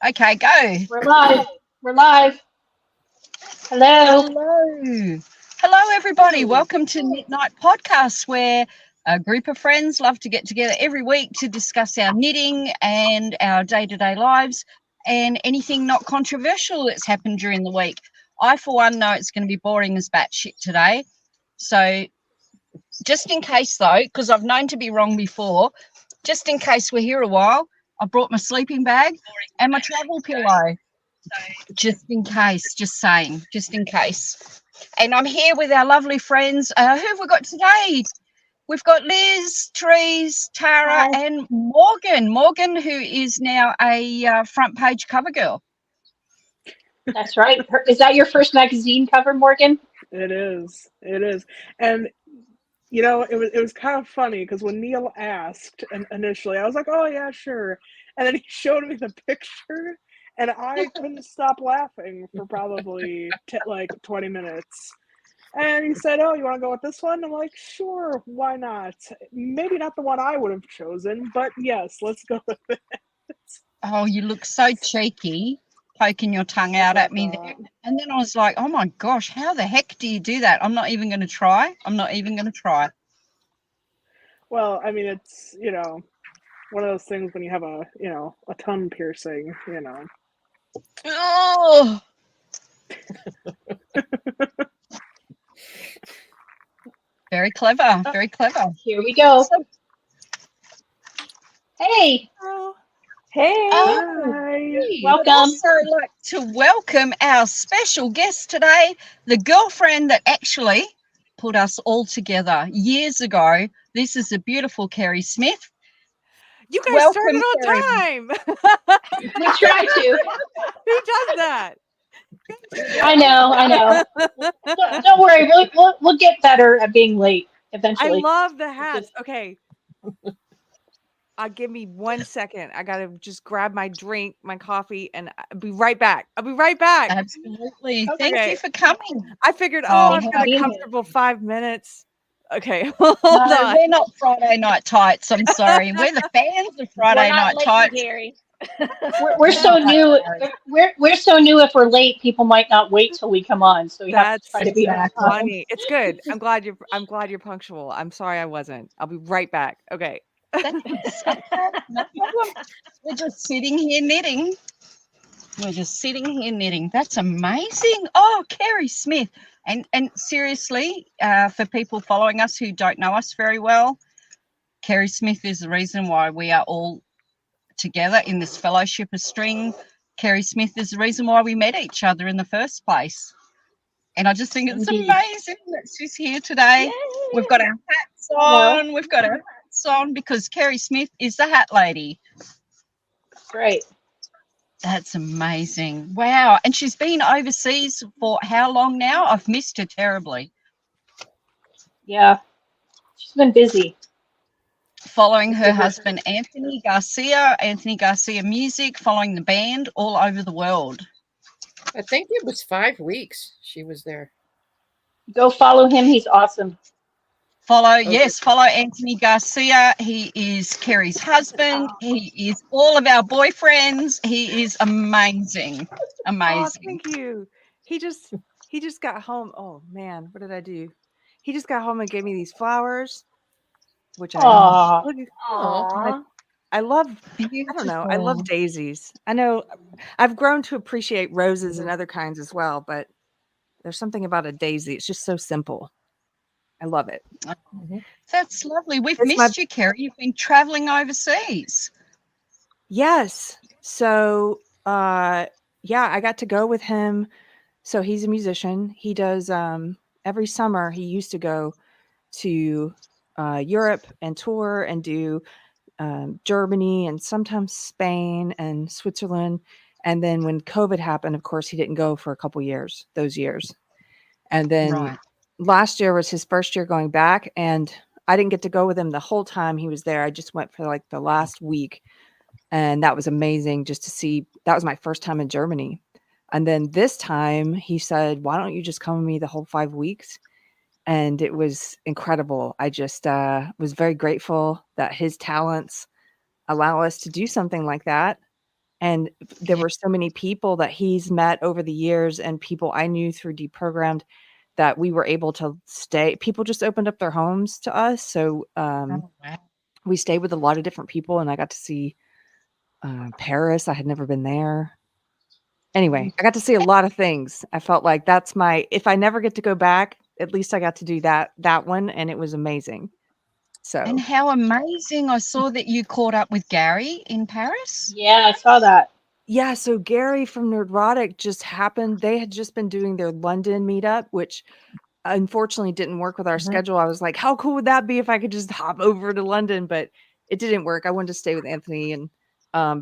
Okay, go. We're live. We're live. Hello. Hello. Hello, everybody. Welcome to Midnight Podcast, where a group of friends love to get together every week to discuss our knitting and our day-to-day lives and anything not controversial that's happened during the week. I, for one, know it's going to be boring as batshit today. So just in case, though, because I've known to be wrong before, just in case we're here a while, I brought my sleeping bag and my travel pillow. Just in case, just saying, just in case. And I'm here with our lovely friends. Who have we got today? We've got Liz, Therese, Tara, Hi. and Morgan. Morgan, who is now a front page cover girl. That's right. Is that your first magazine cover, Morgan? It is. It is. And you know, it was kind of funny because when Neil asked initially, I was like, "Oh yeah, sure." And then he showed me the picture, and I couldn't stop laughing for probably like 20 minutes. And he said, "Oh, you want to go with this one?" I'm like, "Sure, why not? Maybe not the one I would have chosen, but yes, let's go with it." Oh, you look so cheeky, poking your tongue out at me there. And then I was like, oh my gosh, how the heck do you do that? I'm not even going to try. I'm not even going to try. Well, I mean, it's, one of those things when you have a tongue piercing, Oh, very clever, very clever. Here we go. So, Hey. Oh, Hey. Hi. Welcome. I'd also like to welcome our special guest today, the girlfriend that actually put us all together years ago. This is the beautiful Kerry Smith. you guys Welcome, started on Kerry. time. We try to. Who does that? I know. Don't worry. We'll get better at being late I eventually. love the hats. Okay. Give me 1 second. I gotta just grab my drink, my coffee, and I'll be right back. Absolutely. Okay. Thank you for coming. I figured, Oh, I've got a how- comfortable 5 minutes. Okay, hold No, on. we're not Friday Night Tights. I'm sorry. We're the fans of Friday Night Tights. Gary. We're so new. We're so new. If we're late, people might not wait till we come on. So we have to That's try to be on time. funny. It's good. I'm glad you're punctual. I'm sorry I wasn't. I'll be right back. Okay. That's okay. No problem. We're just sitting here knitting. That's amazing. Oh, Kerry Smith. And seriously, for people following us who don't know us very well, Kerry Smith is the reason why we are all together in this fellowship of string. Kerry Smith is the reason why we met each other in the first place. And I just think it's Indeed. amazing that she's here today. Yay. We've got our hats on. We've got our hats on because Kerry Smith is the hat lady. That's right. That's amazing. Wow. And she's been overseas for how long now? I've missed her terribly. Yeah. She's been busy. Following her husband, Anthony Garcia Music, following the band all over the world. I think it was 5 weeks she was there. Go follow him. He's awesome. Follow Anthony Garcia. He is Kerry's husband. He is all of our boyfriends. He is amazing. Oh, Amazing. thank you. He just got home. Oh man, what did I do? He just got home and gave me these flowers, which Aw. I love. I don't know. I love daisies. I know I've grown to appreciate roses and other kinds as well, but there's something about a daisy. It's just so simple. I love it. That's lovely. We've It's missed you, Kerry. You've been traveling overseas. Yes. So, I got to go with him. So he's a musician. He does every summer he used to go to Europe and tour and do Germany and sometimes Spain and Switzerland. And then when COVID happened, of course, he didn't go for a couple years, those years. And then last year was his first year going back, and I didn't get to go with him the whole time he was there. I just went for like the last week, and that was amazing just to see. That was my first time in Germany. And then this time he said, why don't you just come with me the whole 5 weeks? And it was incredible. I just was very grateful that his talents allow us to do something like that. And there were so many people that he's met over the years and people I knew through Deprogrammed that we were able to stay. People just opened up their homes to us. So Oh, wow. we stayed with a lot of different people and I got to see Paris. I had never been there. Anyway, I got to see a lot of things. I felt like that's if I never get to go back, at least I got to do that one, and it was amazing. So And how amazing. I saw that you caught up with Gary in Paris. Yeah, I saw that. yeah, so Gary from Nerdrotic just happened. They had just been doing their London meetup, which unfortunately didn't work with our schedule. I was like, how cool would that be if I could just hop over to London? But it didn't work. I wanted to stay with Anthony, and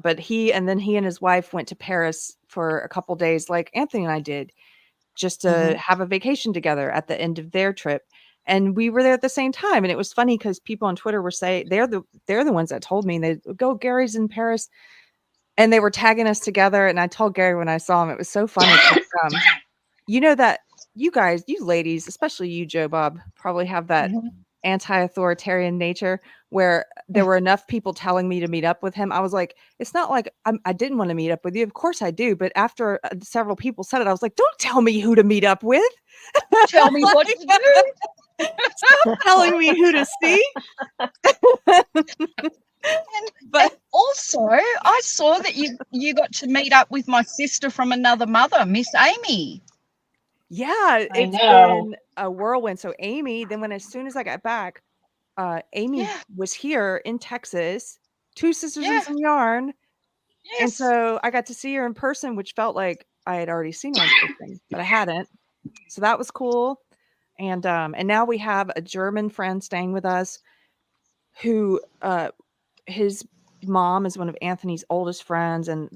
but he and his wife went to Paris for a couple days, like Anthony and I did, just to have a vacation together at the end of their trip. And we were there at the same time. And it was funny because people on Twitter were saying they're the ones that told me they go, Gary's in Paris. And they were tagging us together. And I told Gary when I saw him, it was so funny. You know that you guys, you ladies, especially you, Joe Bob, probably have that anti-authoritarian nature where there were enough people telling me to meet up with him. I was like, it's not like I didn't want to meet up with you. Of course I do. But after several people said it, I was like, don't tell me who to meet up with. Tell me what to do. Stop telling me who to see. But also, I saw that you got to meet up with my sister from another mother, Miss Amy. Yeah, it's been a whirlwind. So Amy, then as soon as I got back, Amy was here in Texas, Two Sisters and Some Yarn. Yes. And so I got to see her in person, which felt like I had already seen her in person, but I hadn't. So that was cool. And now we have a German friend staying with us who his mom is one of Anthony's oldest friends, and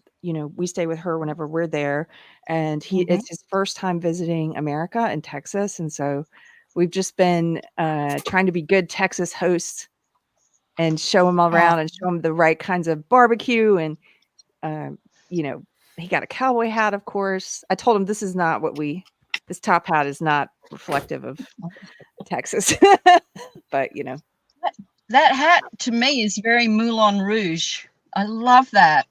we stay with her whenever we're there, and it's his first time visiting America and Texas, and so we've just been trying to be good Texas hosts and show him all around and show him the right kinds of barbecue, and he got a cowboy hat, of course. I told him this top hat is not reflective of Texas. But that hat to me is very Moulin Rouge. I love that.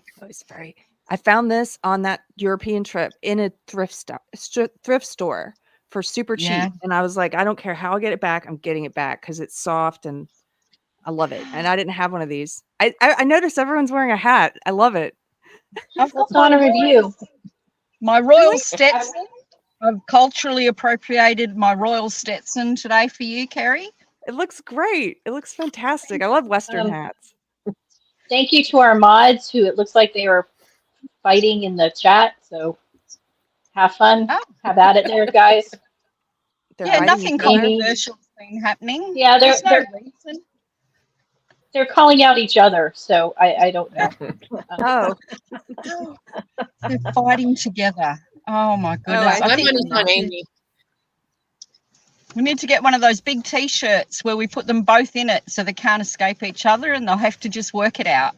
I found this on that European trip in a thrift store for super cheap. And I was like, I don't care how I get it back. I'm getting it back because it's soft and I love it. And I didn't have one of these. I noticed everyone's wearing a hat. I love it. I've got on a review. My Royal Stetson. I've culturally appropriated my Royal Stetson today for you, Kerry. It looks great. It looks fantastic. I love Western hats. Thank you to our mods who it looks like they were fighting in the chat. So have fun. Have at it there, guys. Nothing controversial been happening. Yeah, There's no reason. They're calling out each other, so I don't know. They're fighting together. Oh my goodness! I think we need to get one of those big T-shirts where we put them both in it, so they can't escape each other, and they'll have to just work it out.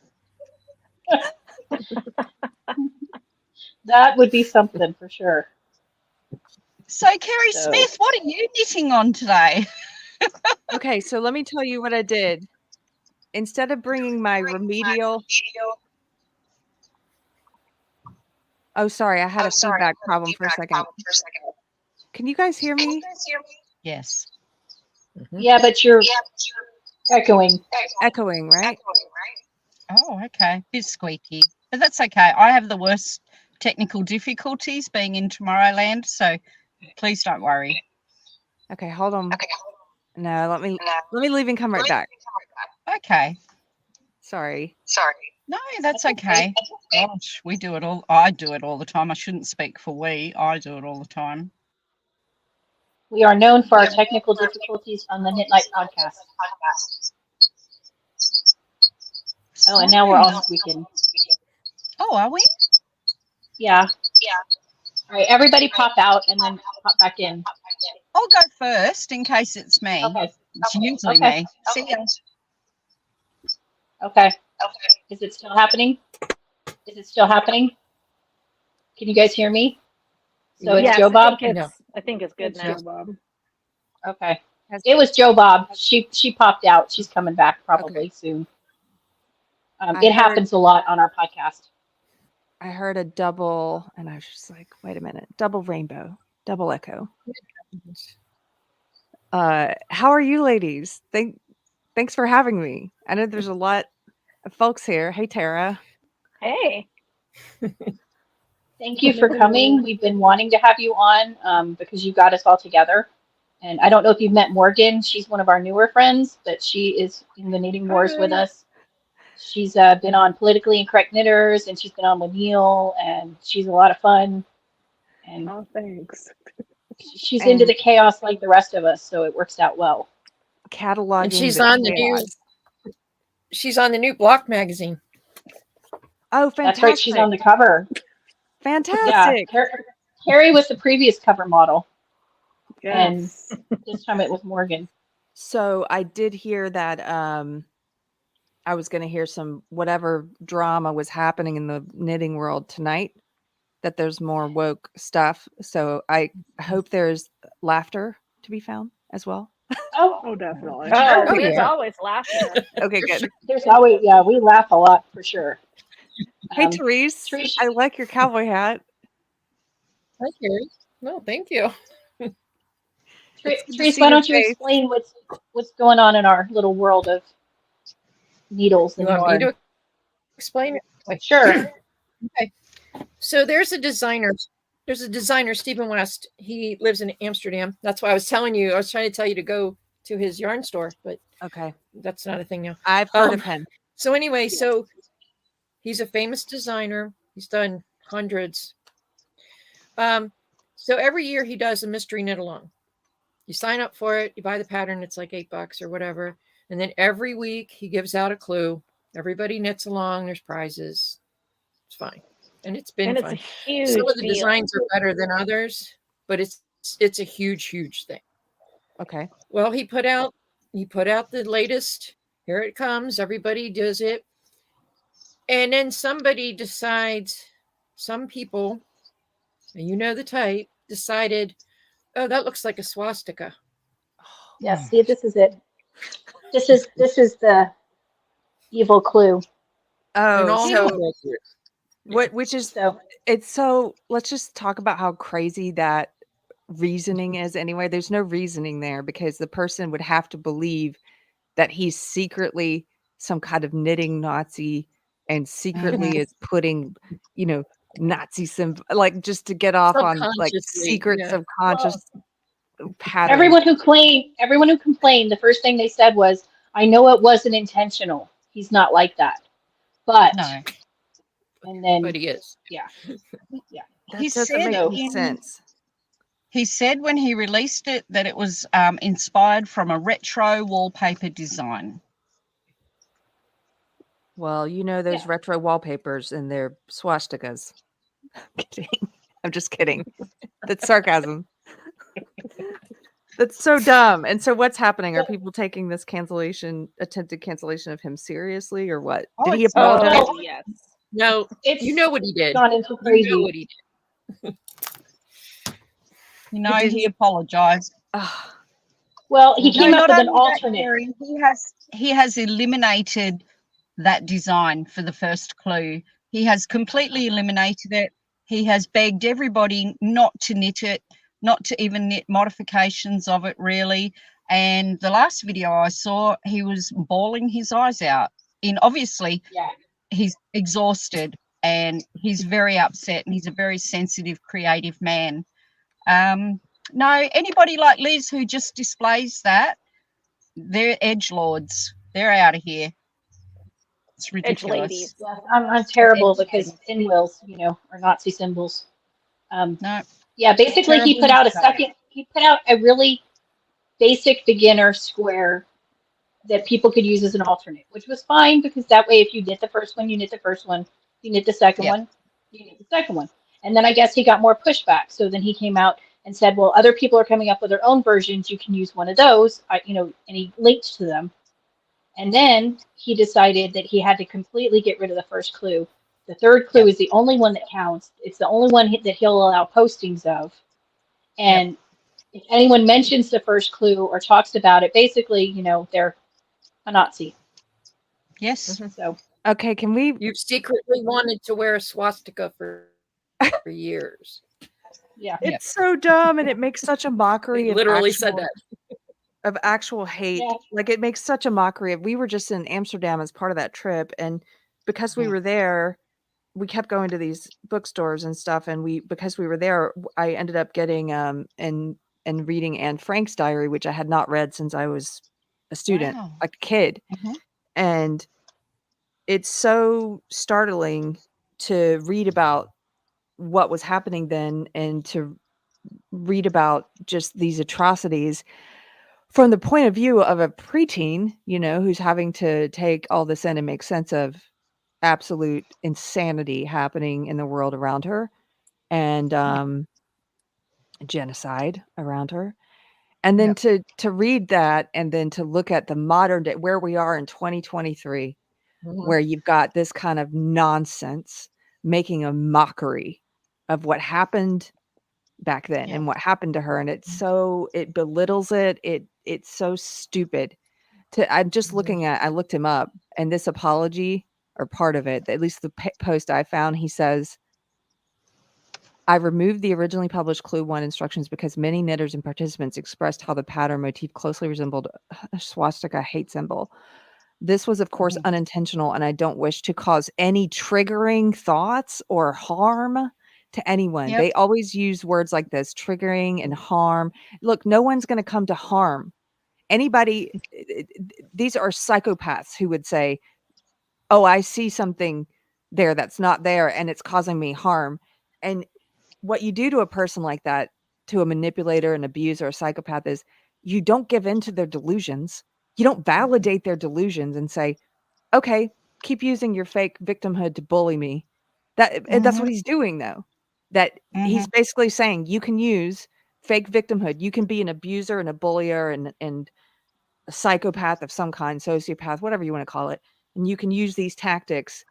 That would be something for sure. So, Kerry Smith, what are you knitting on today? Okay, so let me tell you what I did. Instead of bringing my remedial... Oh, sorry, I had a feedback problem for a second. Can you guys hear me? Yes. Yeah, but you're echoing. Echoing, right? Oh, okay. Bit squeaky. But that's okay. I have the worst technical difficulties being in Tomorrowland, so please don't worry. Okay, hold on. No, let me leave and come right back. Okay. Sorry. No, that's okay. Gosh, we do it all. I do it all the time. I shouldn't speak for we. I do it all the time. We are known for our technical difficulties on the Knit Night podcast. Oh, and now we're all squeaking. Oh, are we? Yeah. All right, everybody pop out and then pop back in. I'll go first in case it's me. Okay. It's usually me. See ya. Okay. Is it still happening? Can you guys hear me? So it's Joe Bob? I think it's good now. Joe Bob. Okay. It was Joe Bob. She popped out. She's coming back probably soon. It happens a lot on our podcast. I heard a double, and I was just like, wait a minute, double rainbow, double echo. How are you ladies? Thanks for having me. I know there's a lot of folks here. Hey, Tara. Hey. Thank you for coming. We've been wanting to have you on because you got us all together. And I don't know if you've met Morgan. She's one of our newer friends, but she is in the Knitting Wars with us. She's been on Politically Incorrect Knitters, and she's been on with Neil, and she's a lot of fun. And Oh, thanks. she's into the chaos like the rest of us, so it works out well. Cataloging. And she's the on the chaos. she's on the new Block magazine. Oh, fantastic! That's right. She's on the cover. Fantastic. Yeah, Carrie was the previous cover model, Yes. and this time it was Morgan. So I did hear that I was going to hear some whatever drama was happening in the knitting world tonight, that there's more woke stuff. So I hope there's laughter to be found as well. Oh, definitely. Oh, Oh, there's yeah. always laughter. Okay, good. There's always, we laugh a lot for sure. Hey, Therese, Therese- I like your cowboy hat. Thank you. No, thank you. It's good to Therese, see why your don't you face. explain what's going on in our little world of needles You and want me yarn? to explain it? Sure. Okay. So there's a designer, Stephen West. He lives in Amsterdam. That's why I was telling you, I was trying to tell you to go to his yarn store, but Okay, that's not a thing now. I've heard of him. So anyway, so he's a famous designer. He's done hundreds. So every year he does a mystery knit along. You sign up for it, you buy the pattern, it's like $8 or whatever. And then every week he gives out a clue. Everybody knits along, there's prizes. It's fine. And it's been And it's fun. a huge Some of the deal. designs are better than others, but it's a huge thing. Okay. Well, he put out the latest. Here it comes. Everybody does it. And then somebody decides, some people, and you know the type, decided, oh, that looks like a swastika. Yes. See, this is it. This is the evil clue. And Oh, also, so which is So it's so let's just talk about how crazy that reasoning is anyway. There's no reasoning there because the person would have to believe that he's secretly some kind of knitting Nazi and secretly is putting, Nazi symbol, like just to get off on like Subconsciously, secret yeah. subconscious patterns. everyone who complained, the first thing they said was, "I know it wasn't intentional. He's not like that." But No. and then but he is. That He doesn't said make any in- sense. He said when he released it that it was inspired from a retro wallpaper design. Well, those Yeah. retro wallpapers and their swastikas. Kidding. I'm just kidding. That's sarcasm. That's so dumb. And so what's happening? Are people taking this attempted cancellation of him seriously or what? Oh, Did he it's- apologize? Oh, yes. No, It's you know what he did. gone into You crazy. know what he did. Did he apologized. Ugh. Well, he came No, up not with an only that, alternate. Terry, he has eliminated that design for the first clue. He has completely eliminated it. He has begged everybody not to knit it, not to even knit modifications of it, really. And the last video I saw, he was bawling his eyes out. Obviously, Yeah. he's exhausted and he's very upset, and he's a very sensitive, creative man. No, anybody like Liz who just displays that, they're edgelords. They're out of here. It's ridiculous. ladies. Yeah, I'm terrible It's- because pinwheels, are Nazi symbols. No, Yeah, basically he Terrible put out mistake. he put out a really basic beginner square that people could use as an alternate, which was fine because that way if you knit the first one, you knit the first one, you knit the second Yeah. one, you knit the second one. And then I guess he got more pushback. So then he came out and said, well, other people are coming up with their own versions. You can use one of those, and he linked to them. And then he decided that he had to completely get rid of the first clue. The third clue is the only one that counts. It's the only one that he'll allow postings of. And if anyone mentions the first clue or talks about it, basically, they're a Nazi. Yes. So Okay, can we? You've secretly wanted to wear a swastika for years. Yeah. Yep. It's so dumb, and it makes such a They mockery of literally said actual that. of actual hate. Yeah. Like, it makes such a mockery of. We were just in Amsterdam as part of that trip, and because we Mhm. were there, we kept going to these bookstores and stuff, and because we were there, I ended up getting and reading Anne Frank's diary, which I had not read since I was a student, Wow. like a kid, Mhm. and it's so startling to read about what was happening then and to read about just these atrocities from the point of view of a preteen, who's having to take all this in and make sense of absolute insanity happening in the world around her and genocide around her. And then Yep. to read that and then to look at the modern day where we are in 2023, where you've got this kind of nonsense making a mockery of what happened back then Yep. and what happened to her, and it belittles it's so stupid. I'm just looking at I looked him up, and this apology, or part of it, at least the post I found, he says, I removed the originally published Clue 1 instructions because many knitters and participants expressed how the pattern motif closely resembled a swastika hate symbol. This was, of course, Mhm. unintentional, and I don't wish to cause any triggering thoughts or harm to anyone. Yep. They always use words like this, triggering and harm. Look, no one's going to come to harm anybody. These are psychopaths who would say, oh, I see something there that's not there, and it's causing me harm. And what you do to a person like that, to a manipulator, an abuser, a psychopath, is you don't give in to their delusions. You don't validate their delusions and say, okay, keep using your fake victimhood to bully me. That's what Mhm. he's doing, though. That he's Mhm. basically saying you can use fake victimhood. You can be an abuser and a bullier and a psychopath of some kind, sociopath, whatever you want to call it. And you can use these tactics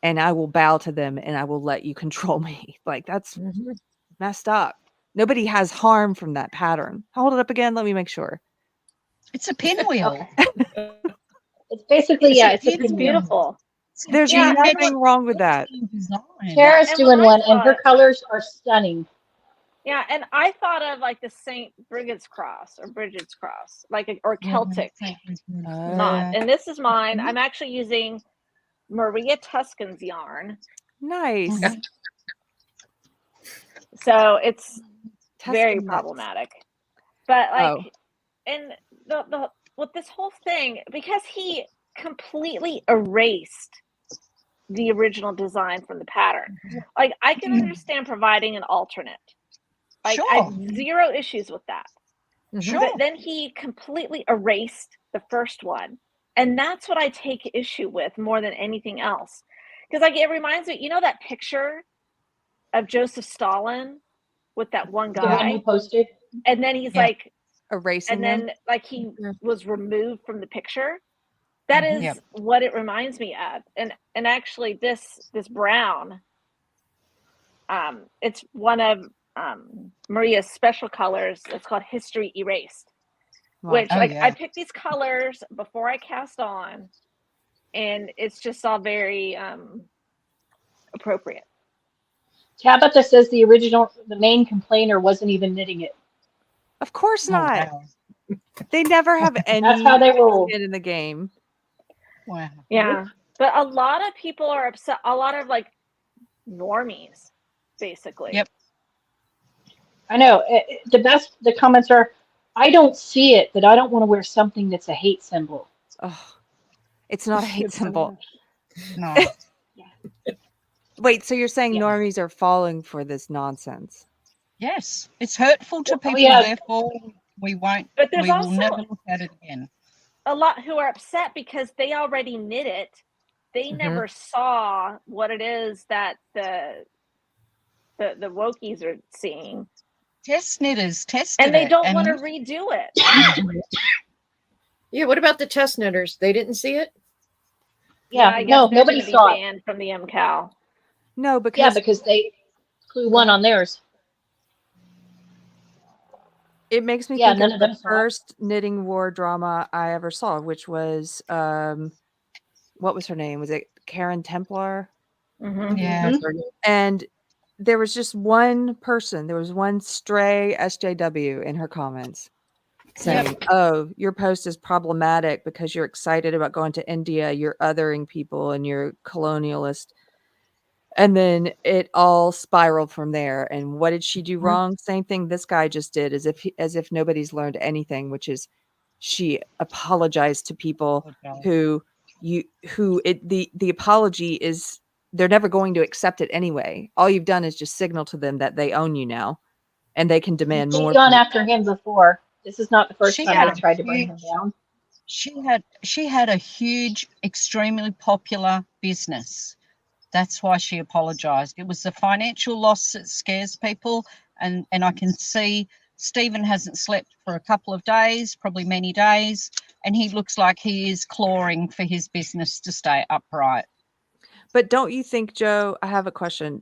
and I will bow to them and I will let you control me. Like, that's messed up. Nobody has harm from that pattern. Hold it up again. Let me make sure. It's a pinwheel. Okay. It's basically, It's a it's pinwheel. beautiful. It's a There's Yeah, and nothing wrong with that. design. Tara's And doing when I one, and saw her it, colors are stunning. yeah, and I thought of like the Saint Brigid's cross or Bridget's cross, or Celtic knot. Yeah. And this is mine. I'm actually using Maria Tuscan's yarn, Nice. Mhm. so it's very Tuscan nuts. problematic. But Oh. and the with this whole thing, because he completely erased the original design from the pattern. Like, I can understand providing an alternate. Like, I Sure. have zero issues with that. Sure. But then he completely erased the first one. And that's what I take issue with more than anything else. Because it reminds me, that picture of Joseph Stalin with that one The one you guy? posted. And then he's Yeah. Erasing and them. then he was removed from the picture. That is Yep. what it reminds me of. And actually this brown, it's one of Maria's special colors. It's called History Erased. Wow. Which Oh, I yeah. picked these colors before I cast on, and it's just all very appropriate. Tabitha says the main complainer wasn't even knitting it. Of course Oh, not. wow. They never have any That's how they roll. skin in the game. Wow. Yeah, but a lot of people are upset. A lot of normies, basically. Yep. I know. The comments are, I don't see it, but I don't want to wear something that's a hate symbol. Oh, it's not a hate It's symbol. not. No. Wait, so you're saying Yeah. normies are falling for this nonsense? Yes. It's hurtful to Oh, people, yeah. therefore we won't. But there's We will also never look at it again. a lot who are upset because they already knit it. They never saw what it is that the wokies are seeing, Test knitters tested and they it, don't want to redo it. Yeah, what about the test knitters? They didn't see it? Yeah, I guess no, they're nobody gonna be saw it. banned from the MCAL. No, Yeah, because because they Clue 1 on theirs. it makes me Yeah, think none of of the them saw it. first knitting war drama I ever saw, which was what was her name? Was it Karen Templar? Mm-hmm. Yeah. And there was just one person, there was one stray SJW in her comments saying, "Oh, your post is problematic because you're excited about going to India, you're othering people and you're colonialist." And then it all spiraled from there. And what did she do wrong? Same thing this guy just did, as if nobody's learned anything, which is she apologized to people who the apology is they're never going to accept it anyway. All you've done is just signal to them that they own you now and they can demand They've more. gone after him before. This is not the first She time had they tried to bring him down. she had a huge, extremely popular business. That's why she apologized. It was the financial loss that scares people, and I can see Stephen hasn't slept for a couple of days, probably many days, and he looks like he is clawing for his business to stay upright. But don't you think, Joe, I have a question.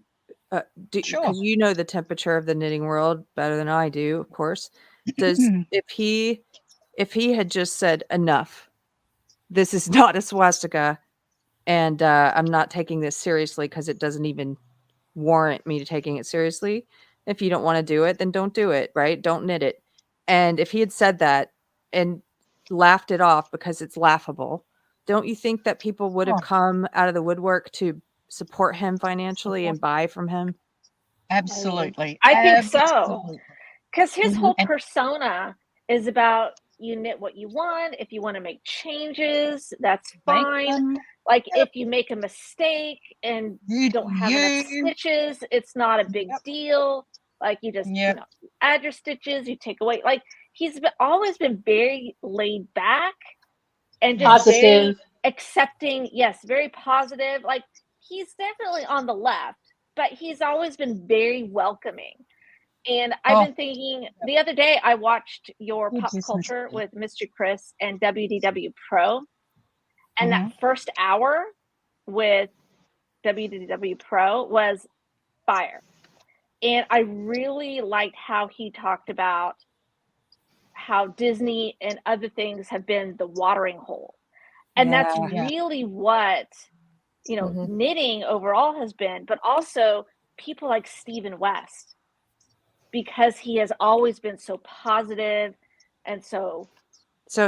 Sure. Because you know the temperature of the knitting world better than I do, of course. Does if he had just said enough, this is not a swastika, and I'm not taking this seriously because it doesn't even warrant me to taking it seriously. If you don't want to do it, then don't do it, right? Don't knit it. And if he had said that and laughed it off because it's laughable, don't you think that people would have come out of the woodwork to support him financially and buy from him? Absolutely. I think so. Absolutely. Because his whole And- persona is about you knit what you want. If you want to make changes, that's fine. Like if you make a mistake and You don't have enough stitches, it's not a big deal. Like you just you know, add your stitches, you take away. Like he's always been very laid back and just Positive. very accepting. Yes, very positive. Like he's definitely on the left, but he's always been very welcoming. And I've been thinking the other day, I watched your Pop Culture with Mr. Chris and WDW Pro. And that first hour with WDW Pro was fire. And I really liked how he talked about how Disney and other things have been the watering hole. And that's really what, you know, knitting overall has been, but also people like Stephen West. Because he has always been so positive and so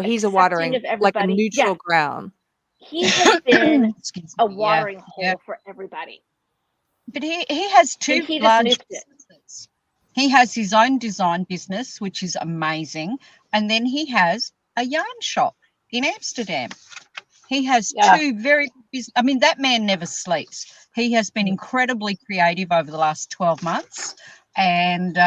he's a watering, like a neutral ground. He has been a watering hole for everybody. But he has two large businesses. He has his own design business, which is amazing, and then he has a yarn shop in Amsterdam. He has two very business. I mean, that man never sleeps. He has been incredibly creative over the last 12 months. And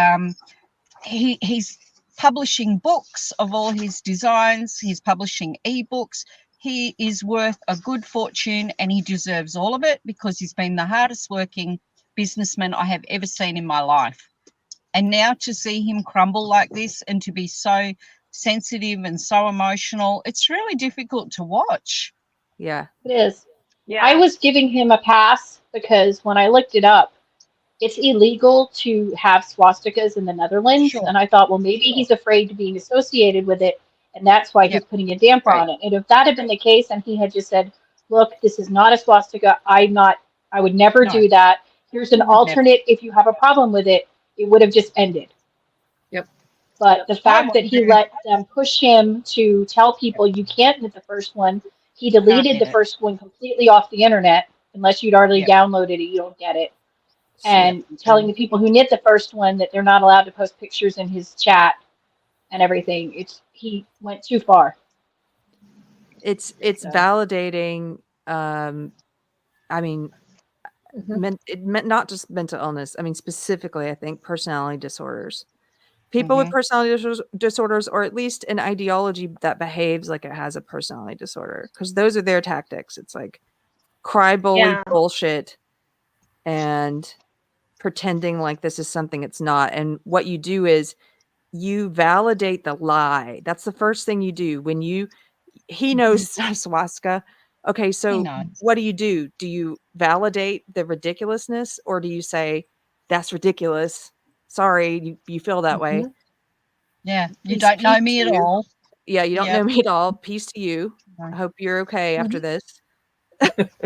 he's publishing books of all his designs. He's publishing ebooks. He is worth a good fortune, and he deserves all of it because he's been the hardest working businessman I have ever seen in my life. And now to see him crumble like this and to be so sensitive and so emotional, it's really difficult to watch. Yeah, it is. Yeah. I was giving him a pass because when I looked it up, it's illegal to have swastikas in the Netherlands. And I thought, well, maybe he's afraid of being associated with it. And that's why he's putting a damper on it. And if that had been the case, and he had just said, look, this is not a swastika. I would never do that. Here's an alternate. If you have a problem with it, it would have just ended. Yep. But the fact that he let them push him to tell people you can't knit the first one, he deleted the first one completely off the internet. Unless you'd already downloaded it, you don't get it. And telling the people who knit the first one that they're not allowed to post pictures in his chat and everything. He went too far. It's validating. I mean, it meant not just mental illness. I mean, specifically, I think personality disorders. People with personality disorders, or at least an ideology that behaves like it has a personality disorder, because those are their tactics. It's like cry bully bullshit and pretending like this is something it's not. And what you do is you validate the lie. That's the first thing you do when he knows it's not a swastika. Okay, so what do? Do you validate the ridiculousness, or do you say that's ridiculous? Sorry, you feel that way. Yeah, you don't know me at all. Yeah, you don't know me at all. Peace to you. I hope you're okay after this.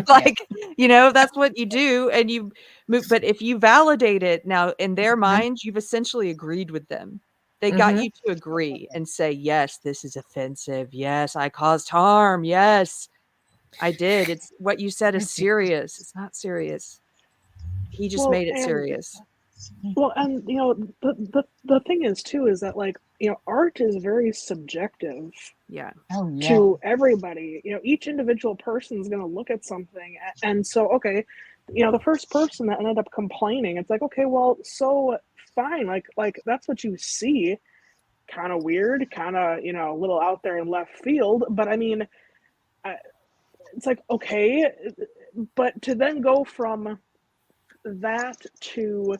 Like, you know, that's what you do, and you move. But if you validate it now in their minds, you've essentially agreed with them. They got you to agree and say, yes, this is offensive. Yes, I caused harm. Yes, I did. It's what you said is serious. It's not serious. He just made it serious. Well, and you know, the thing is too is that, like, you know, art is very subjective. Yeah. Oh, yeah. To everybody. You know, each individual person is going to look at something, and so, okay, you know, the first person that ended up complaining, it's like, okay, well, so fine, like that's what you see. Kind of weird, kind of, you know, a little out there in left field, but I mean, it's like, okay, but to then go from that to,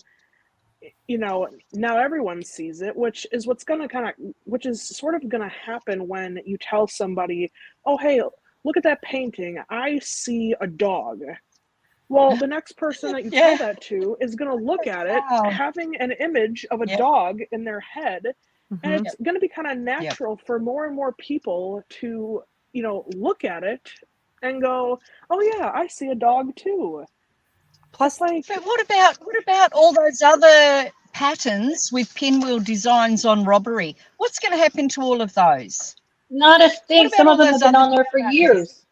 you know, now everyone sees it, which is what's going to which is sort of going to happen when you tell somebody, oh, hey, look at that painting, I see a dog. Well, the next person that you tell that to is going to look at it, having an image of a dog in their head, and it's going to be kind of natural for more and more people to, you know, look at it and go, oh yeah, I see a dog too. Plus, like, but what about all those other patterns with pinwheel designs on robbery? What's going to happen to all of those? Not a thing. Some of them have been on there for years.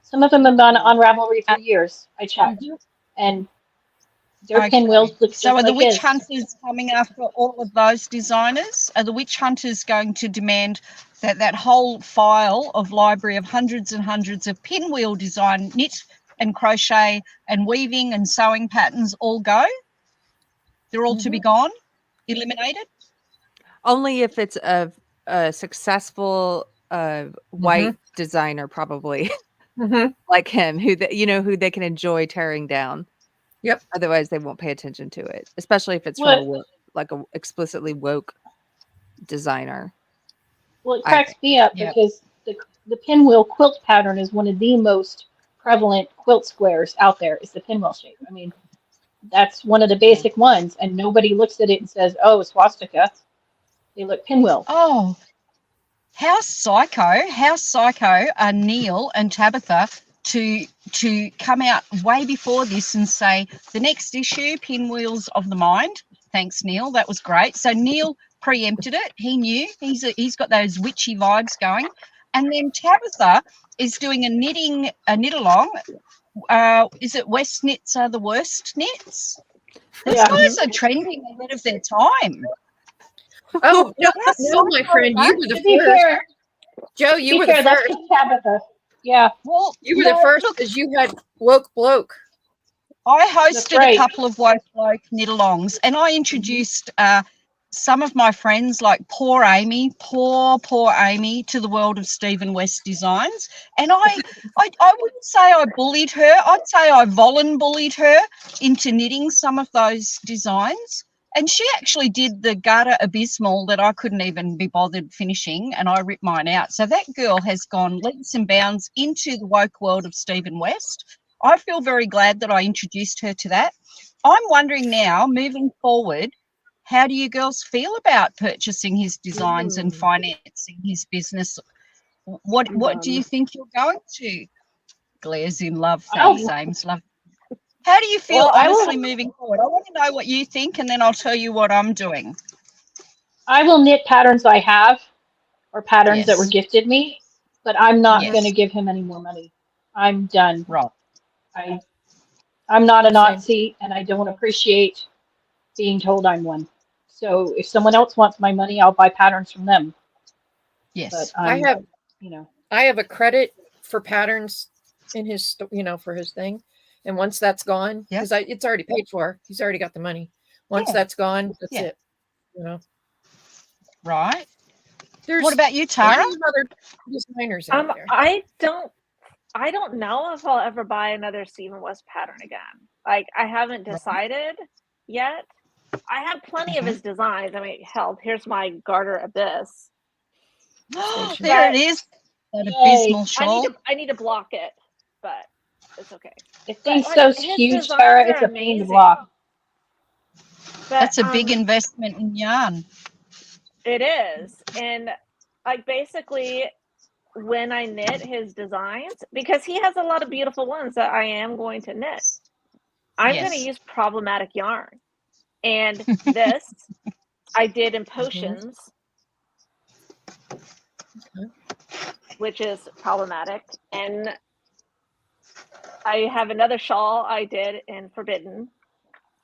Some of them have been on Ravelry for years. I checked, and their pinwheels look just so are the like witch his. hunters coming after all of those designers? Are the witch hunters going to demand that whole file of library of hundreds and hundreds of pinwheel design, knit and crochet and weaving and sewing patterns all go? They're all to be gone, eliminated? only if it's a successful white designer, probably like him, who who they can enjoy tearing down. Yep. Otherwise, they won't pay attention to it, especially if it's from a explicitly woke designer. Well, it cracks me up because the pinwheel quilt pattern is one of the most prevalent quilt squares out there. Is the pinwheel shape. I mean, that's one of the basic ones, and nobody looks at it and says, "Oh, swastika." They look pinwheel. Oh, how psycho are Neil and Tabitha to come out way before this and say the next issue, Pinwheels of the Mind. Thanks, Neil. That was great. So Neil preempted it. He knew. He's got those witchy vibes going. And then Tabitha is doing a knit along. Is it West Knits Are the Worst Knits? These guys are trending ahead of their time. Oh, no, my friend, you were the first. Joe, you were the first. Tabitha. Yeah. Well, you were the first because you had Woke Bloke. I hosted a couple of Woke Bloke knit-alongs, and I introduced some of my friends, like poor Amy, poor Amy, to the world of Stephen West designs. And I wouldn't say I bullied her. I'd say I bullied her into knitting some of those designs. And she actually did the Garter Abysmal that I couldn't even be bothered finishing, and I ripped mine out. So that girl has gone leaps and bounds into the woke world of Stephen West. I feel very glad that I introduced her to that. I'm wondering now, moving forward, how do you girls feel about purchasing his designs and financing his business? What do you think you're going to? Glares in love face, Ames. Love. How do you feel, honestly, moving forward? I want to know what you think, and then I'll tell you what I'm doing. I will knit patterns I have or patterns that were gifted me, but I'm not going to give him any more money. I'm done. Right. I'm not a Nazi, and I don't appreciate being told I'm one. So if someone else wants my money, I'll buy patterns from them. Yes. But I have, I have a credit for patterns in his, for his thing. And once that's gone, because it's already paid for, he's already got the money. Once that's gone, that's it. Right. What about you, Tara? Other designers out there. I don't know if I'll ever buy another Stephen West pattern again. Like, I haven't decided yet. I have plenty of his designs. I mean, hell, here's my Garter Abyss. There it is. That abysmal shawl. I need to block it, but it's okay. It thing's so huge, Tara. It's a pain to block. But, that's a big investment in yarn. It is, and like basically, when I knit his designs, because he has a lot of beautiful ones that I am going to knit, I'm going to Yes. use problematic yarn. And this I did in potions, which is problematic. And I have another shawl I did in forbidden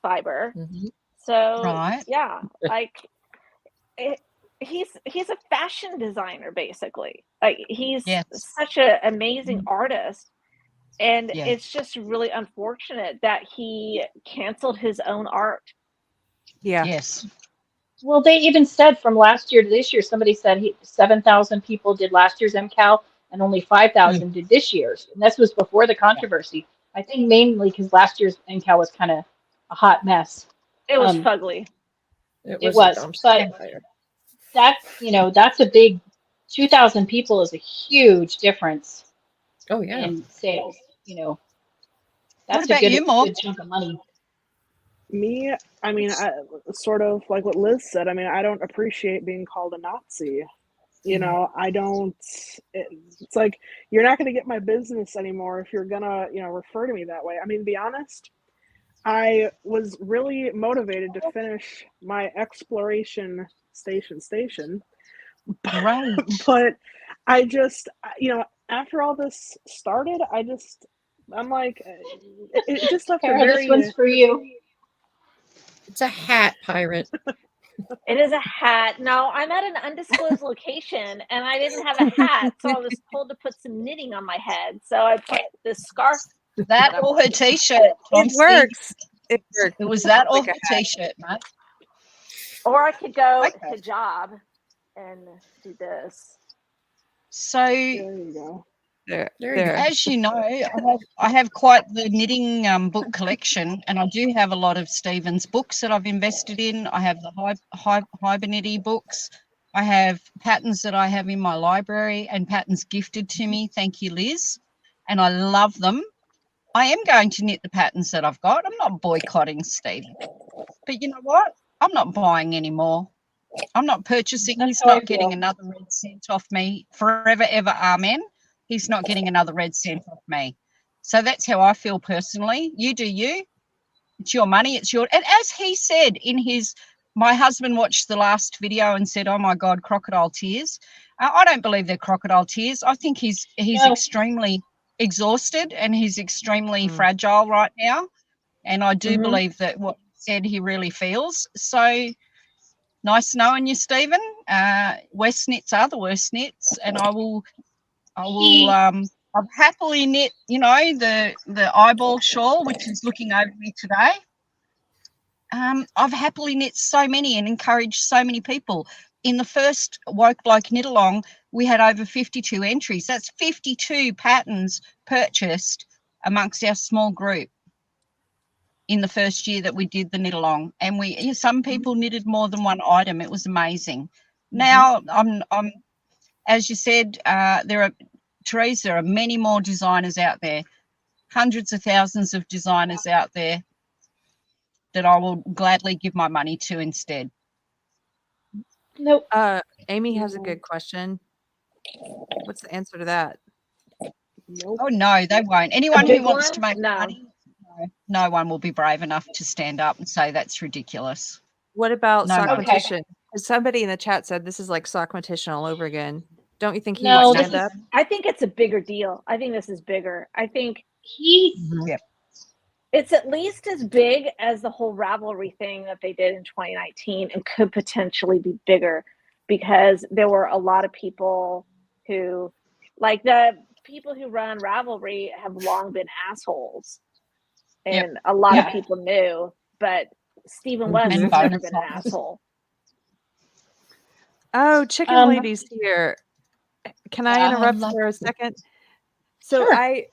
fiber. Mhm. So Right. yeah, like he's a fashion designer basically. Like he's Yes. such an amazing artist. And Yeah. it's just really unfortunate that he canceled his own art. Yeah. Yes. Well, they even said from last year to this year, somebody said 7,000 people did last year's MCAL and only 5,000 did this year's. And this was before the controversy. I think mainly because last year's MCAL was kind of a hot mess. It was fugly. It a was, dumpster but fire. that, that's a big, 2,000 people is a huge difference Oh yeah. in sales, What That's about you, a Mom? good chunk of money. Me, I mean, sort of like what Liz said. I mean, I don't appreciate being called a Nazi. I don't. It's like you're not going to get my business anymore if you're gonna, refer to me that way. I mean, to be honest, I was really motivated to finish my exploration station, Great. but I just, after all this started, I'm like, it just left a Kara, this very. one's for you. It's a hat, pirate. It is a hat. No, I'm at an undisclosed location and I didn't have a hat, so I was told to put some knitting on my head. So I put this scarf. That I'm or her t-shirt, Tom. It works. It works. It was that or Like her a hat. t-shirt, mate. Or I could go Okay. hijab and do this. So, There you go. There you go. There. as you know, I have quite the knitting book collection, and I do have a lot of Stephen's books that I've invested in. I have the Hibernity books. I have patterns that I have in my library and patterns gifted to me. Thank you, Liz. And I love them. I am going to knit the patterns that I've got. I'm not boycotting Stephen. But you know what? I'm not buying anymore. I'm not purchasing. That's He's how I not getting feel. another red cent off me forever, ever. Amen. He's not getting another red cent off me. So that's how I feel personally. You do you. It's your money. It's your. And as he said in my husband watched the last video and said, "Oh my God, crocodile tears." I don't believe they're crocodile tears. I think he's No. extremely exhausted and he's extremely fragile right now. And I do believe that what he said he really feels. So nice knowing you, Stephen. West knits are the worst knits, and I've happily knit, the eyeball shawl, which is looking over me today. I've happily knit so many and encouraged so many people. In the first Woke Bloke Knit Along, we had over 52 entries. That's 52 patterns purchased amongst our small group in the first year that we did the knit along, and some people knitted more than one item. It was amazing. Now I'm as you said, Therese, there are many more designers out there, hundreds of thousands of designers out there that I will gladly give my money to instead. Nope. Amy has a good question. What's the answer to that? Nope. Oh no, they won't. Anyone big who wants one? to make No. money, no one will be brave enough to stand up and say that's ridiculous. What about No, Sockmetition? Somebody in the chat said this is like Sockmetition all over again. Don't you think he No, would this stand up? I think it's a bigger deal. I think this is bigger. I think Yep. it's at least as big as the whole Ravelry thing that they did in 2019 and could potentially be bigger because there were a lot of people who, like the people who run Ravelry have long been assholes. And a lot of people knew, but Stephen West has never been an asshole. Oh, Chicken Lady's here. Can I interrupt for a second? So Sure. I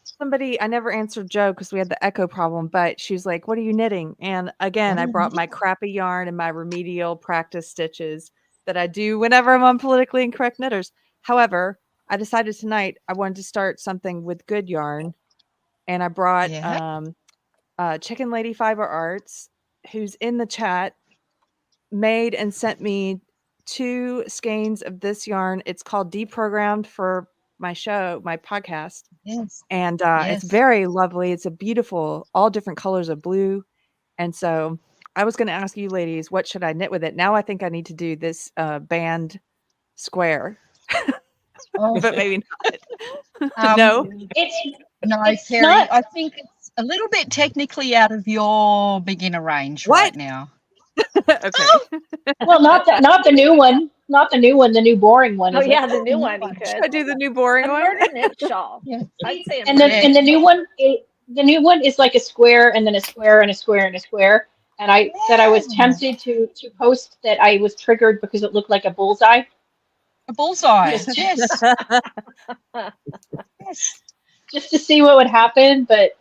never answered Joe because we had the echo problem, but she's like, "What are you knitting?" And again, I brought my crappy yarn and my remedial practice stitches that I do whenever I'm on Politically Incorrect Knitters. However, I decided tonight I wanted to start something with good yarn, and I brought Chicken Lady Fiber Arts, who's in the chat, made and sent me 2 skeins of this yarn. It's called Deprogrammed for my show, my podcast, Yes. and Yes. it's very lovely. It's a beautiful, all different colors of blue. And so I was going to ask you ladies, what should I knit with it? Now I think I need to do this band square, Oh, but maybe not. No. It's no, It's Terry. not- I think it's a little bit technically out of your beginner range What? right now. Okay. well, not the new one, not the new one, the new boring one. Oh Is it? yeah, the new new one you one. could. Should I do the new boring A one? murder knit shawl. Yeah. I'd say a And murder then Yeah. and the new one, the new one is like a square and then a square and a square and a square. And I said I was Yeah. tempted to post that I was triggered because it looked like a bullseye. A bullseye. Just- Yes. Yes. just to see what would happen, but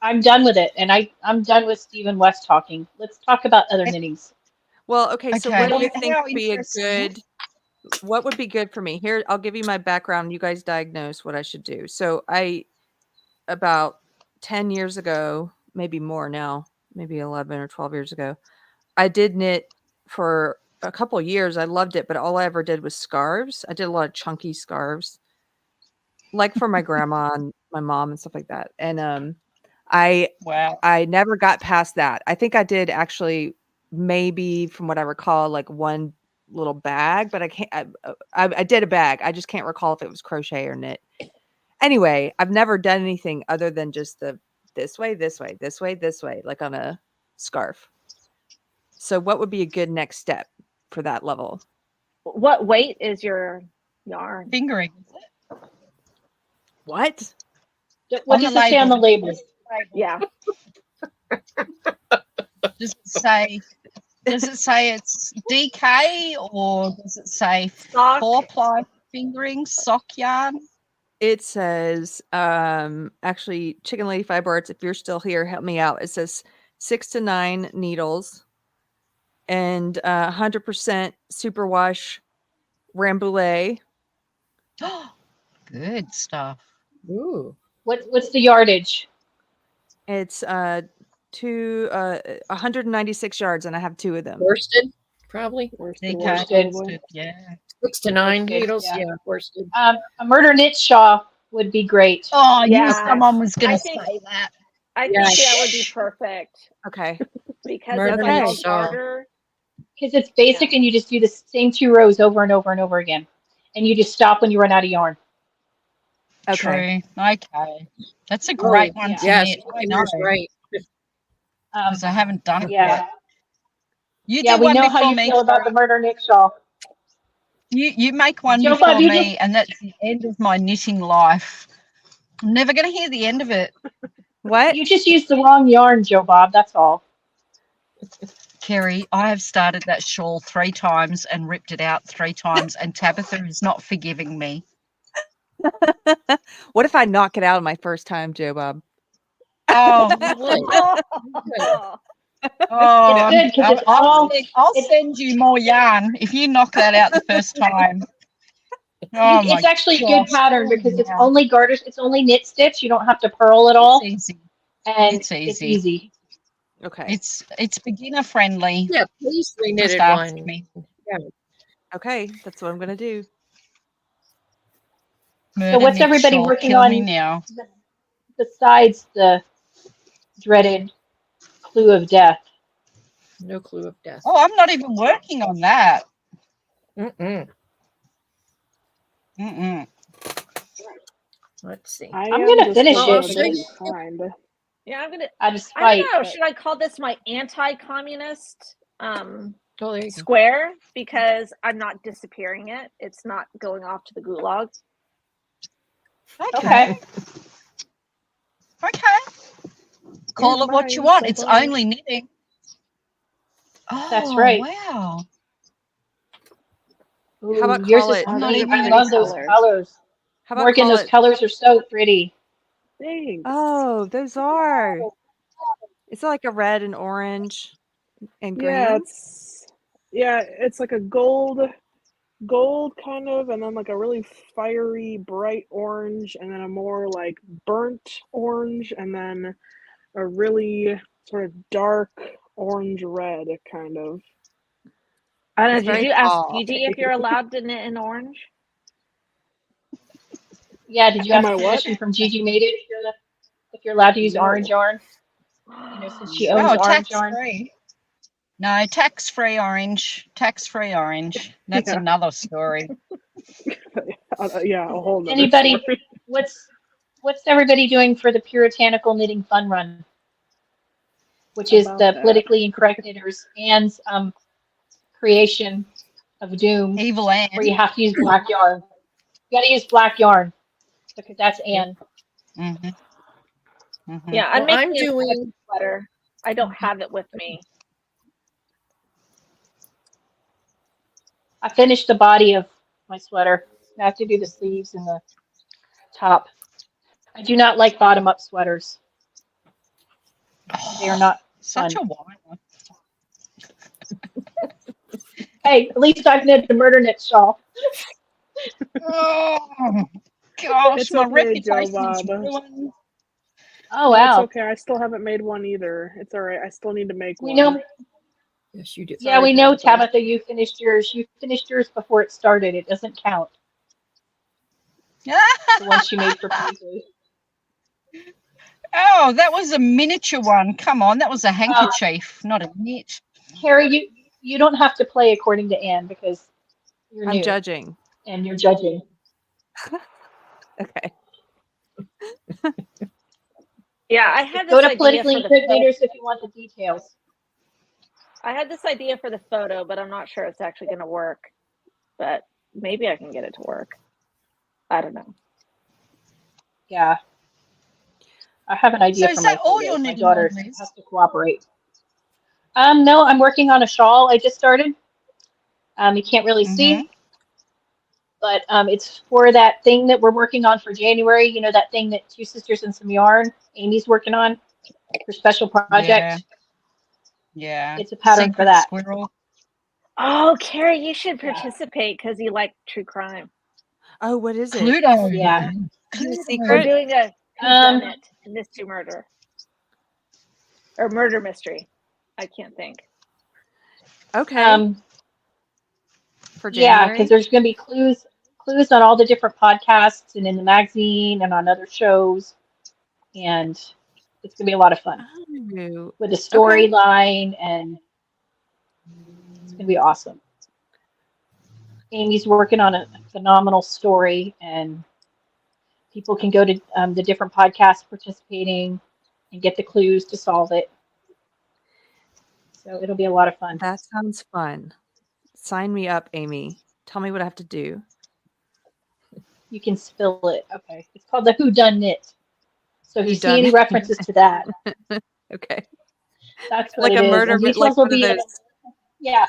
I'm done with it, and I'm done with Stephen West talking. Let's talk about other knittings. Well, okay. So Okay. what do you How think would be a interesting. good? What would be good for me? Here, I'll give you my background. You guys diagnose what I should do. So about 10 years ago, maybe more now, maybe 11 or 12 years ago, I did knit for a couple of years. I loved it, but all I ever did was scarves. I did a lot of chunky scarves, like for my grandma and my mom and stuff like that. And Wow. I never got past that. I think I did actually, maybe from what I recall, like one little bag, but I can't. I did a bag. I just can't recall if it was crochet or knit. Anyway, I've never done anything other than just the this way, this way, this way, this way, like on a scarf. So, what would be a good next step for that level? What weight is your yarn? Fingering. What? What On does the it say on the label. label? Yeah. Does it say it's DK or does it say Sock. 4-ply fingering sock yarn? It says, actually, Chicken Lady Five Birds, if you're still here, help me out. It says 6 to 9 needles and 100% superwash Rambouillet. Good stuff. Ooh. What's the yardage? It's 196 yards, and I have 2 of them. Worsted, probably. DK. Worsted. Worsted, yeah. 6 to 9 Worsted, needles. yeah. Yeah, worsted. A murder knit shawl would be great. Oh, Yeah. yeah. Someone was going I to think- say that. I think Yes. that would be perfect Okay. because Murder it's knit all shawl. garter. Because it's basic and you just do the same 2 rows over and over and over again. And you just stop when you run out of yarn. Okay. True. Okay. That's a great one yeah. to Yes, knit. I know. Taylor's right. Because I haven't done it Yeah. yet. You Yeah, do we one know how before you me. feel about the murder knit shawl. You make one Joe, before Bob, you me, and that's the end of my knitting life. I'm never going to hear the end of it. What? You just used the wrong yarn, Joe Bob, that's all. Kerry, I have started that shawl 3 times and ripped it out 3 times, and Tabitha is not forgiving me. What if I knock it out on my first time, Joe Bob? Oh, Oh, It's good because it's all I'll send you more yarn if you knock that out the first time. Oh it's my actually a gosh. good pattern because it's Yeah. only garters, it's only knit stitch. You don't have to purl at all. It's easy. And It's it's easy. easy. Okay. It's beginner friendly. Yeah, please Just re-knitted ask one. me. Okay. That's what I'm going to do. Murder what's knit everybody shawl, working kill on? me now. Besides the dreaded clue of death. No clue of death. Oh, I'm not even working on that. Mm-mm. Mm-mm. Let's see. I'm gonna finish it. yeah, I'm gonna. Out of I spite. don't know. Should I call this my anti-communist Oh, there you go. square because I'm not disappearing it. It's not going off to the gulag. Okay. Okay. Call it what you want. It's only knitting. Oh, That's right. Wow. Ooh, How about yours call is it- I'm not pretty. even I gonna love those colors. colors. How about Morgan, call those it? colors are so pretty. Thanks. Oh, those are. It's like a red and orange and green. It's like a gold kind of, and then like a really fiery bright orange, and then a more like burnt orange, and then a really sort of dark orange red kind of. I don't know. It's Did very you ask tall. Gigi if you're allowed to knit in orange? Yeah, did you Am ask I what? permission from Gigi Made It if you're allowed to use No. orange yarn? You know, since she owns Oh, orange tax yarn. free. No, tax-free orange. Tax-free orange. That's Yeah. another story. Yeah, a whole nother Anybody, story. what's everybody doing for the Puritanical Knitting Fun Run, which is About the that. politically incorrect knitters Anne's creation of Doom, Evil Anne. where you have to use black yarn. You got to use black yarn because that's Anne. Mhm. Mhm. Yeah, I'm Well, I'm making a doing. sweater. I don't have it with me. I finished the body of my sweater. I have to do the sleeves and the top. I do not like bottom-up sweaters. They are not Such fun. a whiner. Hey, at least I've knitted a murder knit shawl. Oh gosh, It's my okay, Joe reputation is Bob. ruined. Oh No, it's wow. okay. I still haven't made one either. It's all right. I still need to make We one. know. Yes, you do. Yeah, Sorry, we know, Tabitha. Tabitha. You finished yours. You finished yours before it started. It doesn't count. The one she made for Paisley. Oh, that was a miniature one. Come on, that was a handkerchief, not a knit. Carrie, you don't have to play according to Anne because you're I'm new judging. and you're judging. Okay. Yeah, I had Go this to idea politically for the incorrect photo. knitters if you want the details. I had this idea for the photo, but I'm not sure it's actually going to work. But maybe I can get it to work. I don't know. Yeah. I have an idea So for is my that all photos. you're My knitting on, daughter Liz? has to cooperate. No, I'm working on a shawl I just started. You can't really Mm-hmm. see, but it's for that thing that we're working on for January. You know, that thing that Two Sisters and Some Yarn, Amy's working on her special project. Yeah. It's a pattern for Secret that. squirrel. Oh, Carrie, you should Yeah. participate because you like true crime. Oh, what is it? Pluto. Yeah. Is it a We're secret? doing a Um, whodunit and mystery murder or murder mystery. I can't think. Okay. For yeah, January? because there's going to be clues on all the different podcasts and in the magazine and on other shows, and it's going to be a lot of fun Oh, with a okay. storyline, and it's going to be awesome. Amy's working on a phenomenal story, and people can go to the different podcasts participating and get the clues to solve it. So it'll be a lot of fun. That sounds fun. Sign me up, Amy. Tell me what I have to do. You can spill it. Okay. It's called the Who Done Knit. So if you see any Whodunit. references to that, Okay. that's what Like it a is. murder, And like details will one of be in. those. Yeah.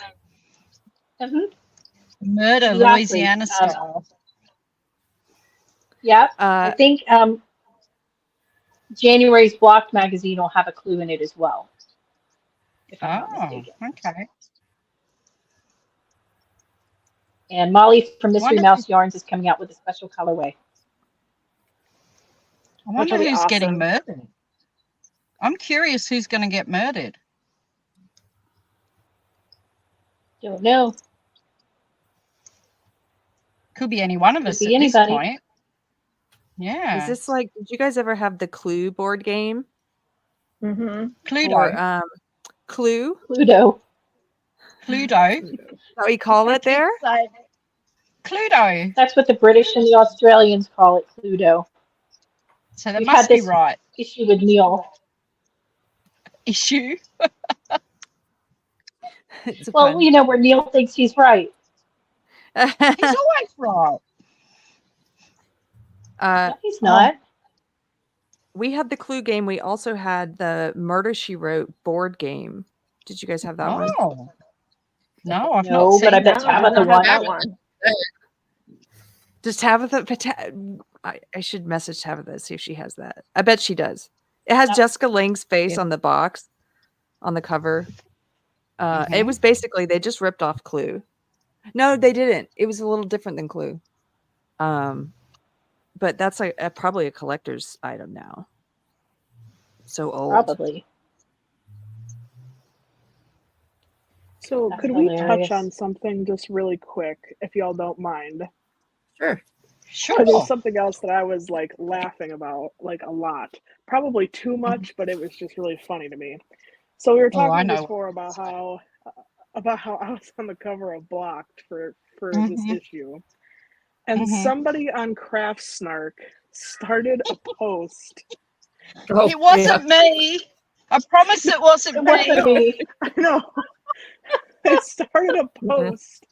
Mhm. Murder, Exactly. Louisiana style. Yeah. I Uh, think January's Blocked magazine will have a clue in it as well, if I'm not Oh, mistaken. okay. And Molly from Mystery Wonder, Mouse Yarns is coming out with a special colorway. I Which wonder will be who's getting awesome. murdered. I'm curious who's going to get murdered. Don't know. Could be any one of Could us be at this anybody. point. is Yeah. this like, did you guys ever have the Clue board game? Mm-hmm. Cluedo. Or Clue? Pluto. Cluedo. Is that what you call it there? Cluedo. That's what the British and the Australians call it, Pluto. So that We've had must be this right. issue with Neil. Issue. It's a Well, pun. you know, where Neil thinks he's right. He's always right. No, he's not. We had the Clue game. We also had the Murder, She Wrote board game. Did you guys have that one? Oh. No, I've not No, but I seen bet that. No, I did Tabitha not have won. that one. Does Tabitha? I should message Tabitha, see if she has that. I bet she does. It has Yep. Jessica Lang's face Yeah. on the box, on the cover. It Mhm. was basically they just ripped off Clue. No, they didn't. It was a little different than Clue. But that's like probably a collector's item now. So old. Probably. So That's could we hilarious. touch on something just really quick, if y'all don't mind? Sure. Sure. There's something else that I was like laughing about like a lot. Probably too much, but it was just really funny to me. So we were Oh, I talking know. before about how I was on the cover of Blocked for this Mhm. issue. And Mhm. somebody on Craft Snark started a post. Oh, It wasn't me. I promise it wasn't It me. wasn't me. I know. They started a post.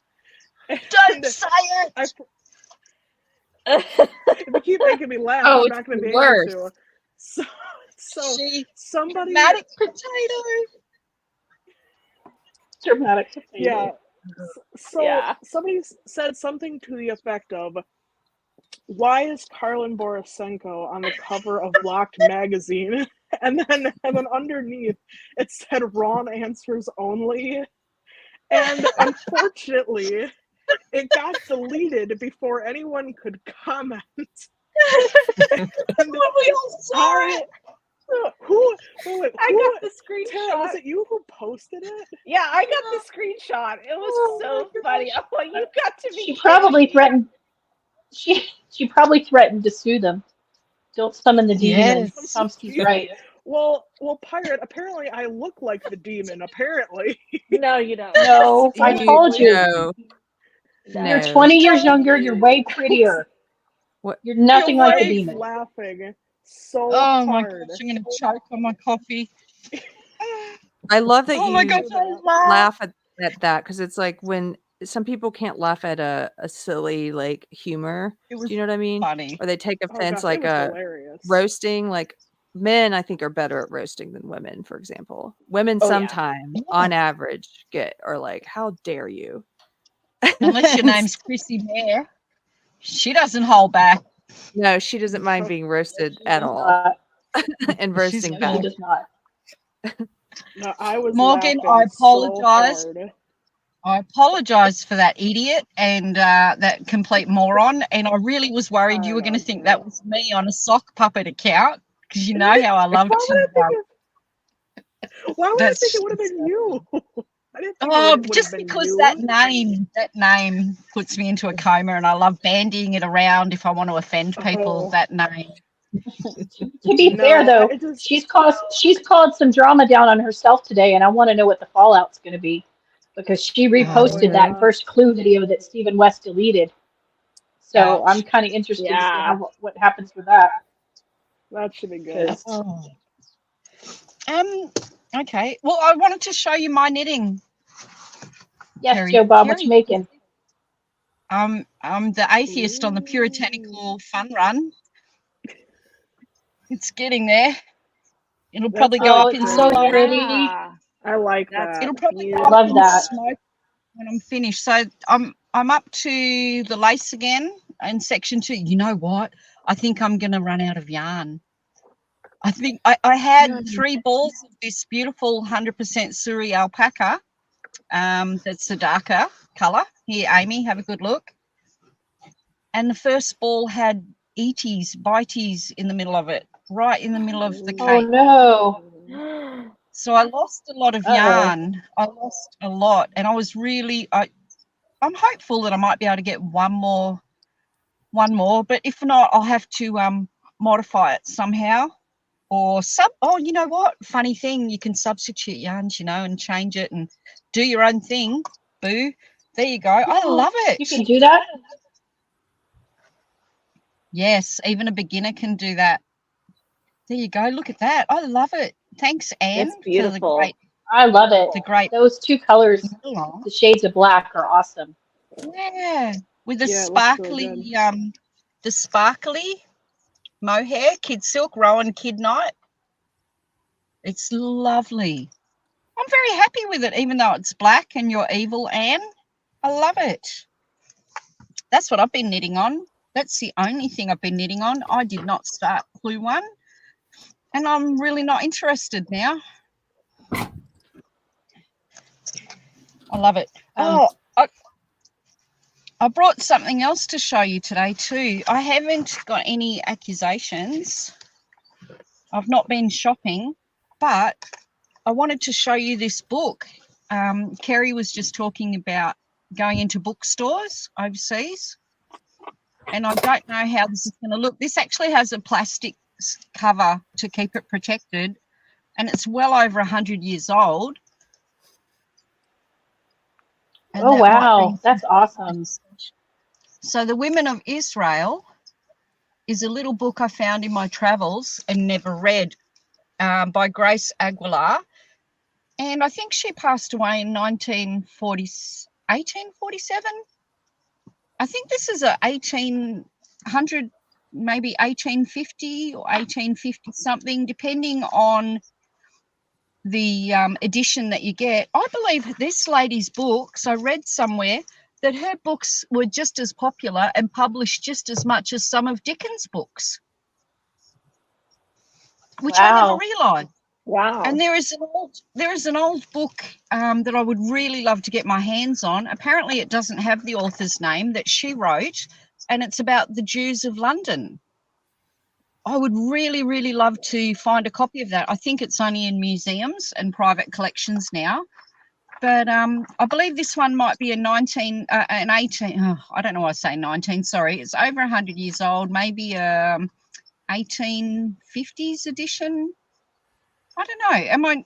Don't And say it. if you keep making me laugh, Oh, I'm it's not going to the be able worst. to. So She somebody, dramatic potato. Dramatic potato. yeah. So Yeah. somebody said something to the effect of, "Why is Karlin Borisenko on the cover of Blocked magazine?" And then underneath it said "Wrong answers only." And unfortunately, it got deleted before anyone could comment. And We all saw it. I got the Tara, was screenshot. it you who posted it? Yeah, I got the screenshot. It was Oh so my funny. I'm like, you got to be She kidding probably me. threatened. She probably threatened to sue them. Don't summon the demon. Yes. Chomsky's right. Well, Pirate, apparently I look like the demon, apparently. No, you don't. No, I told you. No. No. You're No. 20 years younger. You're way prettier. What? You're nothing Your like the wife demon. laughing so Oh my hard. gosh, I'm gonna choke on my coffee. I love that Oh my you gosh, I laugh. laugh at that because it's like when some people can't laugh at a silly like humor. It Do was you know what I mean? funny. Or they take Oh offense god, it like was hilarious. roasting. Like men, I think are better at roasting than women. For example, women Oh, yeah. sometimes, on average, are like, "How dare you?" Unless your name's Chrissy Bear, she doesn't hold back. No, she doesn't mind being roasted She at does all, not. and She's roasting No, back. she does not. No, I was Morgan, laughing I so apologize. hard. I apologize for that idiot and that complete moron. And I really was worried you were going to think that was me on a sock puppet account because you know how I love Why would I to. think why would I That's think it would have just been you? I didn't think Oh, it would just have been because you. that name puts me into a coma, and I love bandying it around if I want to offend people. Oh. That name. To be fair, though, she's caused some drama down on herself today, and I want to know what the fallout's going to be because she reposted yeah. that first Clue video that Stephen West deleted. So Ouch. I'm kind of interested to see Yeah. what happens with that. That should be good. 'Cause- Oh. Okay. Well, I wanted to show you my knitting. Yes, Carrie- Joe Bob, what Carrie- you making? I'm the atheist on the puritanical fun run. It's getting there. It'll probably go Oh, up in it's so smoke. pretty. Yeah. I like That's that. It'll probably go I up love in that. smoke when I'm finished. So I'm up to the lace again in section 2. You know what? I think I'm going to run out of yarn. I think I had 3 balls of this beautiful 100% Suri alpaca. That's the darker color. Here, Amy, have a good look. And the first ball had bites in the middle of it, right in the middle of the Oh cake. no. So I lost a lot of Uh-oh. yarn. I lost a lot, and I was really I'm hopeful that I might be able to get one more, but if not, I'll have to modify it somehow. Or you know what? Funny thing, you can substitute yarns, and change it and do your own thing. Boo. There you go. I love it. You can do that? Yes, even a beginner can do that. There you go. Look at that. I love it. Thanks, Anne. It's beautiful. I love it. The great Those 2 colors, the shades of black, are awesome. Yeah, with the Yeah, it looks really sparkly, the sparkly mohair, Kid Silk, Rowan Kid Night. It's lovely. I'm very happy with it, even though it's black and you're evil, Anne. I love it. That's what I've been knitting on. That's the only thing I've been knitting on. I did not start Clue 1, and I'm really not interested now. I love it. I brought something else to show you today too. I haven't got any accusations. I've not been shopping, but I wanted to show you this book. Kerry was just talking about going into bookstores overseas. and I don't know how this is going to look. This actually has a plastic cover to keep it protected, and it's well over 100 years old. And Oh, that might wow. be- That's awesome. So The Women of Israel is a little book I found in my travels and never read, by Grace Aguilar. And I think she passed away in 1847. I think this is a 1800, maybe 1850 or 1850 something, depending on the edition that you get. I believe this lady's books, I read somewhere that her books were just as popular and published just as much as some of Dickens' books, which I never Wow. realised. Wow. And there is an old book that I would really love to get my hands on. Apparently, it doesn't have the author's name, that she wrote, and it's about the Jews of London. I would really, really love to find a copy of that. I think it's only in museums and private collections now. But I believe this one might be an 18. I don't know why I say 19. Sorry, it's over 100 years old. Maybe 1850s edition. I don't know.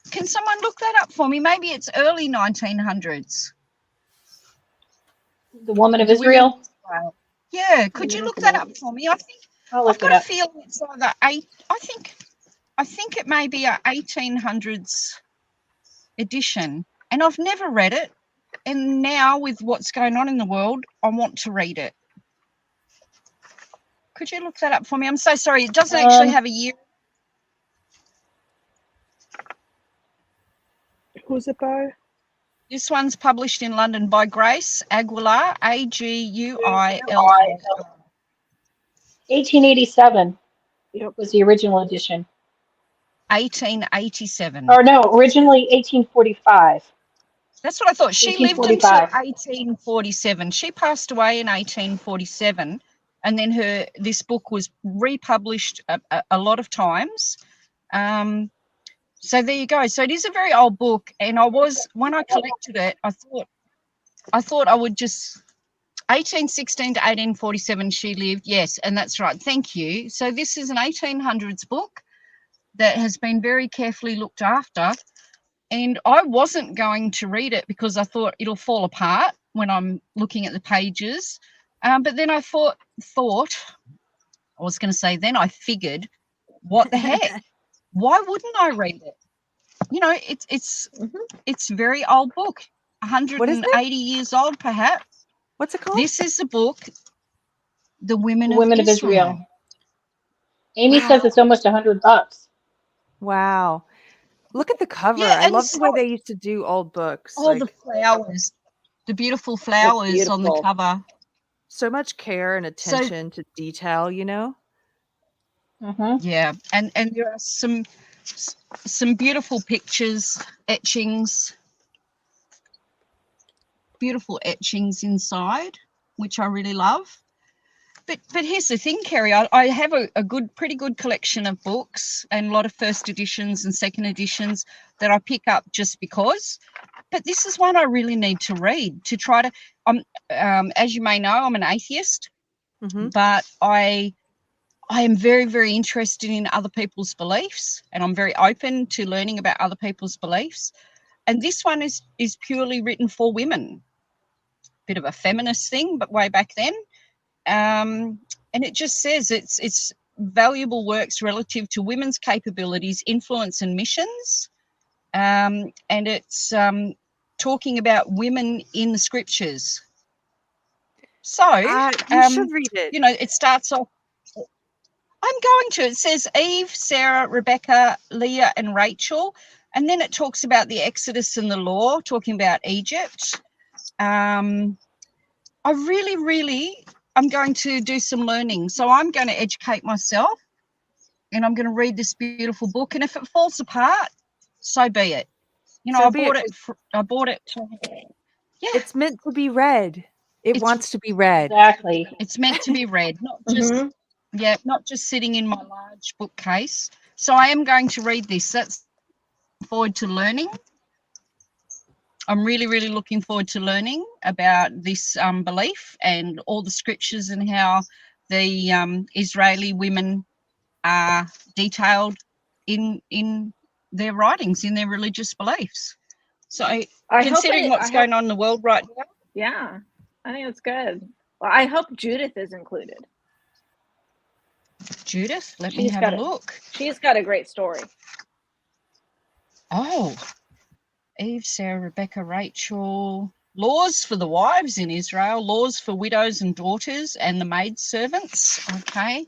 Can someone look that up for me? Maybe it's early 1900s. The Woman of The Women of Israel. Israel. Yeah, could you look that up for me? I think I'll I've look it got a up. feeling it's either I think it may be a 1800s edition, and I've never read it. And now with what's going on in the world, I want to read it. Could you look that up for me? I'm so sorry. It doesn't actually have a year. Who's it by? This one's published in London by Grace Aguilar, Aguilar. 1887 Yep. was the original edition. 1887. Or no, originally 1845. That's what I thought. She lived until 1845. 1847. She passed away in 1847, and then this book was republished a lot of times. So there you go. So it is a very old book, and when I collected it, I thought I would just 1816 to 1847 she lived. Yes, and that's right. Thank you. So this is an 1800s book that has been very carefully looked after. And I wasn't going to read it because I thought it'll fall apart when I'm looking at the pages. But then I thought, I was going to say, then I figured, what the heck? Why wouldn't I read it? You know, it's a very old book, 180 years old, perhaps. What's it called? This is the book, The Women The of Women of Israel. Israel. Amy Wow. says it's almost $100. Wow. Look at the cover. Yeah, I and love the way so- they used to do old books. Oh, Like, the flowers, the beautiful flowers on the beautiful. cover. so much care and attention to detail, you know? Mm-hmm. Yeah, and there are some beautiful pictures, etchings, beautiful etchings inside, which I really love. But here's the thing, Kerry, I have a pretty good collection of books and a lot of first editions and second editions that I pick up just because. But this is one I really need to read to try to. As you may know, I'm an atheist, Mm-hmm. but I am very, very interested in other people's beliefs, and I'm very open to learning about other people's beliefs. And this one is purely written for women. Bit of a feminist thing, but way back then. And it just says it's valuable works relative to women's capabilities, influence, and missions. And it's talking about women in the scriptures. So You should read it. you know, it starts off. I'm going to. It says Eve, Sarah, Rebecca, Leah, and Rachel. And then it talks about the Exodus and the law, talking about Egypt. I really, I'm going to do some learning. So I'm going to educate myself, and I'm going to read this beautiful book. And if it falls apart, so be it. You know, So I be bought it. it. I bought it. Yeah, It's meant to be read. It It's- wants to be read. Exactly. it's meant to be read, not just Mhm. not just sitting in my large bookcase. So I am going to read this. That's forward to learning. I'm really, really looking forward to learning about this belief and all the scriptures and how the Israeli women are detailed in their writings, in their religious beliefs. So, considering what's going on in the world right now, yeah, I think it's good. Well, I hope Judith is included. Judith, let me have a look. She's got a great story. Oh, Eve, Sarah, Rebecca, Rachel. Laws for the wives in Israel, laws for widows and daughters and the maid servants. Okay.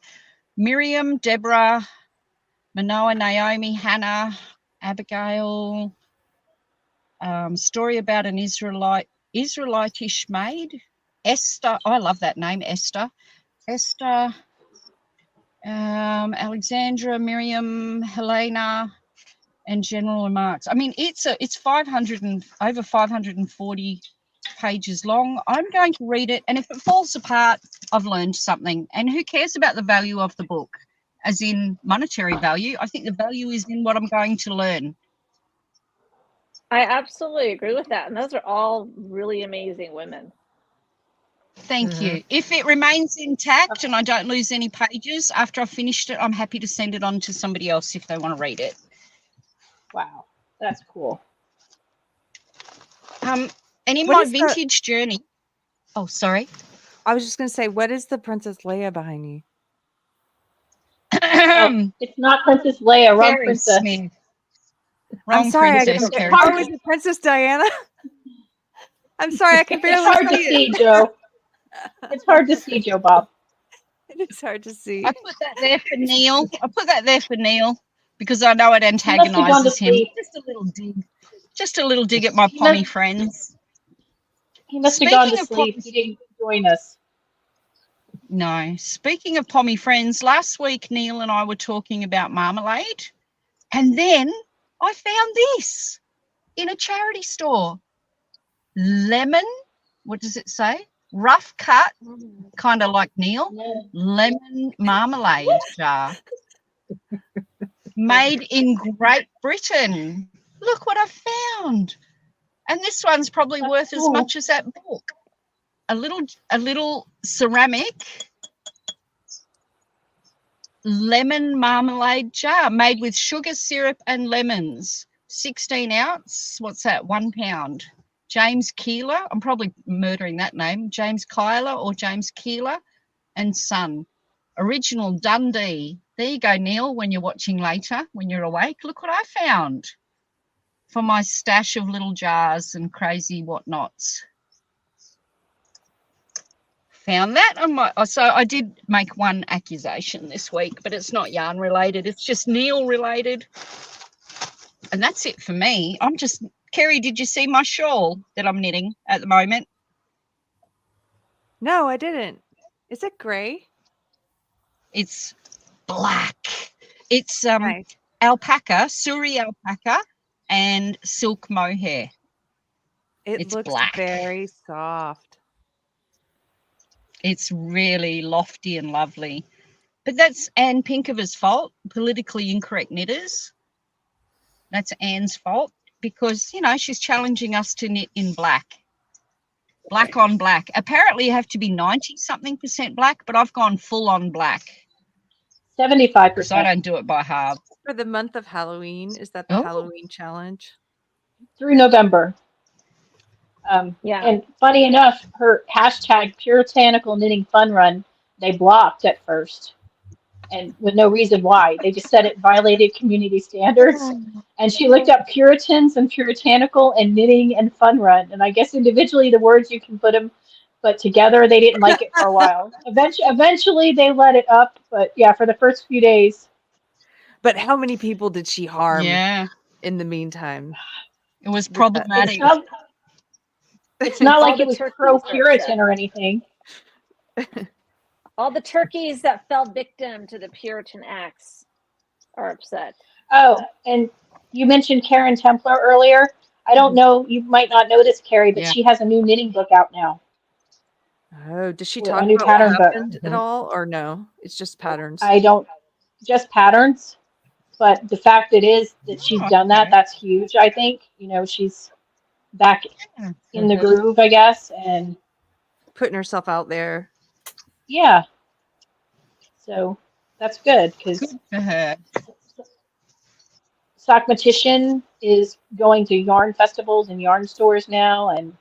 Miriam, Deborah, Manoah, Naomi, Hannah, Abigail. Story about an Israelitish maid. Esther. I love that name, Esther. Esther, Alexandra, Miriam, Helena, and general remarks. I mean, it's 500 and over 540 pages long. I'm going to read it, and if it falls apart, I've learned something. And who cares about the value of the book, as in monetary value? I think the value is in what I'm going to learn. I absolutely agree with that, and those are all really amazing women. Thank you. If it remains intact and I don't lose any pages after I've finished it, I'm happy to send it on to somebody else if they want to read it. Wow, that's cool. And in my vintage journey, oh, sorry. I was just going to say, what is the Princess Leia behind you? It's not Princess Leia, wrong Carrie princess. Smith. I'm Wrong sorry, princess, Carrie. Oh, is it Princess Diana? I'm sorry, I can barely It's hard to see, Joe. It's hard to see, Joe Bob. It is hard to see. I put that there for Neil. Because I know it He must have gone to antagonises him. sleep. Just a little dig. Just a little dig at my pommy friends. He must have gone to sleep. He didn't join us. No. Speaking of pommy friends, last week Neil and I were talking about marmalade, and then I found this in a charity store. Lemon, what does it say? Rough cut, kind of like Neil, lemon marmalade jar. Made in Great Britain. Look what I found. And this one's probably worth as much as that book. A little ceramic lemon marmalade jar made with sugar syrup and lemons. 16 ounce. What's that? £1. James Keeler. I'm probably murdering that name. James Keeler or James Keeler and Son. Original Dundee. There you go, Neil, when you're watching later, when you're awake. Look what I found for my stash of little jars and crazy whatnots. Found that on my. So I did make one accusation this week, but it's not yarn related. It's just Neil related. And that's it for me. Kerry, did you see my shawl that I'm knitting at the moment? No, I didn't. Is it gray? It's black. It's Nice. alpaca, Suri alpaca, and silk mohair. It looks black. very soft. It's really lofty and lovely. But that's Anne Pinkover's fault, politically incorrect knitters. That's Anne's fault because, she's challenging us to knit in black. Black on black. Apparently you have to be 90-something% black, but I've gone full on black. 75%. Because I don't do it by half. For the month of Halloween, is that the Halloween challenge? Through November. Yeah. And funny enough, her hashtag puritanical knitting fun run, they blocked at first. And with no reason why. They just said it violated community standards. And she looked up Puritans and puritanical and knitting and fun run. And I guess individually the words you can put them, but together they didn't like it for a while. Eventually they let it up. But yeah, for the first few days. But how many people did she harm in the meantime? It was problematic. It's not like it was pro-Puritan or anything. All the turkeys that fell victim to the Puritan acts are upset. Oh, and you mentioned Karen Templar earlier. I don't know, you might not know this, Carrie, but she has a new knitting book out now. Oh, does she talk about what happened at all, or no? It's just patterns. Just patterns. But the fact it is that she's done that, that's huge, I think. back in the groove, I guess. And Putting herself out there. yeah, so that's good because Good for her. Sockmatician is going to yarn festivals and yarn stores now, and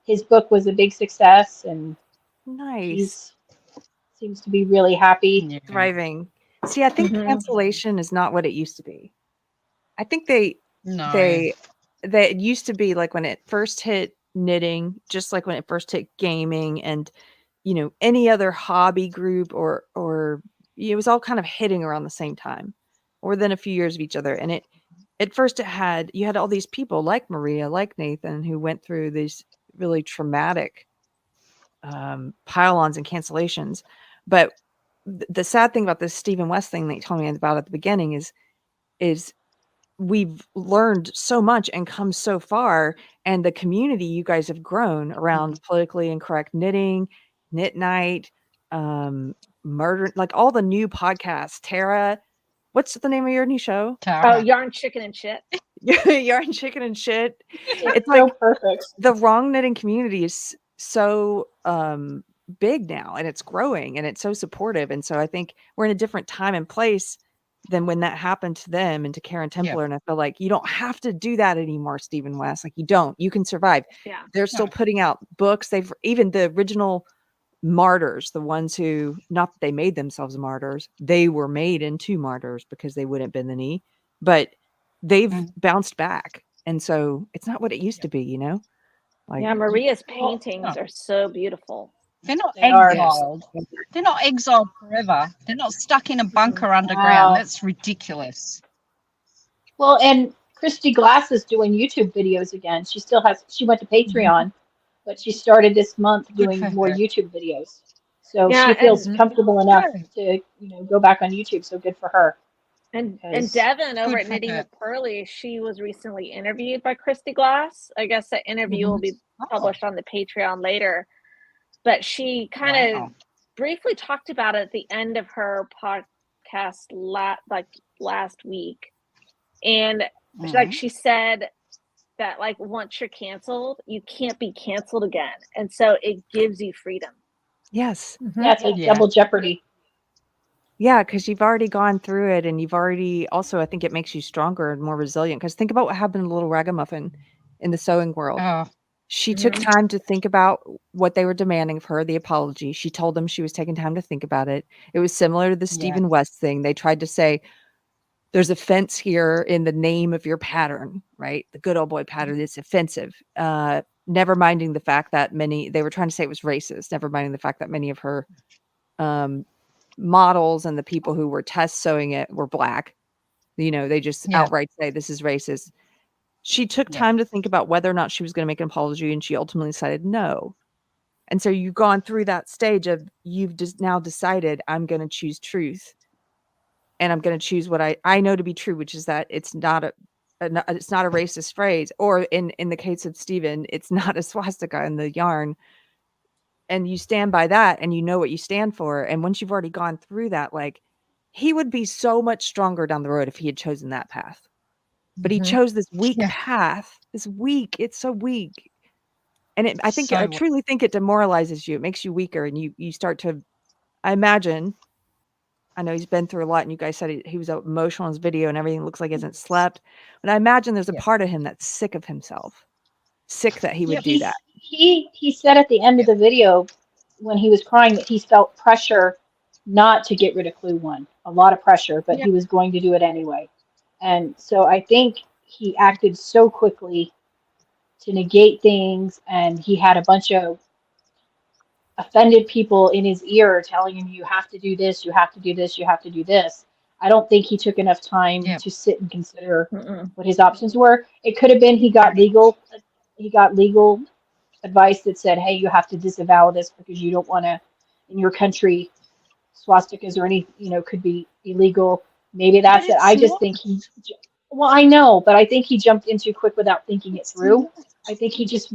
his book was a big success, and Nice. he's seems to be really happy. Yeah. Thriving. See, I think Mhm. cancellation is not what it used to be. I think they No. it used to be like when it first hit knitting, just like when it first hit gaming and any other hobby group or it was all kind of hitting around the same time or within a few years of each other. And at first you had all these people like Maria, like Nathan, who went through these really traumatic pile-ons and cancellations. But the sad thing about this Stephen West thing that you told me about at the beginning is we've learned so much and come so far, and the community you guys have grown around politically incorrect knitting, knit night, murder, like all the new podcasts. Tara, what's the name of your new show? Oh, Tara. yarn, chicken, and shit. Yarn, chicken, and shit. It's so like perfect. the wrong knitting community is so big now, and it's growing, and it's so supportive. And so I think we're in a different time and place than when that happened to them and to Karen Templer. And I feel like you don't have to do that anymore, Stephen West. Like you can survive. Yeah. They're still putting out books. They've even the original martyrs, the ones who, not that they made themselves martyrs, they were made into martyrs because they wouldn't bend the knee, but they've bounced back. And so it's not what it used to be, Like, Yeah, Maria's paintings are so beautiful. They're not They are. exiled. They're not exiled forever. They're not stuck in a bunker Wow. underground. That's ridiculous. Well, and Christy Glass is doing YouTube videos again. She went to Patreon, but she started this month Good doing for more her. YouTube videos. So Yeah, she feels and- comfortable enough Good. to go back on YouTube. So good for her. And Because- Devin over Good at for Knitting her. with Pearly, she was recently interviewed by Christy Glass. I guess that interview will be published on the Patreon later. But she kind of briefly talked about it at the end of her podcast last week. And like she said that like once you're canceled, you can't be canceled again. And so it gives you freedom. yes. Yeah, it's like double jeopardy. Yeah, because you've already gone through it, and you've already also, I think it makes you stronger and more resilient. Because think about what happened to Little Ragamuffin in the sewing world. Oh, She took time to think about what they were demanding of her, the apology. She told them she was taking time to think about it. It was similar to the Stephen West thing. They tried to say, there's offense here in the name of your pattern, right? The good old boy pattern, it's offensive. Never minding the fact that they were trying to say it was racist, never minding the fact that many of her models and the people who were test sewing it were Black. They just outright say this is racist. She took time to think about whether or not she was going to make an apology, and she ultimately decided no. And so you've gone through that stage of you've just now decided I'm going to choose truth, and I'm going to choose what I know to be true, which is that it's not a racist phrase, or in the case of Stephen, it's not a swastika in the yarn. And you stand by that, and you know what you stand for. And once you've already gone through that, like, he would be so much stronger down the road if he had chosen that path. But he chose this weak path. It's so weak. And I truly think it demoralizes you. It makes you weaker, and you start to, I imagine, I know he's been through a lot, and you guys said he was emotional in his video and everything, looks like he hasn't slept. But I imagine there's a part of him that's sick of himself. Sick that he would do that. He said at the end of the video when he was crying that he felt pressure not to get rid of Clue 1. A lot of pressure, but he was going to do it anyway. And so I think he acted so quickly to negate things, and he had a bunch of offended people in his ear telling him, you have to do this, you have to do this, you have to do this. I don't think he took enough time to sit and consider what his options were. It could have been he got legal advice that said, hey, you have to disavow this because you don't want to, in your country, swastikas or any, could be illegal. Maybe that's it. I just think I know, but I think he jumped in too quick without thinking it through. I think he just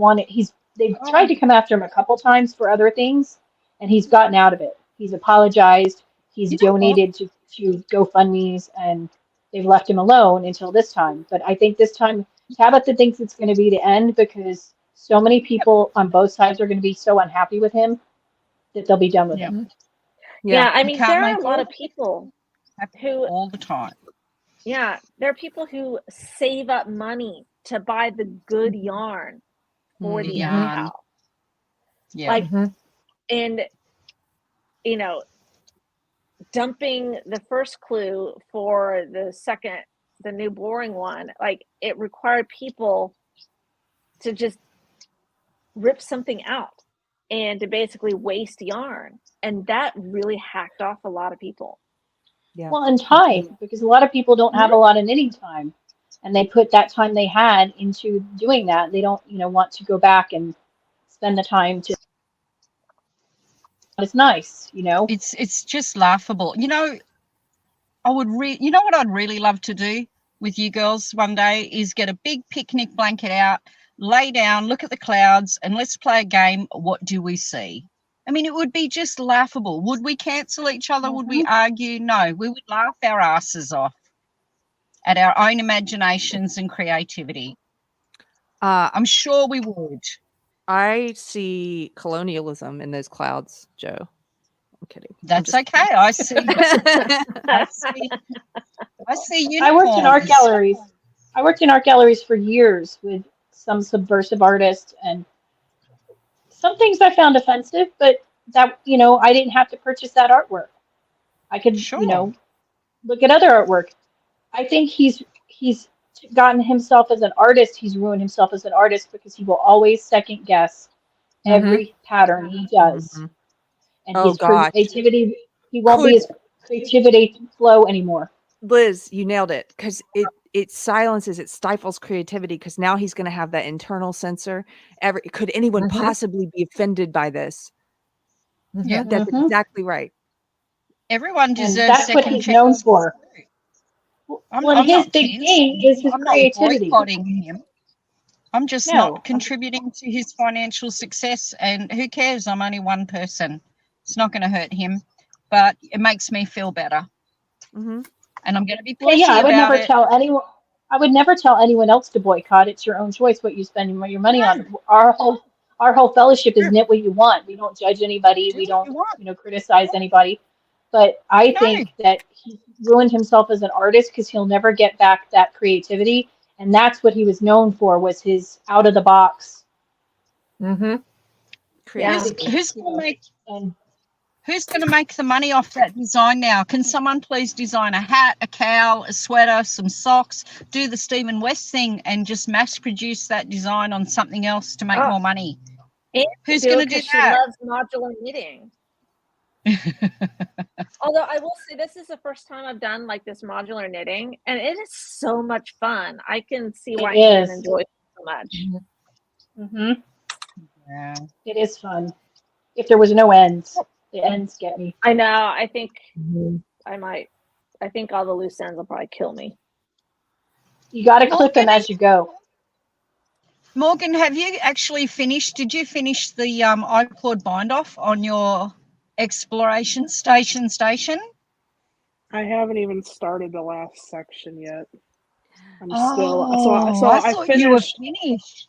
they've tried to come after him a couple times for other things, and he's gotten out of it. He's apologized. He's donated to GoFundMes, and they've left him alone until this time. But I think this time Tabitha thinks it's going to be the end because so many people on both sides are going to be so unhappy with him that they'll be done with Yeah. him. Yeah, I You mean, can't there are make a lot all of people happen who, all the time. yeah, there are people who save up money to buy the good yarn for Mhm. the Yarn. outhouse. Yeah. Like, and, you know, dumping the first clue for the new boring one, like, it required people to just rip something out and to basically waste yarn. And that really hacked off a lot of people. Yeah. Well, and time, because a lot of people don't have a lot of knitting time, and they put that time they had into doing that. They don't, want to go back and spend the time to. It's nice, It's just laughable. You know what I'd really love to do with you girls one day is get a big picnic blanket out, lay down, look at the clouds, and let's play a game. What do we see? I mean, it would be just laughable. Would we cancel each other? Would we argue? No, we would laugh our asses off at our own imaginations and creativity. I'm sure we would. I see colonialism in those clouds, Joe. I'm kidding. That's okay. I see. I see uniforms. I worked in art galleries. I worked in art galleries for years with some subversive artists, and some things I found offensive, but that, I didn't have to purchase that artwork. I could, Sure. look at other artwork. I think he's gotten himself as an artist. He's ruined himself as an artist because he will always second guess every pattern he does, and Oh, his gosh. creativity. He won't be his creativity flow anymore. Liz, you nailed it, because it silences, it stifles creativity, because now he's going to have that internal censor. Could anyone possibly be offended by this? Yeah. That's exactly right. Everyone And deserves that's what second he's known chances. for. I'm his not big thing is his I'm creativity. not boycotting him. I'm just No. not contributing to his financial success. And who cares? I'm only one person. It's not going to hurt him, but it makes me feel better. And I'm going to be petty I would about never it. tell anyone. I would never tell anyone else to boycott. It's your own choice what you spend your money on. Our whole fellowship is knit what you want. We don't judge anybody. We don't criticize anybody. But I think that he ruined himself as an artist because he'll never get back that creativity, and that's what he was known for, was his out of the box. Creativity. Who's going to make the money off that design now? Can someone please design a hat, a cowl, a sweater, some socks, do the Stephen West thing and just mass produce that design on something else to make more money? Who's going to do that? She loves modular knitting. Although I will say, this is the first time I've done like this modular knitting, and it is so much fun. I can see why Ian enjoys it so much. Yeah. It is fun. If there was no ends, the ends get me. I know. I think I think all the loose ends will probably kill me. You got to clip them as you go. Morgan, have you actually finished? Did you finish the iCloud bind off on your exploration station? I haven't even started the last section yet. I'm I thought you were finished.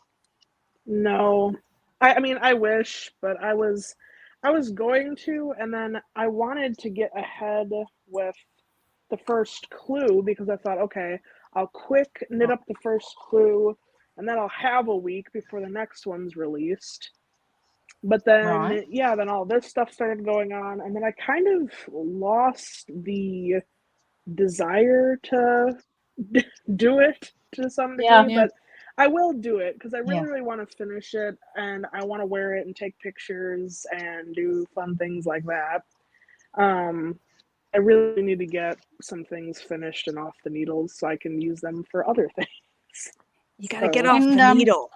No, I mean, I wish, but I was going to, and then I wanted to get ahead with the first clue because I thought, okay, I'll quick knit up the first clue, and then I'll have a week before the next one's released. But then, then all this stuff started going on, and then I kind of lost the desire to do it to some degree, but I will do it because I really want to finish it, and I want to wear it and take pictures and do fun things like that. I really need to get some things finished and off the needles so I can use them for other things. You got to get off the needle.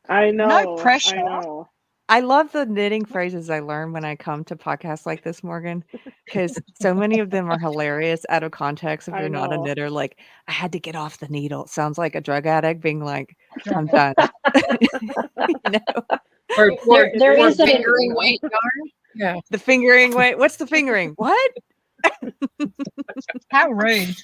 I know. No pressure. I know. I love the knitting phrases I learn when I come to podcasts like this, Morgan, because so many of them are hilarious out of context. If you're not a knitter, like, I had to get off the needle. It sounds like a drug addict being like, I'm done. Or there is a fingering weight yarn. Yeah. The fingering weight. What's the fingering? What? How rude.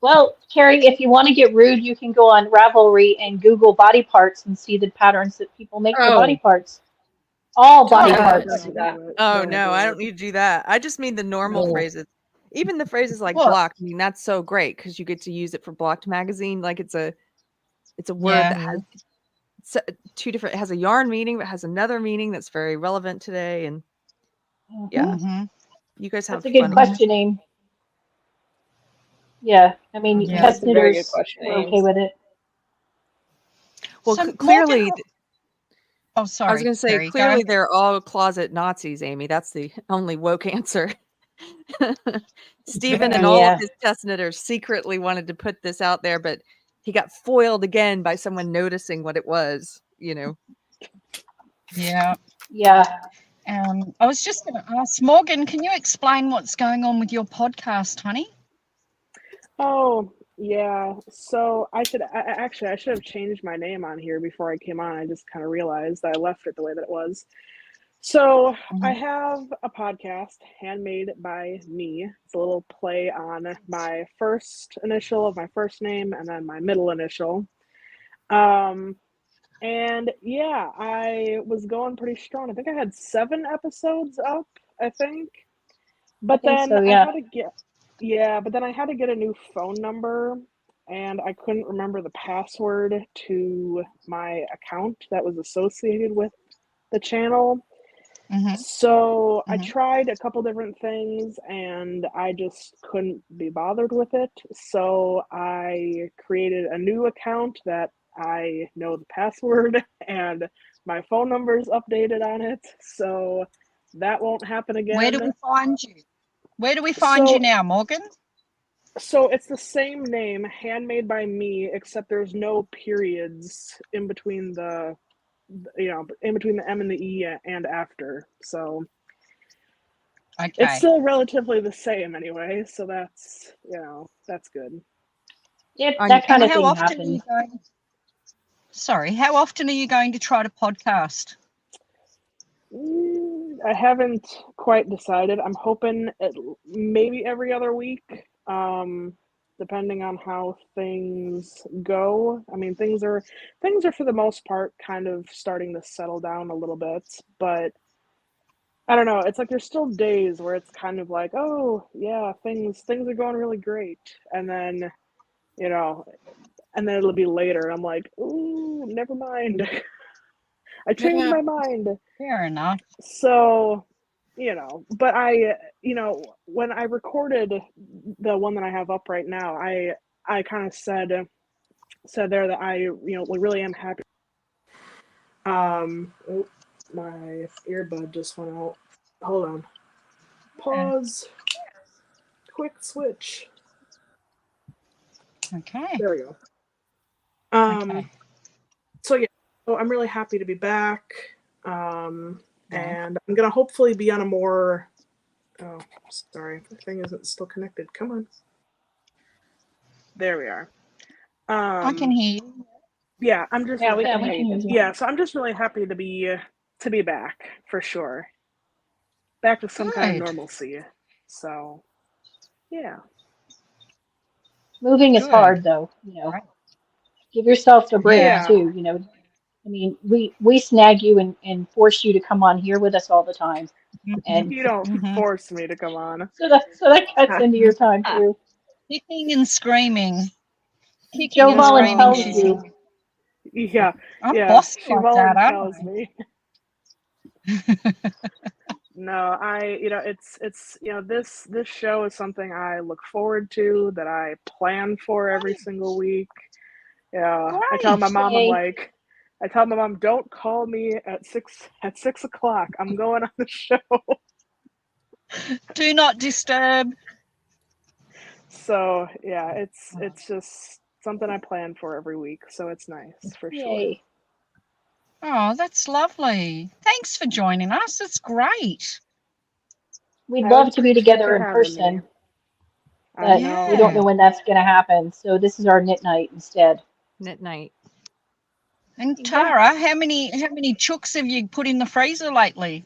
Well, Carrie, if you want to get rude, you can go on Ravelry and Google body parts and see the patterns that people make for body Oh, parts. All body Oh, parts. don't do that. Oh Don't no, do I it. don't need to do that. I just mean the normal No. phrases. Even the phrases like Well, blocked. I mean, that's so great because you get to use it for blocked magazine. Like it's a word yeah. that has two different. It has a yarn meaning, but has another meaning that's very relevant today. And yeah, hmm you guys have That's a good fun. questioning. Yeah, I mean, Yeah. test That's a very good knitters question, were okay Ames. with it. Well, So clearly, Morgan, oh, I was sorry, going to say, Carrie, go. clearly they're all closet Nazis, Amy. That's the only woke answer. Stephen and all of Yeah. his test knitters secretly wanted to put this out there, but he got foiled again by someone noticing what it was, you know. Yeah. Yeah. I was just going to ask Morgan, can you explain what's going on with your podcast, honey? Oh, yeah. So I should actually I should have changed my name on here before I came on. I just kind of realized I left it the way that it was. So I have a podcast, Handmade by Me. It's a little play on my first initial of my first name and then my middle initial. And yeah, I was going pretty strong. I think I had 7 episodes up, I think. But think then so, I yeah. had to get a new phone number and I couldn't remember the password to my account that was associated with the channel. Mm-hmm. So I Mhm. tried a couple different things and I just couldn't be bothered with it. So I created a new account that I know the password and my phone number is updated on it. So that won't happen Where do again. we find you? Where do we find you So now, Morgan? so it's the same name, Handmade by Me, except there's no periods in between the in between the M and the E and after. So it's Okay. still relatively the same anyway, so that's that's good. Yep, On that kind And of how thing often are you happens. going? Sorry, how often are you going to try to podcast? I haven't quite decided. I'm hoping maybe every other week, depending on how things go. I mean, things are for the most part kind of starting to settle down a little bit, but I don't know. It's like there's still days where it's kind of like, oh yeah, things are going really great, and then you know, and then it'll be later, and I'm like, ooh, never mind. I changed yeah. my mind. Fair enough. So, but when I recorded the one that I have up right now, I kind of said there that I, really am happy. Oh, my earbud just went out. Hold on. Pause. Quick switch. Okay. There we go. Okay. So yeah, so I'm really happy to be back. Yeah. And I'm gonna hopefully be on a more. Oh, sorry, the thing isn't still connected. Come on. There we are. I can hear you. Yeah, I'm just Yeah, we Yeah, can we hear can you. use it. yeah, so I'm just really happy to be back for sure. Back to some kind of Good. normalcy. So, yeah. Moving is Good. hard, though. Right. Give yourself a break Yeah. too. I mean, we snag you and force you to come on here with us all the time, and You don't Mhm. force me to come on. so that cuts into your time too. Kicking and screaming. Kicking Joe and screaming, voluntells she's you. Yeah, I'm yeah. bossy She like that, aren't voluntells me. No, it's this show is something I look forward to, that I plan for every single week. Yeah, I tell my Great. mom, Yay. don't call me at 6 o'clock. I'm going on the show. Do not disturb. So yeah, it's just something I plan for every week. So it's nice for sure. Yay. Oh, that's lovely. Thanks for joining us. It's great. We'd I love to be appreciate together you in having me. person, I but know. we don't Yeah. know when that's going to happen. So this is our knit night instead. knit night. And Yeah. Tara, how many chooks have you put in the freezer lately?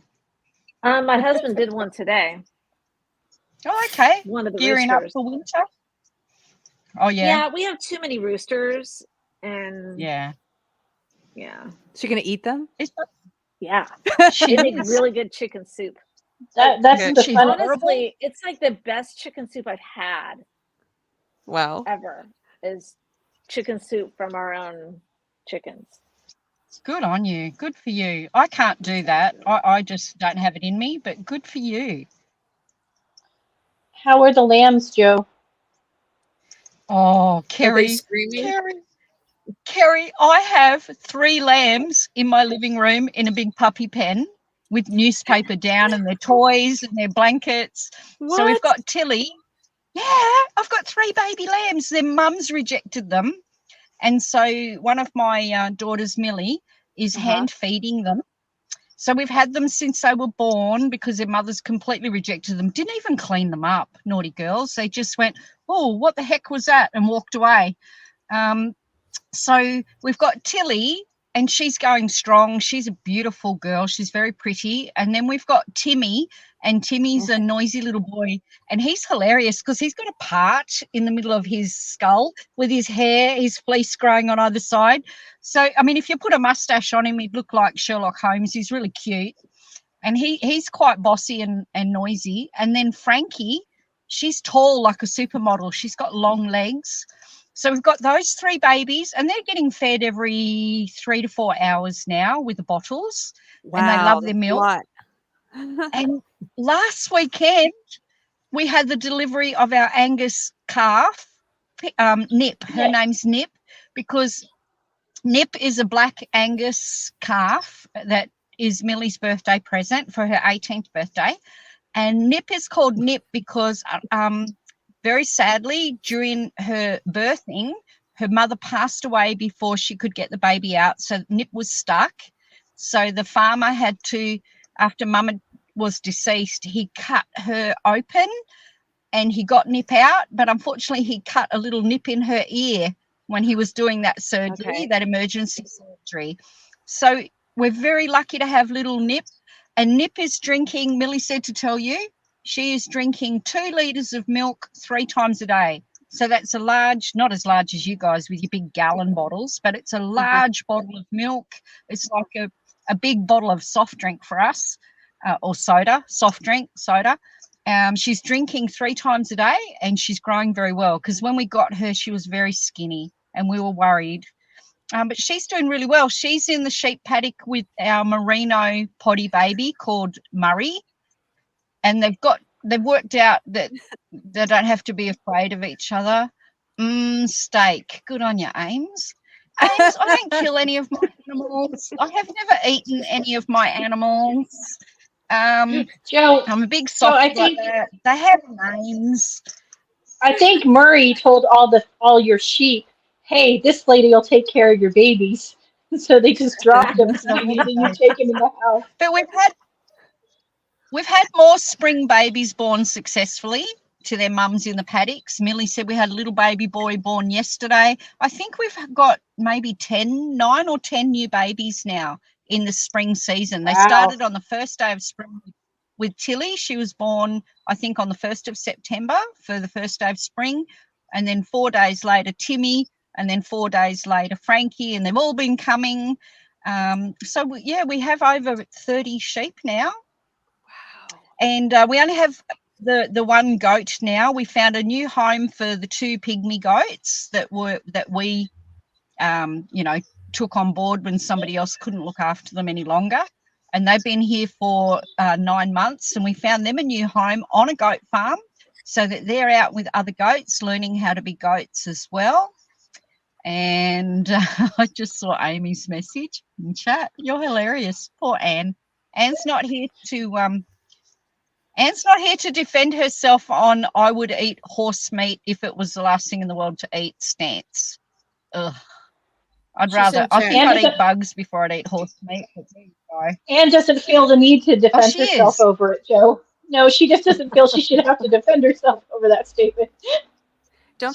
My husband did one today. Oh, okay. One of the Gearing up roosters. for winter. Oh yeah. Yeah, we have too many roosters, and Yeah. So you're gonna eat them? It's, yeah, she they make is. really good chicken soup. That's Yeah, the she's fun. horrible. Honestly, it's like the best chicken soup I've had Well, ever is chicken soup from our own chickens. Good on you. Good for you. I can't do that. I just don't have it in me, but good for you. How are the lambs, Joe? Oh, Are they Kerry, screaming? Kerry, I have 3 lambs in my living room in a big puppy pen with newspaper down and their toys and their blankets. So we've what? got Tilly. Yeah, I've got 3 baby lambs. Their mums rejected them. And so one of my daughters, Millie, is hand feeding them. So we've had them since they were born because their mothers completely rejected them. Didn't even clean them up, naughty girls. They just went, oh, what the heck was that? And walked away. So we've got Tilly, and she's going strong. She's a beautiful girl. She's very pretty. And then we've got Timmy, and Timmy's a noisy little boy, and he's hilarious because he's got a part in the middle of his skull with his hair, his fleece growing on either side. So, I mean, if you put a mustache on him, he'd look like Sherlock Holmes. He's really cute. And he's quite bossy and noisy. And then Frankie, she's tall like a supermodel. She's got long legs. So we've got those 3 babies, and they're getting fed every 3 to 4 hours now with the bottles. Wow, and they love their that's a milk. lot. And last weekend, we had the delivery of our Angus calf, Nip. Her name's Nip because Nip is a black Angus calf that is Millie's birthday present for her 18th birthday. And Nip is called Nip because very sadly, during her birthing, her mother passed away before she could get the baby out. So Nip was stuck. So the farmer had to, after Mama was deceased, he cut her open and he got Nip out. But unfortunately, he cut a little nip in her ear when he was doing that surgery, that emergency surgery. So we're very lucky to have little Nip. And Nip is drinking, Millie said to tell you, she is drinking 2 litres of milk 3 times a day. So that's a large, not as large as you guys with your big gallon bottles, but it's a large bottle of milk. It's like a big bottle of soft drink for us, or soda, soft drink, soda. She's drinking 3 times a day, and she's growing very well because when we got her, she was very skinny and we were worried. But she's doing really well. She's in the sheep paddock with our merino potty baby called Murray. And they've worked out that they don't have to be afraid of each other. Steak. Good on you, Ames. Ames, I don't kill any of my animals. I have never eaten any of my animals. Joe, I'm a big Joe, soft I like think that. They have names. I think Murray told all your sheep, "Hey, this lady will take care of your babies." So they just dropped them, That's not what thinking he you'd said. take them in the house. But we've had more spring babies born successfully to their mums in the paddocks. Millie said we had a little baby boy born yesterday. I think we've got maybe 9 or 10 new babies now in the spring season. They started on the first day of spring with Tilly. She was born, I think, on the 1st of September for the first day of spring. And then 4 days later, Timmy, and then 4 days later, Frankie, and they've all been coming. So, we have over 30 sheep now. Wow. And we only have the one goat now. We found a new home for the 2 pygmy goats that we took on board when somebody else couldn't look after them any longer. And they've been here for 9 months, and we found them a new home on a goat farm so that they're out with other goats learning how to be goats as well. And I just saw Amy's message in chat. You're hilarious. Poor Anne. Anne's not here to defend herself on I would eat horse meat if it was the last thing in the world to eat stance. Ugh. I think I'd eat bugs before I'd eat horse meat. But there you go. Anne doesn't feel the need to defend she herself is. over it, Joe. No, she just doesn't feel she should have to defend herself over that statement.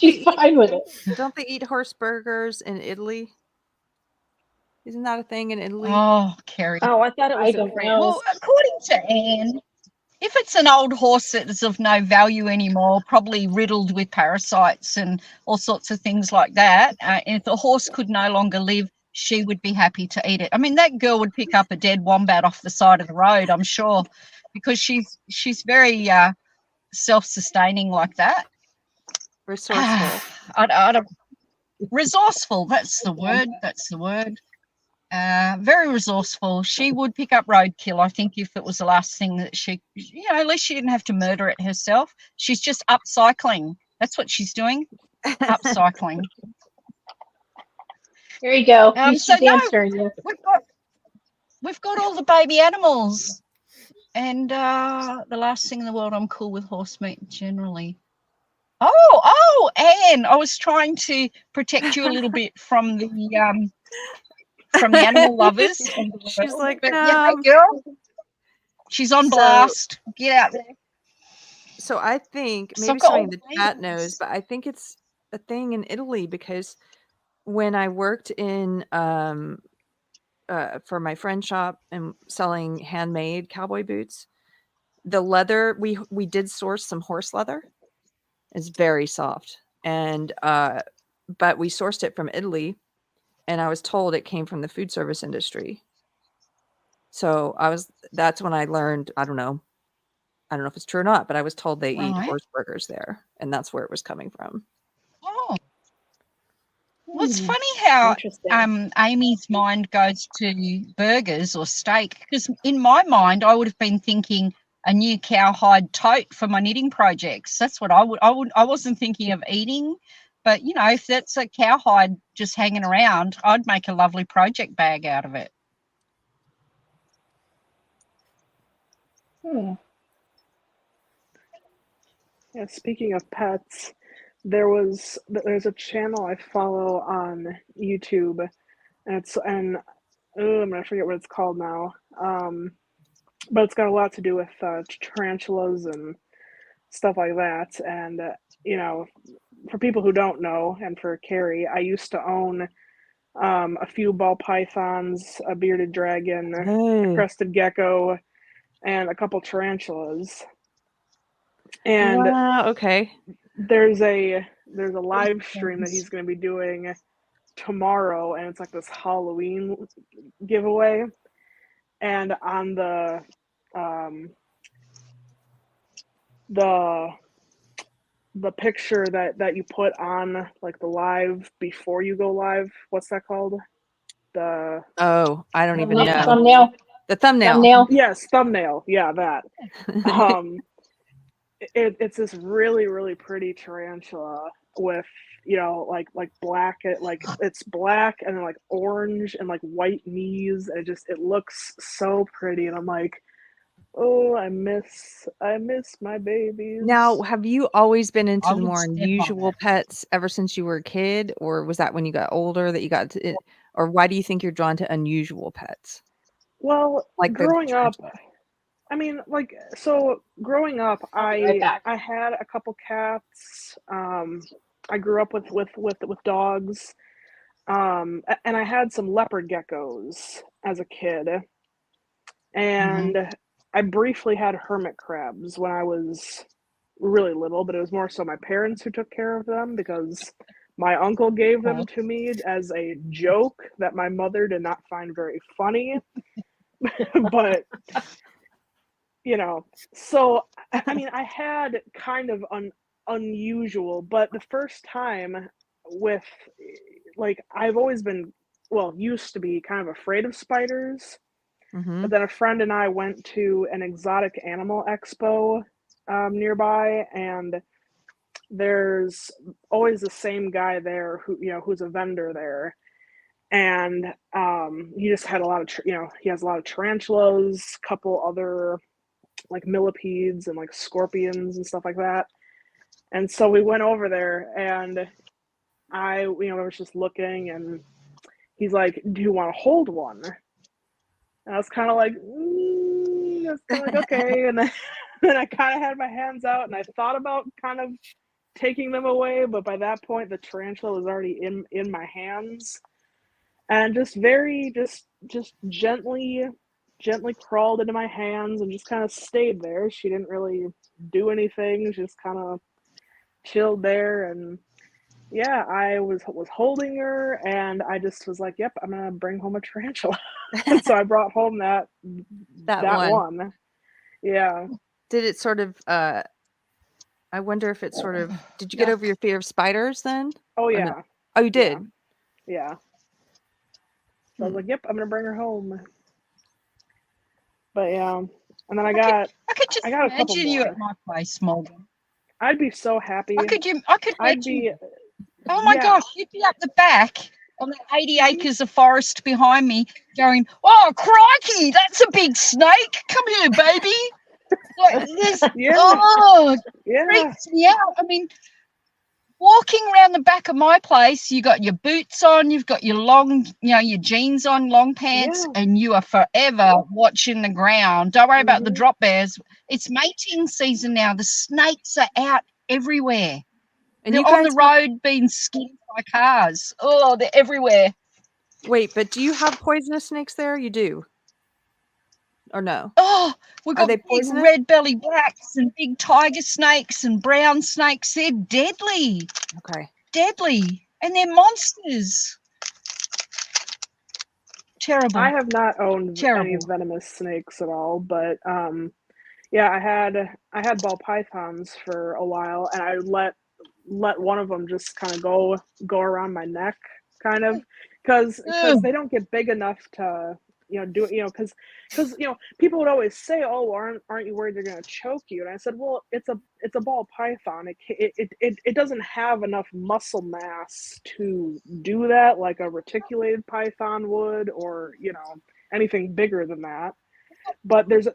She's fine with it. Don't they eat horse burgers in Italy? Isn't that a thing in Italy? Oh, Kerry. Oh, I thought it was I don't in France. know. Well, according to Anne, if it's an old horse that is of no value anymore, probably riddled with parasites and all sorts of things like that, and if the horse could no longer live, she would be happy to eat it. I mean, that girl would pick up a dead wombat off the side of the road, I'm sure, because she's very self-sustaining like that. Resourceful. I don't, resourceful, that's the word. Very resourceful. She would pick up roadkill, I think, if it was the last thing that she, at least she didn't have to murder it herself. She's just upcycling. That's what she's doing, upcycling. Here you go. So She's no, answering you. we've got all the baby animals, and the last thing in the world, I'm cool with horse meat generally. Oh, Anne, I was trying to protect you a little bit from the animal lovers. She's like, but no. yeah, hey, girl, she's on blast. Get out there. So I think So maybe I've got somebody all in the the chat babies. knows, but I think it's a thing in Italy because when I worked in for my friend shop and selling handmade cowboy boots, the leather we did source some horse leather. It's very soft, and but we sourced it from Italy, and I was told it came from the food service industry. So that's when I learned, I don't know if it's true or not, but I was told they eat Right. horse burgers there, and that's where it was coming from. Oh. Well, it's funny how Interesting. Amy's mind goes to burgers or steak, because in my mind I would have been thinking a new cowhide tote for my knitting projects. That's what I wasn't thinking of eating, but if that's a cowhide just hanging around, I'd make a lovely project bag out of it. Yeah, speaking of pets, there's a channel I follow on YouTube, and I'm gonna forget what it's called now. But it's got a lot to do with tarantulas and stuff like that. And for people who don't know, and for Carrie, I used to own a few ball pythons, a bearded dragon, a crested gecko, and a couple tarantulas. And wow, okay. there's a live stream that he's going to be doing tomorrow, and it's like this Halloween giveaway. And on the picture that you put on like the live before you go live, what's that called? I don't even know. Thumbnail. The thumbnail. Thumbnail. Yes, thumbnail. Yeah, that. It's this really, really pretty tarantula with like black, like it's black and then like orange and like white knees, and it looks so pretty, and I'm like, oh, I miss my babies. Now, have you always been into I the would more step on unusual that. pets ever since you were a kid, or was that when you got older that you got to it? Or why do you think you're drawn to unusual pets? Well, Like the growing up, tarantula? I mean, so growing up, I'll be right back. I had a couple cats. I grew up with dogs. And I had some leopard geckos as a kid. And I briefly had hermit crabs when I was really little, but it was more so my parents who took care of them because my uncle gave them to me as a joke that my mother did not find very funny. But so I mean, I had kind of unusual, but the first time with like, I've always been, used to be kind of afraid of spiders. But then a friend and I went to an exotic animal expo nearby, and there's always the same guy there who's a vendor there. And he just had a lot of he has a lot of tarantulas, couple other like millipedes and like scorpions and stuff like that. And so we went over there, and I was just looking, and he's like, do you want to hold one? And I was kind of like, okay. And then I kind of had my hands out, and I thought about kind of taking them away, but by that point the tarantula was already in my hands, and just gently gently crawled into my hands and just kind of stayed there. She didn't really do anything. She just kind of chilled there. And yeah, I was holding her, and I just was like, yep, I'm gonna bring home a tarantula. And so I brought home that one. Yeah. Did it sort of I wonder if it sort of did you get over your fear of spiders then? Oh Or yeah. no? Oh, you did? Yeah. So I was like, yep, I'm gonna bring her home. But yeah. And then I got just a couple imagine you more. at my place, Morgan. I'd be so happy. I could I'd imagine. be Oh my yeah. gosh, you'd be up the back on the 80 acres of forest behind me going, oh, crikey, that's a big snake. Come here, baby. Like, oh, Yeah. freaks me out. I mean, walking around the back of my place, you got your boots on, you've got your long, your jeans on, long pants, and you are forever watching the ground. Don't worry about the drop bears. It's mating season now. The snakes are out everywhere. And they're you on guys the road being skinned by cars. Oh, they're everywhere. Wait, but do you have poisonous snakes there? You do? Or no? Oh, we've Are got they big poisonous? red belly blacks and big tiger snakes and brown snakes. They're deadly. Okay. Deadly. And they're monsters. Terrible. I have not owned any Terrible. venomous snakes at all, but yeah, I had ball pythons for a while, and I let one of them just kind of go around my neck, kind of, because they don't get big enough to do it, because people would always say, oh, aren't you worried they're going to choke you? And I said, well, it's a ball python. It doesn't have enough muscle mass to do that like a reticulated python would, or anything bigger than that. But there's a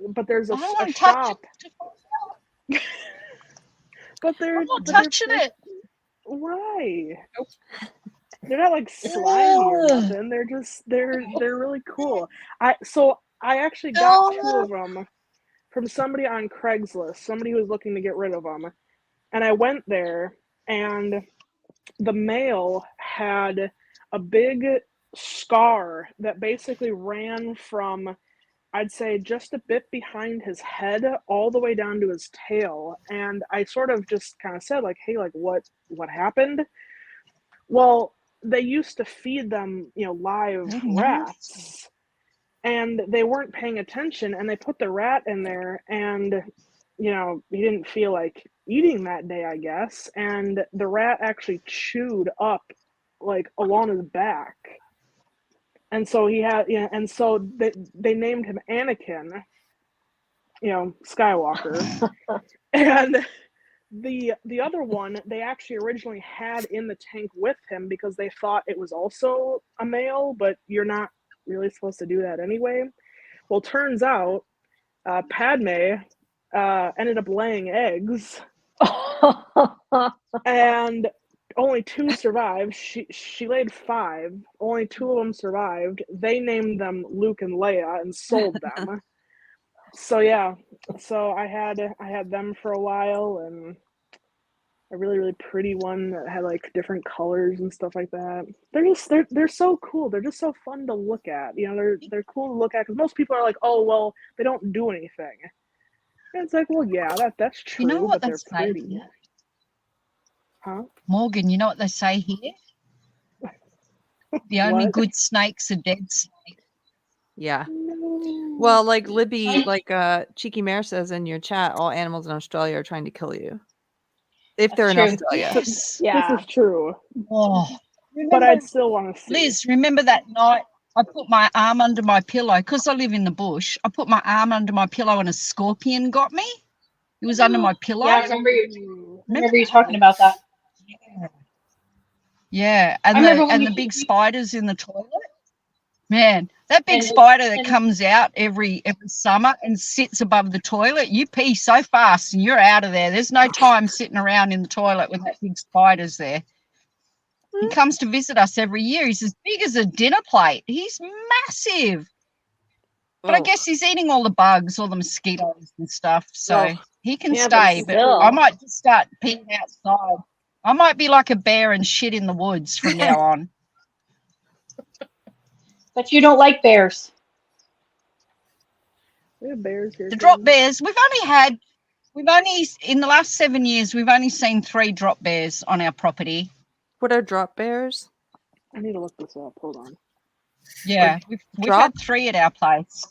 shop. But I'm not touching it. Why? They're not like slimy or nothing. They're just they're really cool. I actually got two of them from somebody on Craigslist, somebody who was looking to get rid of them. And I went there, and the male had a big scar that basically ran from, I'd say, just a bit behind his head all the way down to his tail. And I sort of just kind of said, like, hey, like, what happened? Well, they used to feed them, live rats, and they weren't paying attention, and they put the rat in there, and, he didn't feel like eating that day, I guess, and the rat actually chewed up, like, along his back. And so and so they named him Anakin, Skywalker. And the other one they actually originally had in the tank with him because they thought it was also a male, but you're not really supposed to do that anyway. Well, turns out Padme ended up laying eggs, and only 2 survived. She laid 5. Only 2 of them survived. They named them Luke and Leia and sold them. So yeah, so I had them for a while, and a really, really pretty one that had like different colors and stuff like that. They're so cool. They're just so fun to look at. They're cool to look at because most people are like, oh well, they don't do anything. And it's like, well, yeah, that's true. You know what but they they're say pretty. here? Huh? Morgan, you know what they say here? The only good snakes are dead snakes. Yeah. No. Well, like Libby, like Cheeky Mare says in your chat, all animals in Australia are trying to kill you. If they're in Australia. Yes. Yeah. This is true. Oh, but I'd still want to see. Liz, remember that night I put my arm under my pillow because I live in the bush. I put my arm under my pillow and a scorpion got me. It was under my pillow. Yeah, I remember you talking about that. Yeah, and the big spiders in the toilet. Man, that big spider that comes out every summer and sits above the toilet, you pee so fast and you're out of there. There's no time sitting around in the toilet when that big spider's there. He comes to visit us every year. He's as big as a dinner plate. He's massive. But I guess he's eating all the bugs, all the mosquitoes and stuff, so he can stay. But I might just start peeing outside. I might be like a bear and shit in the woods from now on. But you don't like bears. We have bears here. The too. drop bears. We've only in the last 7 years we've only seen 3 drop bears on our property. What are drop bears? I need to look this up. Hold on. Yeah, we've drop? had 3 at our place.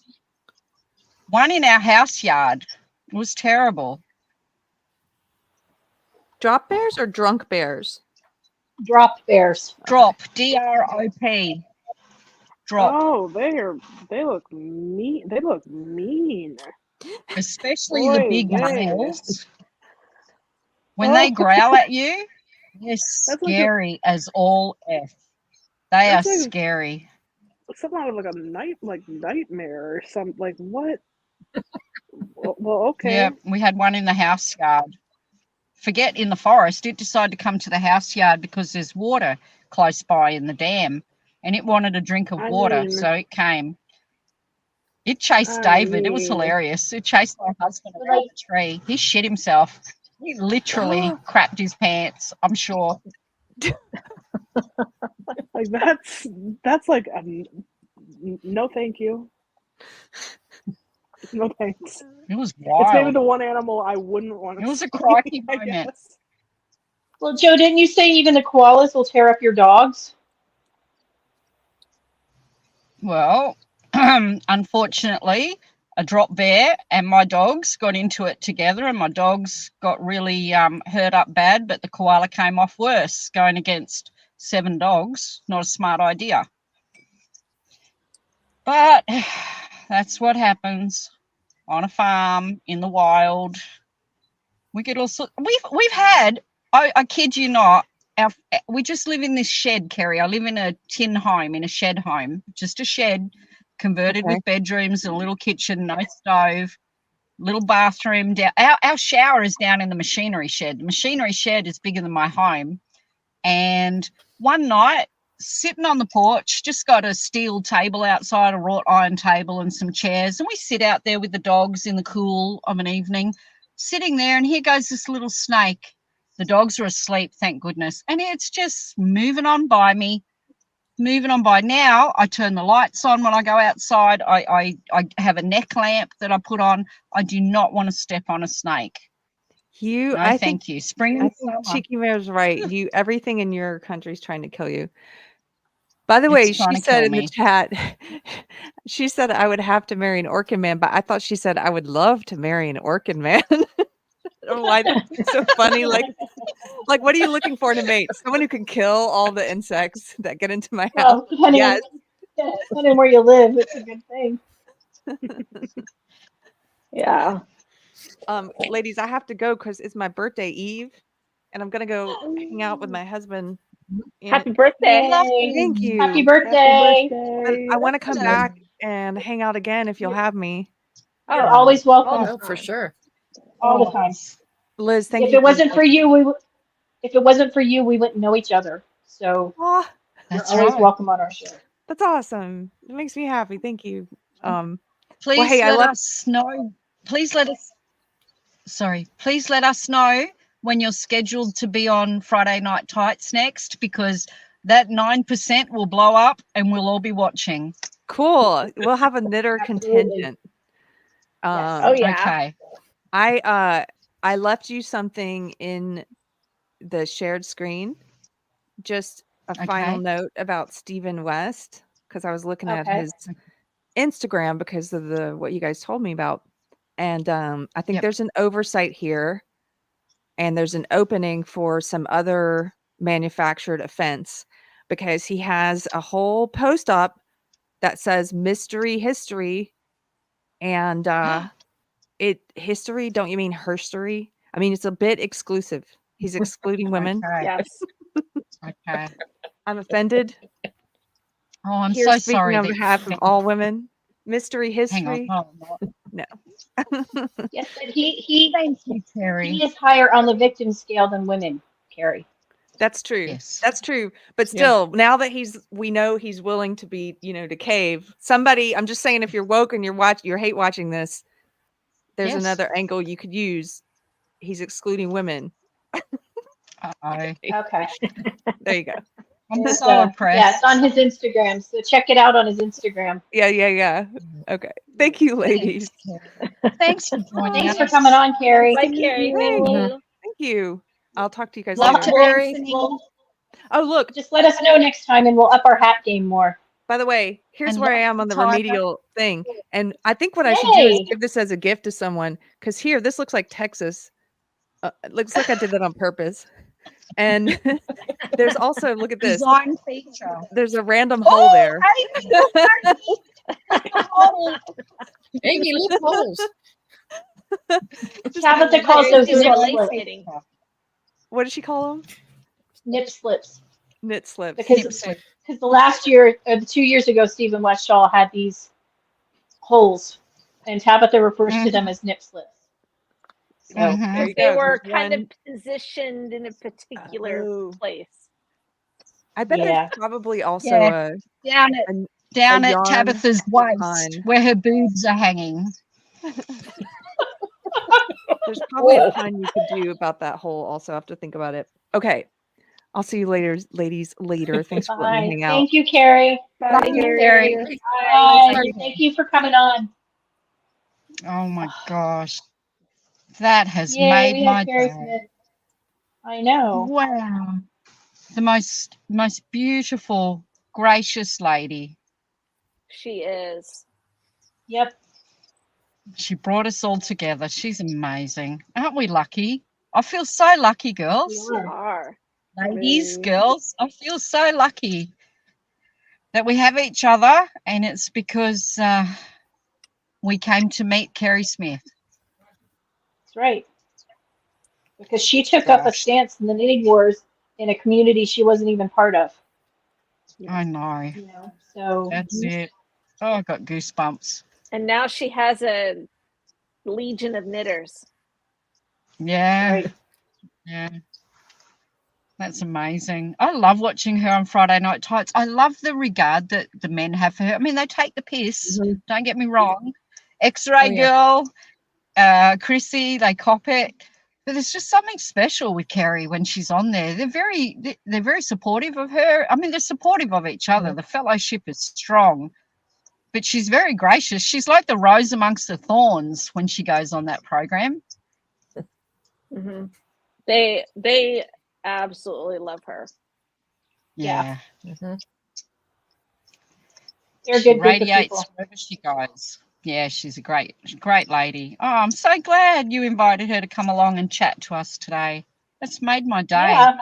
One in our house yard. It was terrible. Drop bears or drunk bears? Dropped bears. Drop. D-R-O-P. Drop. Oh, they look mean. They look mean. Especially the Boy, big they- males. When they Oh. growl at you, they're like a- scary as all F. They are That's like- scary. Something out of like a nightmare or something. Like what? Well, okay. Yeah, we had one in the house yard. Forget in the forest. It decided to come to the house yard because there's water close by in the dam, and it wanted a drink of I water, mean- so it came. It chased I David. It was mean- hilarious. It chased my husband But, around like- the tree. He shit himself. He literally crapped his pants, I'm sure. Like that's like no, thank you. No thanks. It was It's maybe wild. the one animal I wouldn't want to. It was a crikey I moment. guess. Well, Joe, didn't you say even the koalas will tear up your dogs? Well, unfortunately, a drop bear and my dogs got into it together, and my dogs got really hurt up bad, but the koala came off worse. Going against 7 dogs, not a smart idea. But that's what happens on a farm in the wild. We get all sorts. We've had. I kid you not. We just live in this shed, Kerry. I live in a tin home, in a shed home, just a shed converted Okay. with bedrooms and a little kitchen, no stove, little bathroom. Down. Our shower is down in the machinery shed. The machinery shed is bigger than my home. And one night, sitting on the porch, just got a steel table outside, a wrought iron table and some chairs. And we sit out there with the dogs in the cool of an evening, sitting there, and here goes this little snake. The dogs are asleep, thank goodness. And it's just moving on by me, moving on by. Now I turn the lights on when I go outside. I have a neck lamp that I put on. I do not want to step on a snake. You, No, I think, thank you. Spring I and think summer. Cheeky Mare's right. Everything in your country is trying to kill you. By the It's way, trying she to said kill in the me. chat, she said I would have to marry an orchid man, but I thought she said I would love to marry an orchid man. I don't know why that's so funny. Like, what are you looking for in a mate? Someone who can kill all the insects that get into my house. Well, depending, Yes. depending where you live, it's a good thing. Yeah. Ladies, I have to go because it's my birthday eve, and I'm gonna go hang out with my husband. and- Happy birthday. Yay. Thank you. Happy birthday. I want to come birthday. back and hang out again if you'll have me. You're always welcome. all the Oh, for time. sure. All the time. Liz, thank If you. it wasn't for you, we wouldn't know each other. So Oh, That's you're always right. welcome on our show. that's awesome. It makes me happy. Thank you. Please hey, I let love- us know. Please let us know when you're scheduled to be on Friday Night Tights next, because that 9% will blow up and we'll all be watching. Cool. We'll have a knitter Absolutely. contingent. Yes. Oh, yeah. Okay. I left you something in the shared screen. Just a final Okay. note about Stephen West, because I was looking at Okay. his Instagram because of what you guys told me about. And I think Yep. there's an oversight here, and there's an opening for some other manufactured offense, because he has a whole post up that says mystery history, and history, don't you mean herstory? I mean, it's a bit exclusive. He's excluding women. Okay. Yes. Okay. I'm offended. Oh, I'm Here so speaking sorry. on that you behalf of think- all women. Mystery Hang on. history. Oh, no. Yes, but he Thank you, Terry. is higher on the victim scale than women, Carrie. That's true. Yes. That's true. But Yeah. still, now that we know he's willing to be, to cave. Somebody, I'm just saying, if you're woke and you're hate watching this, there's Yes. another angle you could use. He's excluding women. Uh-oh. Okay. There you go. I'm It's, so yeah, impressed. it's on his Instagram, so check it out on his Instagram. Yeah. Okay. Thank you, ladies. Thanks for joining Thanks for us. coming on, Carrie. Bye, Carrie. Thank Thanks. you. Thank you. I'll talk to you guys Love later. to Carrie. listening. Oh, look. Just let us know next time, and we'll up our hat game more. By the way, here's And where I love am on the Tyler. remedial thing. And I think what I should do is Yay! give this as a gift to someone. Because here, this looks like Texas. It looks like I did that on purpose. And there's also, look at this. Design feature. There's a random hole there. Amy, look holes. Tabitha calls those Doing nip lace slips. knitting. What does she call them? Nip slips. Knit slips. Because the last year, or 2 years ago, Stephen Westshall had these holes, and Tabitha refers to them as nip slips. So Mhm. There you They go. were There's kind one. of positioned in a particular Oh. place. I bet Yeah. there's probably also Yeah. Down at a down at yarn Tabitha's waist, pun. where her boobs are hanging. There's probably a pun you could do about that hole also. I have to think about it. Okay. I'll see you later, ladies, later. Thanks for letting me bye. hang out. Thank you, Carrie. Love Thank you, you. Carrie. Bye. Thank you for coming on. Oh my gosh. That has Yay, made we my have Carrie day. Smith. I know. Wow. The most beautiful, gracious lady. She is. Yep. She brought us all together. She's amazing. Aren't we lucky? I feel so lucky, girls. We You are. Ladies, Really. girls, I feel so lucky that we have each other, and it's because we came to meet Kerry Smith. That's right. Because she took up a Gosh. stance in the knitting wars in a community she wasn't even part of. I know. You know, so That's it. Oh, I got goosebumps. And now she has a legion of knitters. Yeah. right. Yeah. That's amazing. I love watching her on Friday Night Tights. I love the regard that the men have for her. I mean, they take the piss. Mhm. Don't get me wrong. X-Ray Oh, yeah. Girl, Chrissy, they cop it. But there's just something special with Kerry when she's on there. They're very supportive of her. I mean, they're supportive of each other. The fellowship is strong, but she's very gracious. She's like the rose amongst the thorns when she goes on that program. Mm-hmm. They absolutely love her. Yeah. They're a She good group of radiates people. wherever she goes. Yeah, she's a great lady. Oh, I'm so glad you invited her to come along and chat to us today. That's made my day. Yeah.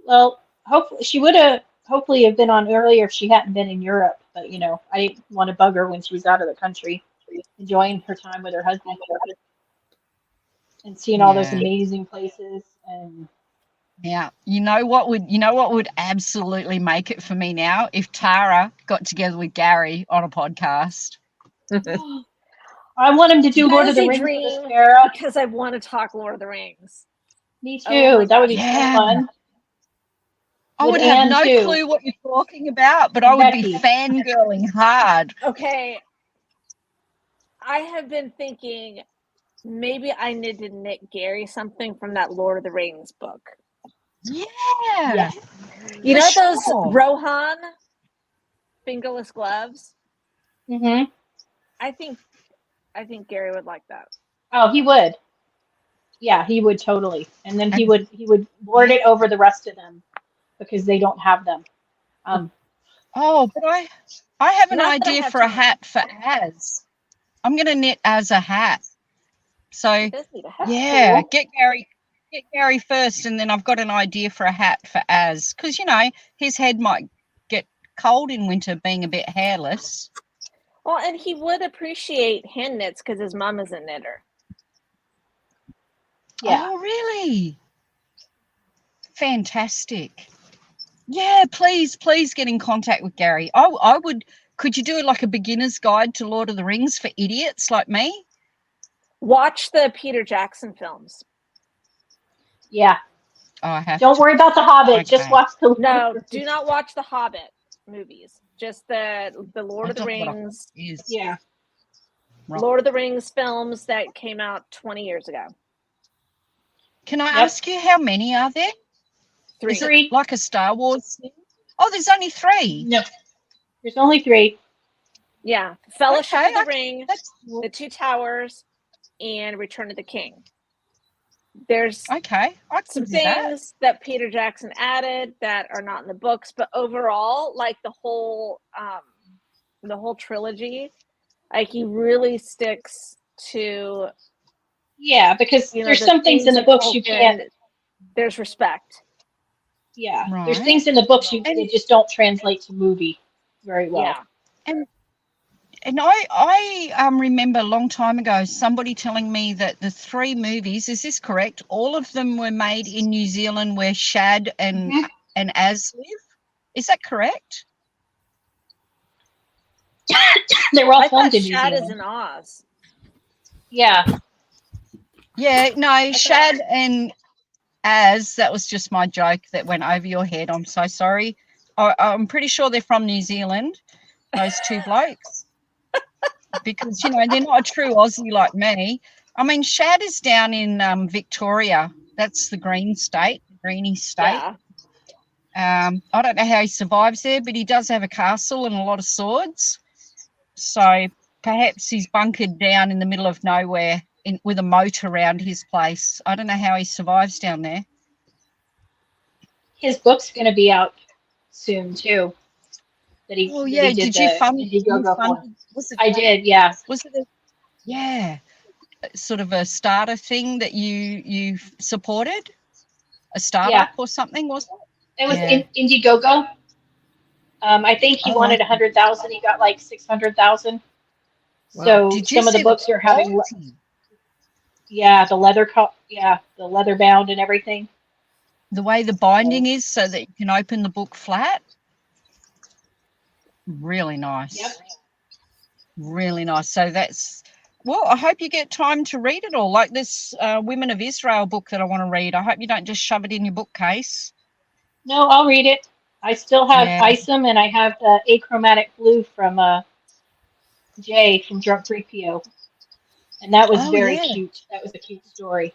Well, hopefully she would have hopefully have been on earlier if she hadn't been in Europe. But you know, I didn't want to bug her when she was out of the country, enjoying her time with her husband and seeing all those Yeah. amazing places. And Yeah. You know what would absolutely make it for me now? If Tara got together with Gary on a podcast. I want him to do That Lord of is the a Rings with dream us, Sarah. because I want to talk Lord of the Rings. Me too. Oh my That would be Yeah. so fun. I With would have Anne, no too. clue what you're talking about, but And I would be Becky. fangirling hard. Okay. I have been thinking maybe I need to knit Gary something from that Lord of the Rings book. Yeah. Yes. You For know those sure. Rohan fingerless gloves? Mm-hmm. I think Gary would like that. Oh, he would. Yeah, he would totally. And then he And- would lord it over the rest of them because they don't have them. Oh, but I have an Not that I idea have for a time. hat for Az. I'm gonna knit as a hat. So He does need a hat. yeah, Cool. get Gary first, and then I've got an idea for a hat for Az, because you know his head might get cold in winter being a bit hairless. Well, and he would appreciate hand knits because his mom is a knitter. Yeah. Oh, really? Fantastic. Yeah, please get in contact with Gary. I would. Could you do like a beginner's guide to Lord of the Rings for idiots like me? Watch the Peter Jackson films. Yeah. Oh, I have Don't to. worry about the Hobbit. Just Okay. watch the No, do not watch the Hobbit movies. Just the Lord I of the don't know what a Rings. Is. Yeah. Right. Lord of the Rings films that came out 20 years ago. Can I Yep. ask you how many are there? 3. Is it Three. like a Star Wars thing? Oh, there's only 3. No, there's only 3. Yeah. Fellowship Okay, of the okay, Ring, that's cool. The Two Towers, and Return of the King. There's Okay, I can some do that. things that Peter Jackson added that are not in the books, but overall, like the whole trilogy, like he really sticks to, Yeah, because you know, there's the some things in themes the of books you can't. Tolkien. There's respect. Yeah, there's Right. things in the books And they just don't translate to movie very well. Yeah. and I remember a long time ago somebody telling me that the 3 movies, is this correct? All of them were made in New Zealand where Shad and Mhm. Az live. Is that correct? They were all I thought filmed in New Shad is Zealand. in Oz. Yeah, Yeah, no, thought- Shad and Az, that was just my joke that went over your head. I'm so sorry. I'm pretty sure they're from New Zealand, those 2 blokes, because, you know, they're not a true Aussie like me. I mean, Shad is down in Victoria. That's the green state, greeny state. Yeah. I don't know how he survives there, but he does have a castle and a lot of swords. So perhaps he's bunkered down in the middle of nowhere with a moat around his place. I don't know how he survives down there. his book's going to be out soon too. That he, Oh that yeah, he did did you the fund? Indiegogo for. Was it? I did, yeah. Was it? Yeah, sort of a starter thing that you supported, a startup or something, was it? It was Yeah. Indiegogo. I think he Oh, wanted okay. 100,000. He got like 600,000. Wow. So Did you some of the see books are having, quality? the leather, the leather bound and everything. The way the binding is, so that you can open the book flat? Really nice. Yep. Really nice. So that's, well, I hope you get time to read it all. Like this Women of Israel book that I want to read. I hope you don't just shove it in your bookcase. No, I'll read it. I still have Yeah. Isom, and I have the achromatic blue from Jay from Drunk 3PO. And that was Oh, very yeah. cute. That was a cute story.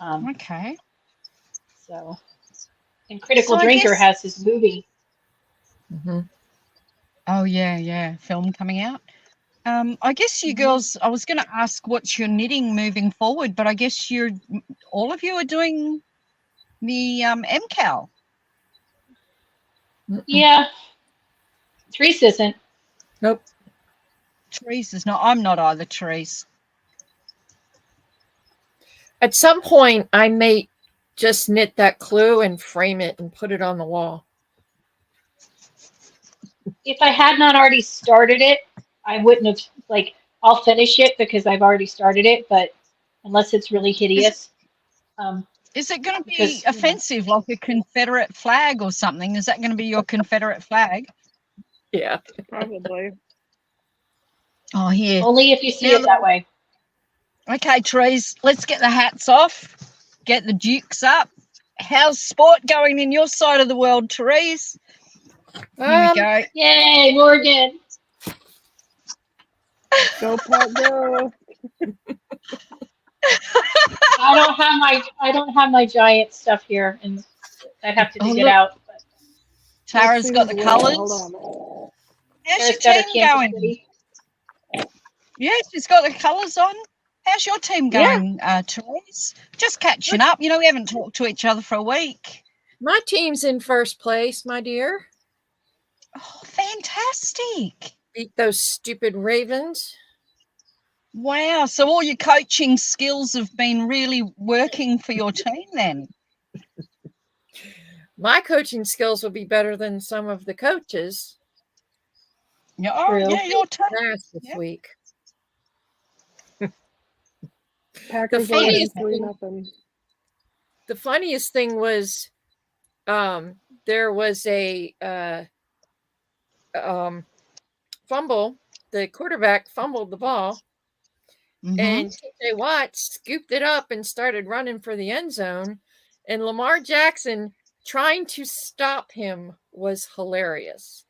Okay. So, and Critical So I Drinker guess- has his movie. Mhm. Oh, yeah. Film coming out. I guess you girls, I was going to ask what's your knitting moving forward, but I guess all of you are doing the MCAL. Yeah. Therese isn't. Nope. Therese is not. I'm not either, Therese. At some point, I may just knit that clue and frame it and put it on the wall. If I had not already started it, I wouldn't have, I'll finish it because I've already started it, but unless it's really hideous. Is it going to be Because, offensive, like a Confederate flag or something? Is that going to be your Confederate flag? Yeah. Probably. Oh, here. only if you see Now it that way. Okay, Therese, let's get the hats off, get the dukes up. How's sport going in your side of the world, Therese? Here we go. Yay, Morgan. Go Pat, go. I don't have my giant stuff here, and I'd have to dig it look. out. But Tara's Let's got see the as colours. well. Hold on. How's Tara's your got her team Kansas going? City. Yeah, she's got the colours on. How's your team Yeah. going, Therese? Just catching up. You know, we haven't talked to each other for a week. My team's in first place, my dear. Oh, fantastic. Beat those stupid Ravens. Wow. So all your coaching skills have been really working for your team then? My coaching skills will be better than some of the coaches. Yeah, oh, True. yeah, your team. Last this Yep. week. Packers The are leading funniest 3-0. The funniest thing was there was a fumble. The quarterback fumbled the ball, and TJ Watt scooped it up and started running for the end zone. And Lamar Jackson trying to stop him was hilarious.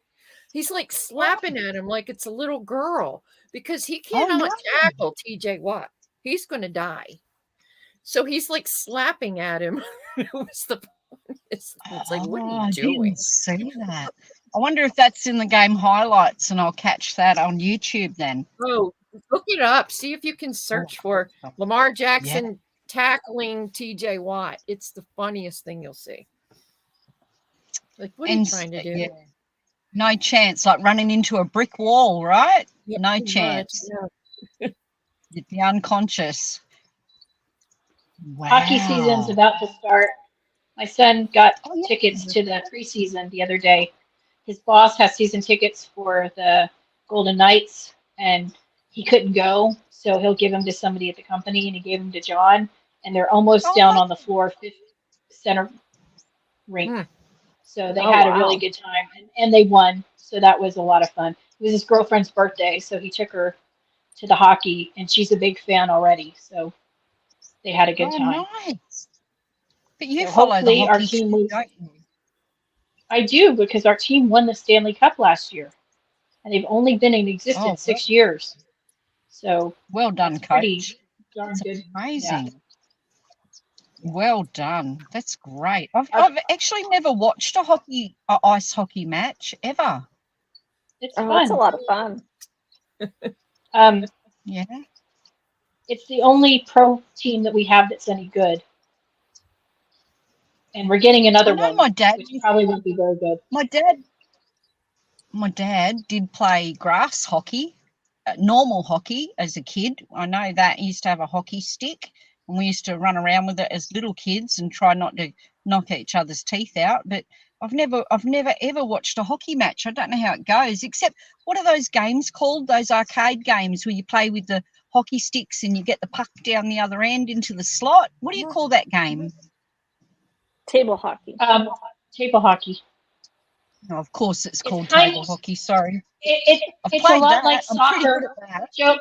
He's like slapping at him like it's a little girl because he cannot no. tackle TJ Watt. He's going to die. So he's like slapping at him. It was the It's like, what are you I doing? didn't see that. I wonder if that's in the game highlights, and I'll catch that on YouTube then. Oh, look it up. See if you can search for Lamar Jackson tackling TJ Watt. It's the funniest thing you'll see. Like, what are you trying to do? Yeah, no chance. Like running into a brick wall, right? Yeah, No pretty much, chance. yeah. You'd be unconscious. Wow. Hockey season's about to start. My son got Oh, yeah. tickets to the preseason the other day. His boss has season tickets for the Golden Knights, and he couldn't go, so he'll give them to somebody at the company, and he gave them to John, and they're almost Oh, down my- on the floor, fifth center rink. Hmm. So they Oh, had a really wow. good time, and they won, so that was a lot of fun. It was his girlfriend's birthday, so he took her to the hockey, and she's a big fan already, so they had a good oh, time. nice. But you So follow the hopefully our hockey team too, moves. don't you? I do, because our team won the Stanley Cup last year, and they've only been in Oh, existence 6 years. So well done, that's pretty coach. darn That's good. amazing. Well done. That's great. Our- I've actually never watched a ice hockey match ever. It's Oh, it's a fun. lot of fun. Yeah. It's the only pro team that we have that's any good, and we're getting I another know one, my dad. which probably won't be very good. My dad did play grass hockey, normal hockey as a kid. I know that. He used to have a hockey stick, and we used to run around with it as little kids and try not to knock each other's teeth out. But I've never ever watched a hockey match. I don't know how it goes. Except, what are those games called? Those arcade games where you play with the hockey sticks and you get the puck down the other end into the slot. What do you call that game? Table hockey. Table hockey. Oh, of course, it's called kind table of- hockey. Sorry, I've It's a played lot that. like I'm pretty good soccer. at that. Joe,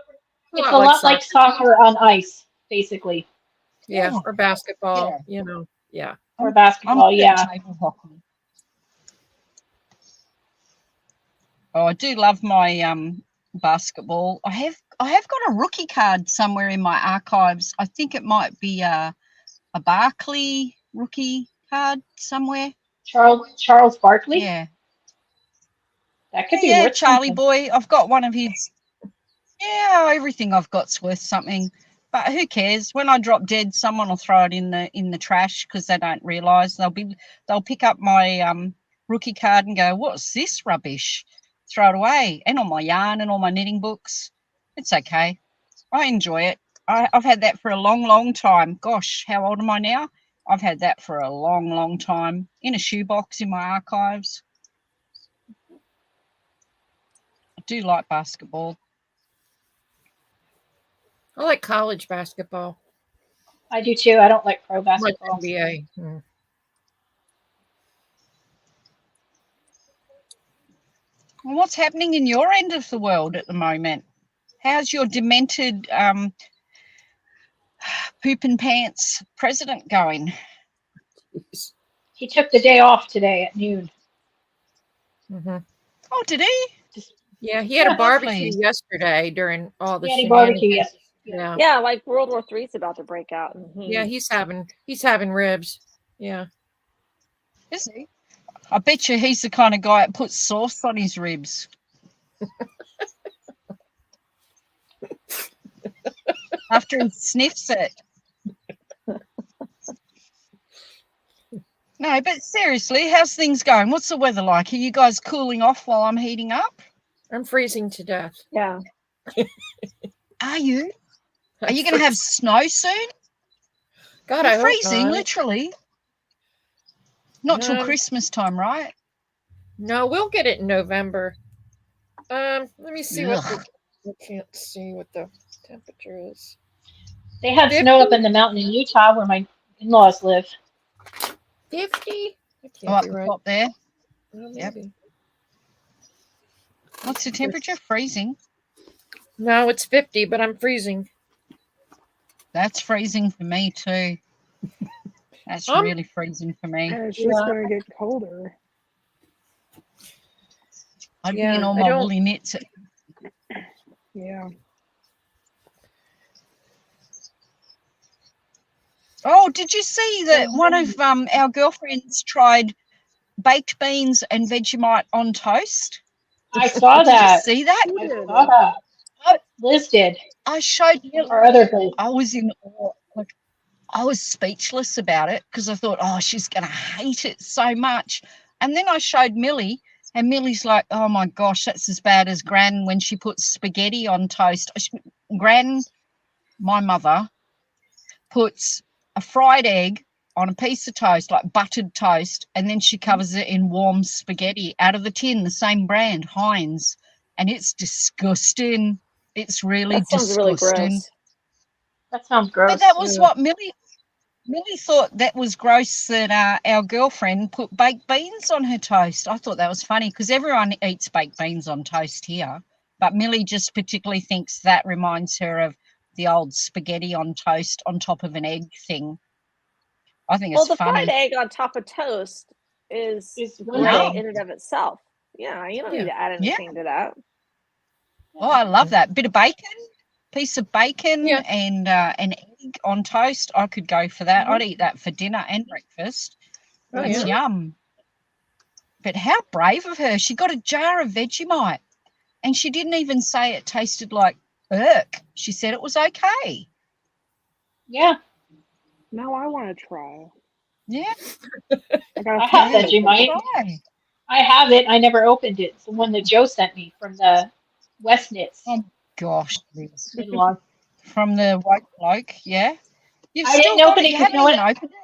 it's a lot like soccer on ice, basically, Yeah, Yeah. or basketball, Yeah. you know. Yeah. or I'm basketball. good Yeah. at table hockey. Oh, I do love my basketball. I have got a rookie card somewhere in my archives. I think it might be a Barkley rookie card somewhere. Charles Barkley. Yeah. That could be Yeah, worth Charlie something. boy. I've got one of his. Yeah, everything I've got's worth something. But who cares? When I drop dead, someone will throw it in the trash because they don't realise. They'll pick up my rookie card and go, "What's this rubbish?" Throw it away. And all my yarn and all my knitting books. It's okay. I enjoy it. I've had that for a long, long time. Gosh, how old am I now? I've had that for a long, long time in a shoebox in my archives. I do like basketball. I like college basketball. I do too. I don't like pro Like basketball. NBA. Mm. Well, what's happening in your end of the world at the moment? How's your demented poop and pants president going? Jeez. He took the day off today at noon. Mhm. Oh, did he? Yeah, he had Yeah, a barbecue lovely. yesterday during all the He had a barbecue shenanigans. yesterday. Yeah. Yeah, like World War III is about to break out. And Yeah, he's having ribs. Yeah. Is he? I bet you he's the kind of guy that puts sauce on his ribs. After he sniffs it. No, but seriously, how's things going? What's the weather like? Are you guys cooling off while I'm heating up? I'm freezing to death. yeah. Are you? Are I'm you going to have freezing. snow soon? God, You're I hope freezing, not. literally. Not till Um, Christmas time, right? No, we'll get it in November. Let me see what Ugh. I can't see what the temperature is. They had 50? snow up in the mountain in Utah where my in-laws live. 50? That Oh, can't up be the right. top there. Oh, Yep. maybe. What's the temperature? Freezing. No, it's 50, but I'm freezing. That's freezing for me too. That's really freezing for me. And it's just Yeah. going to get colder. I'd be Yeah, in all I my don't- woolly knits. Yeah. Oh, did you see that one of our girlfriends tried baked beans and Vegemite on toast? I saw Did you that. see that? Who I did? saw that. Liz did. I showed you. Or other things. I was in awe. Like, I was speechless about it because I thought, oh, she's going to hate it so much. And then I showed Millie, and Millie's like, oh my gosh, that's as bad as Gran when she puts spaghetti on toast. Gran, my mother, puts a fried egg on a piece of toast, like buttered toast, and then she covers it in warm spaghetti out of the tin, the same brand, Heinz. And it's disgusting. It's really That sounds really disgusting. gross. That sounds gross. But that was what Millie thought that was gross, that our girlfriend put baked beans on her toast. I thought that was funny because everyone eats baked beans on toast here. But Millie just particularly thinks that reminds her of the old spaghetti on toast on top of an egg thing. I think Well, it's the funny. fried egg on top of toast is one great thing. in and of itself. Yeah, you don't need to add Yeah. anything to that. Oh, I love that. Bit of bacon, piece of bacon, Yeah. and an egg on toast. I could go for that. I'd eat that for dinner and breakfast. Oh, It's yeah. yum. But how brave of her. She got a jar of Vegemite and she didn't even say it tasted like irk. She said it was okay. Yeah. Now I want to try. Yeah. I I have Vegemite. Try. I have it. I never opened it. It's the one that Joe sent me from the West Knits. Oh gosh, Liz. In-law. From the white bloke, yeah. You've I still didn't got open it. it You 'cause haven't no even one- opened it.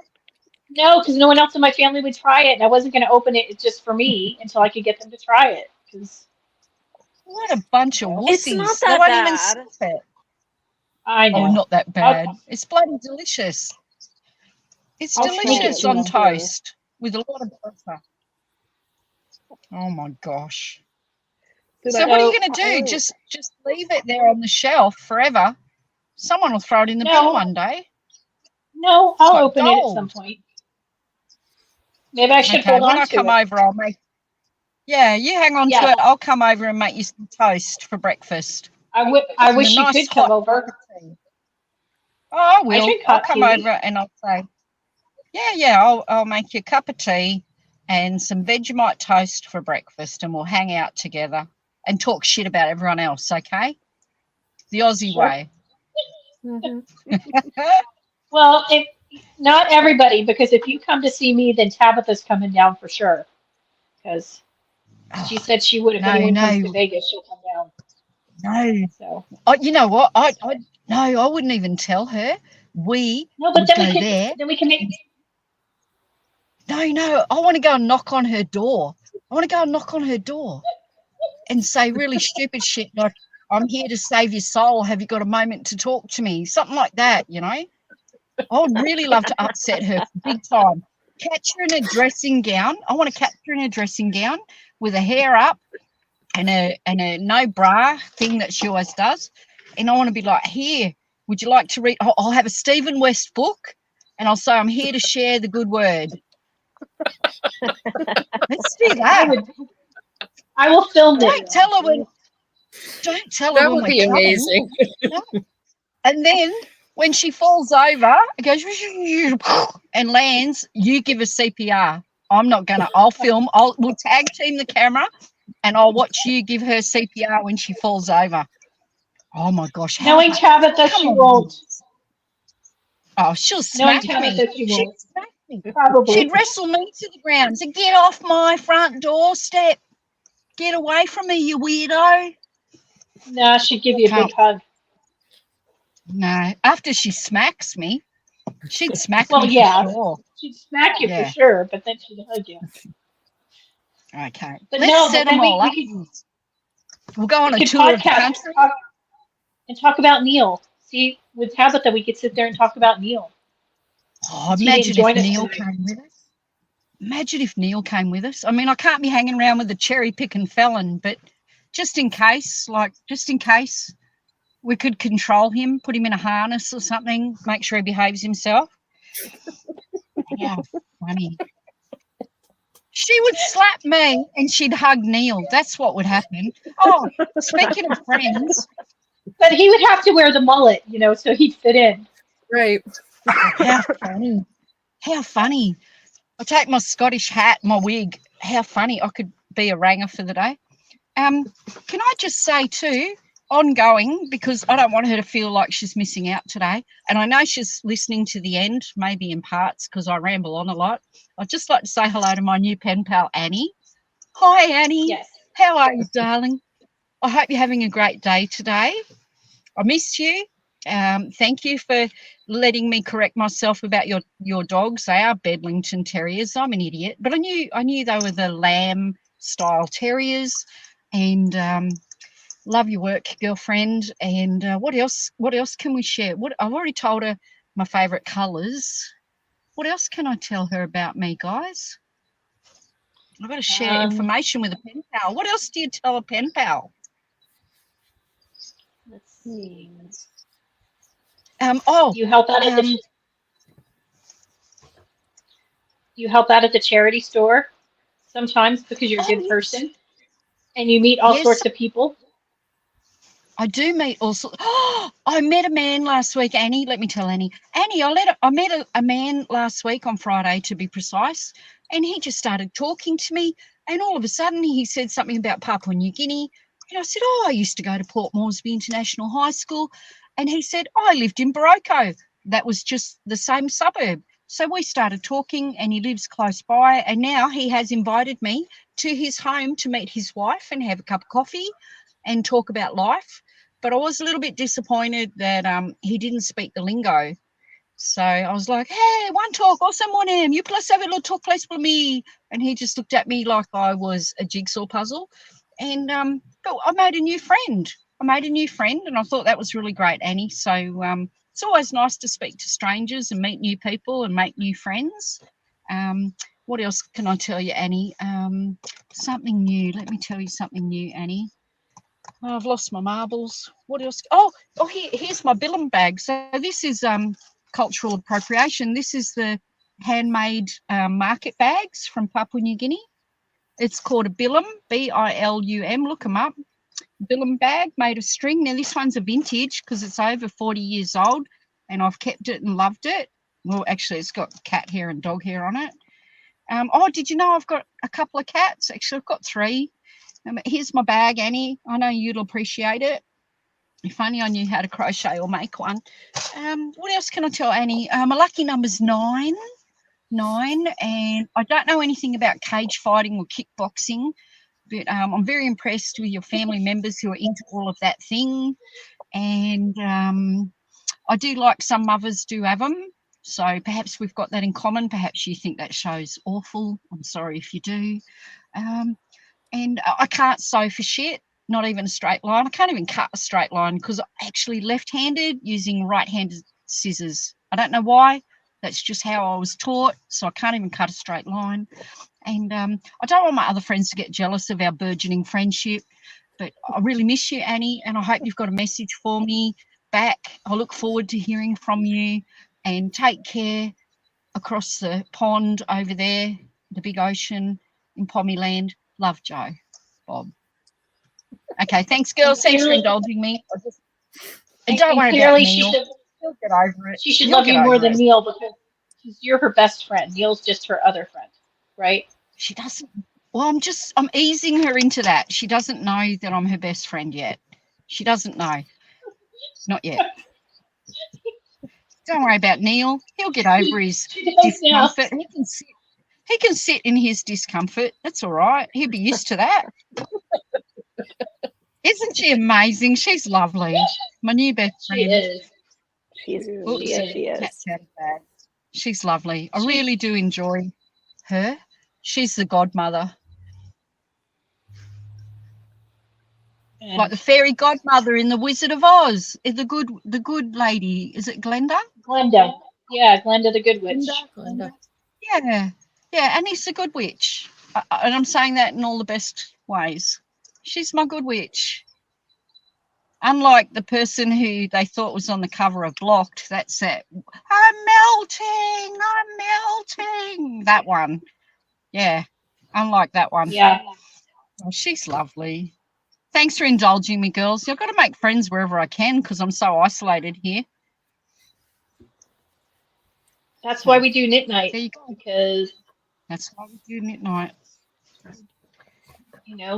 No, because no one else in my family would try it, and I wasn't going to open it just for me until I could get them to try it. 'Cause What a bunch of wussies. It's not They that won't even bad. sniff it. I Oh, know. not that bad. It's bloody delicious. It's I'll try delicious it, on yeah. toast with a lot of butter. Oh my gosh. See, So like, what are you going to do? I- Just leave it there on the shelf forever? Someone will throw it in the bin one day. No, I'll like open it at gold. some point. Maybe I should Okay, hold when on I to come it. over, I'll make. Yeah, you hang on to Yeah. it. I'll come over and make you some toast for breakfast. I And wish a you nice could come hot over. cup of tea. Oh, I will. drink I'll hot come tea. over and I'll say, yeah. I'll make you a cup of tea and some Vegemite toast for breakfast, and we'll hang out together and talk shit about everyone else. Okay, the Aussie Sure. way. Well, not everybody, because if you come to see me, then Tabitha's coming down for sure. Because she said she would if No, anyone comes no. to Vegas, she'll come down. No. So Oh, you know what? I wouldn't even tell her. We no, but would then go we can there. then we can make. No. I want to go and knock on her door. And say really stupid shit like, I'm here to save your soul. Have you got a moment to talk to me? Something like that, you know? I would really love to upset her big time. Catch her in a dressing gown. I want to catch her in a dressing gown with her hair up and a no bra thing that she always does. And I want to be like, here, would you like to read? I'll have a Stephen West book and I'll say, I'm here to share the good word. Let's do that. I will film Don't it. tell her when That would we're be coming. amazing. And then when she falls over, it goes and lands, you give her CPR. I'm not gonna. I'll film. We'll tag team the camera, and I'll watch you give her CPR when she falls over. Oh my gosh! Knowing Tabitha, she won't. Oh, she'll Knowing smack me. Tabitha, she She'd won't. smack me. Probably. She'd wrestle me to the ground. So get off my front doorstep. Get away from me, you weirdo. No, she'd give you a big hug. No, after she smacks me, she'd smack Well, me yeah. for sure. She'd smack you Yeah. for sure, but then she'd hug you. Okay. But Let's no, set but then them all up. we could, We'll go on a we could tour of the podcast country. and talk about Neil. See, with Tabitha, we could sit there and talk about Neil. Oh, He imagine didn't join if us Neil today. came with us. Imagine if Neil came with us. I mean, I can't be hanging around with the cherry picking felon, but just in case, we could control him, put him in a harness or something, make sure he behaves himself. How funny. She would slap me and she'd hug Neil. That's what would happen. Oh, speaking of friends, But he would have to wear the mullet, so he'd fit in. Right. How funny. How funny. I take my Scottish hat, my wig. How funny. I could be a ranger for the day. Can I just say too, ongoing, because I don't want her to feel like she's missing out today. And I know she's listening to the end, maybe in parts, because I ramble on a lot. I'd just like to say hello to my new pen pal, Annie. Hi, Annie. Yes. How are you, darling? I hope you're having a great day today. I missed you. Thank you for letting me correct myself about your dogs. They are Bedlington Terriers. I'm an idiot, but I knew they were the lamb style terriers. And love your work, girlfriend. And what else can we share? I've already told her my favourite colours. What else can I tell her about me, guys? I've got to share information with a pen pal. What else do you tell a pen pal? Let's see. Oh, You help out at the you help out at the charity store sometimes because you're a good person, and you meet all sorts of people. I do meet also. Oh, I met a man last week, Annie. Let me tell Annie. Annie, I met a man last week on Friday, to be precise, and he just started talking to me. And all of a sudden, he said something about Papua New Guinea. And I said, I used to go to Port Moresby International High School. And he said, I lived in Barocco. That was just the same suburb. So we started talking, and he lives close by. And now he has invited me to his home to meet his wife and have a cup of coffee and talk about life. But I was a little bit disappointed that he didn't speak the lingo. So I was like, hey, one talk, awesome morning. You plus have a little talk place for me. And he just looked at me like I was a jigsaw puzzle. And but I made a new friend. And I thought that was really great, Annie. So it's always nice to speak to strangers and meet new people and make new friends. What else can I tell you, Annie? Something new. Let me tell you something new, Annie. Oh, I've lost my marbles. What else? Oh, here's my Billum bag. So this is cultural appropriation. This is the handmade market bags from Papua New Guinea. It's called a Billum, B-I-L-U-M. Look them up. Billum bag made of string. Now this one's a vintage because it's over 40 years old, and I've kept it and loved it. Well, actually, it's got cat hair and dog hair on it. Oh, did you know I've got a couple of cats? Actually, I've got 3. Here's my bag, Annie. I know you'll appreciate it. If only I knew how to crochet or make one. What else can I tell, Annie? My lucky number's 9, and I don't know anything about cage fighting or kickboxing, but I'm very impressed with your family members who are into all of that thing. And I do like some mothers do have them. So perhaps we've got that in common. Perhaps you think that show's awful. I'm sorry if you do. And I can't sew for shit, not even a straight line. I can't even cut a straight line because I'm actually left-handed using right-handed scissors. I don't know why. That's just how I was taught. So I can't even cut a straight line. And I don't want my other friends to get jealous of our burgeoning friendship. But I really miss you, Annie, and I hope you've got a message for me back. I look forward to hearing from you. And take care across the pond over there, the big ocean in Pommyland. Love, Joe. Bob. Okay, thanks, girls. Thanks for indulging me. And don't worry about Neil. He'll get over it. She should love you more than Neil because you're her best friend. Neil's just her other friend, right? She doesn't. Well, I'm easing her into that. She doesn't know that I'm her best friend yet. She doesn't know. Not yet. Don't worry about Neil. He'll get over his discomfort. He can sit in his discomfort. That's all right. He'll be used to that. Isn't she amazing? She's lovely. My new best friend. She is. She's lovely. I really do enjoy her. She's the godmother. Like the fairy godmother in The Wizard of Oz. The good lady. Is it Glenda? Glenda. Yeah, Glenda the Good Witch. Glenda. Yeah. Yeah, and he's a good witch. And I'm saying that in all the best ways. She's my good witch. Unlike the person who they thought was on the cover of Blocked, that's it. I'm melting. That one. Yeah. Unlike that one. Yeah. Oh, she's lovely. Thanks for indulging me, girls. I've got to make friends wherever I can because I'm so isolated here. That's why we do knit night, There you go. because, That's why we do midnight.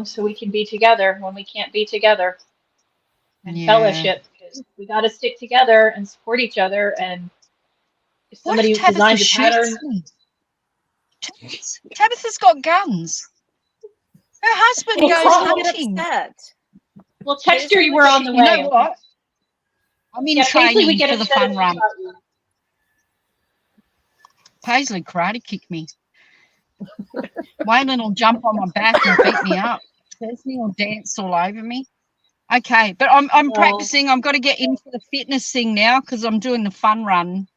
so we can be together when we can't be together, and Yeah. fellowship, because we got to stick together and support each other. And if What if somebody Tabitha designs a shoots pattern, me? Tabitha's got guns. Her husband Well, goes call- Get hunting. upset. well, text her Paisley you would were get- on the You way. know what? I'm in Yeah, Paisley would training get for the upset if fun she run. shot you. Paisley karate kicked me. Waylon will jump on my back and beat me up. Paisley will dance all over me. Okay, but I'm No. practicing. I've got to get into the fitness thing now because I'm doing the fun run.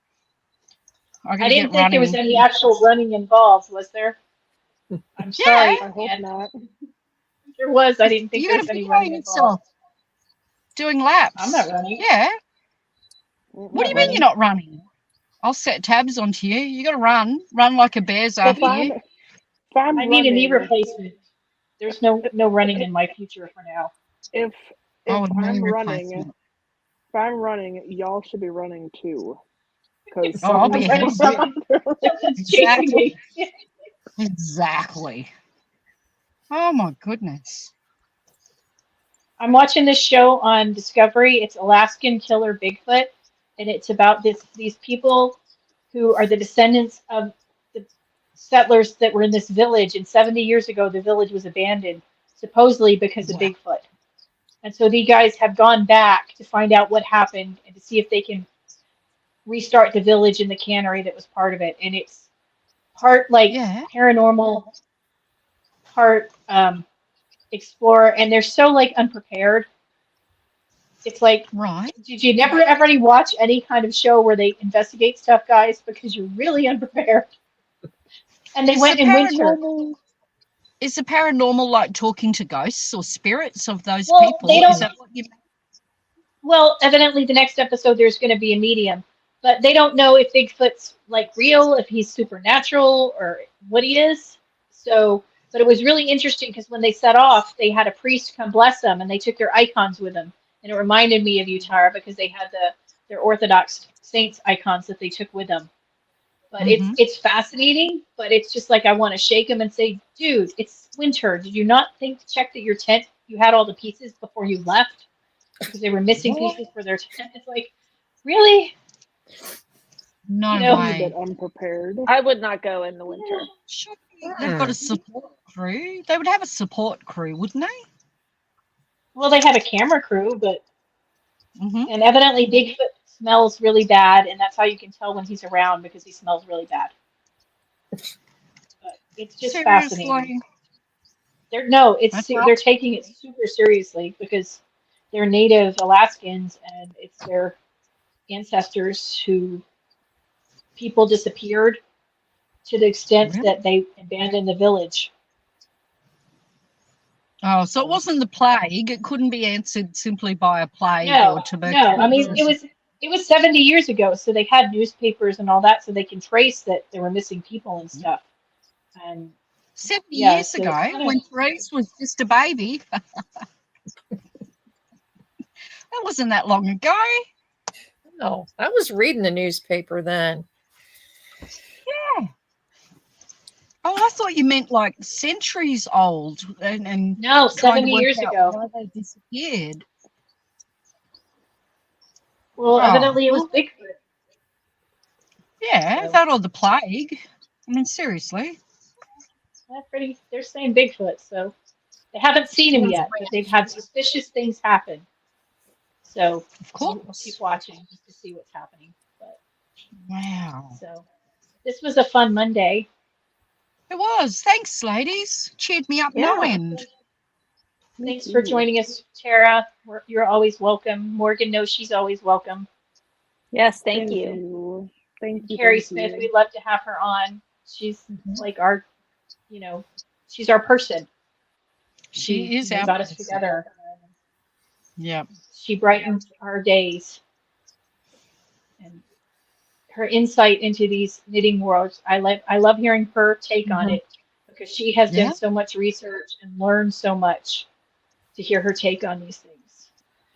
I got I to didn't get think there was running. any actual running involved, was there? I'm sorry. I hope Ann. not. If there was, I didn't think You there got was to any video running involved. yourself doing laps. I'm not running. Yeah. What do you mean running. you're not running? I'll set tabs onto you. You got to run like a bear's If after you. I'm I need a knee running, replacement. There's no running in my future for now. if Oh, a knee I'm replacement. running, y'all should be running too. Because Oh, I'll be I'm running. Someone's chasing me. Exactly. Oh my goodness. I'm watching this show on Discovery. It's Alaskan Killer Bigfoot, and it's about these people who are the descendants of the settlers that were in this village. And 70 years ago, the village was abandoned, supposedly because of Wow. Bigfoot. And so these guys have gone back to find out what happened and to see if they can restart the village and the cannery that was part of it. And it's part like Yeah. paranormal, part explorer, and they're so like unprepared. It's like, Right. did you never ever watch any kind of show where they investigate stuff, guys? Because you're really unprepared. And they went in winter. Is the paranormal like talking to ghosts or spirits of those Well, people? they don't- Is that what you mean? Well, evidently the next episode there's going to be a medium, but they don't know if Bigfoot's like real, if he's supernatural, or what he is. So, but it was really interesting because when they set off, they had a priest come bless them, and they took their icons with them, and it reminded me of you, Tara, because they had their Orthodox saints icons that they took with them. But Mhm. it's fascinating, but it's just like I want to shake them and say, dude, it's winter. Did you not think to check that your tent you had all the pieces before you left? Because they were missing pieces for their tent. It's like, really? No You know- I'm a way. bit unprepared. I would not go in the winter. Sure. They've got a support crew. They would have a support crew, wouldn't they? Well, they have a camera crew, but Mm-hmm. and evidently Bigfoot smells really bad, and that's how you can tell when he's around because he smells really bad. But it's just fascinating. They're taking it super seriously because they're native Alaskans, and it's their ancestors who people disappeared to the extent Really? that they abandoned the village. Oh, so it wasn't the plague. It couldn't be answered simply by a plague No, or tuberculosis. no. I mean, it was 70 years ago, so they had newspapers and all that, so they can trace that there were missing people and stuff. And 70 yeah, years so ago, it's kinda- when Therese was just a baby. That wasn't that long ago. No, I was reading the newspaper then. Yeah. Oh, I thought you meant like centuries old and no, trying to 70 work years out ago. why they disappeared. Well, Oh. evidently it was Bigfoot. Yeah, So- that or the plague. I mean, seriously. They're saying Bigfoot, so they haven't seen him yet, but they've had suspicious things happen. So Of we'll course. keep watching just to see what's happening. But Wow. so this was a fun Monday. It was. Thanks, ladies. Cheered me up Yeah. no end. Thanks for joining us, Tara. You're always welcome. Morgan knows she's always welcome. Yes, thank you. Thank you. Carrie thank Smith, you. we'd love to have her on. She's like our, she's our person. She is who our got us person. together. Yep. She brightened our days. And her insight into these knitting worlds, I love hearing her take on it because she has Yeah. done so much research and learned so much to hear her take on these things.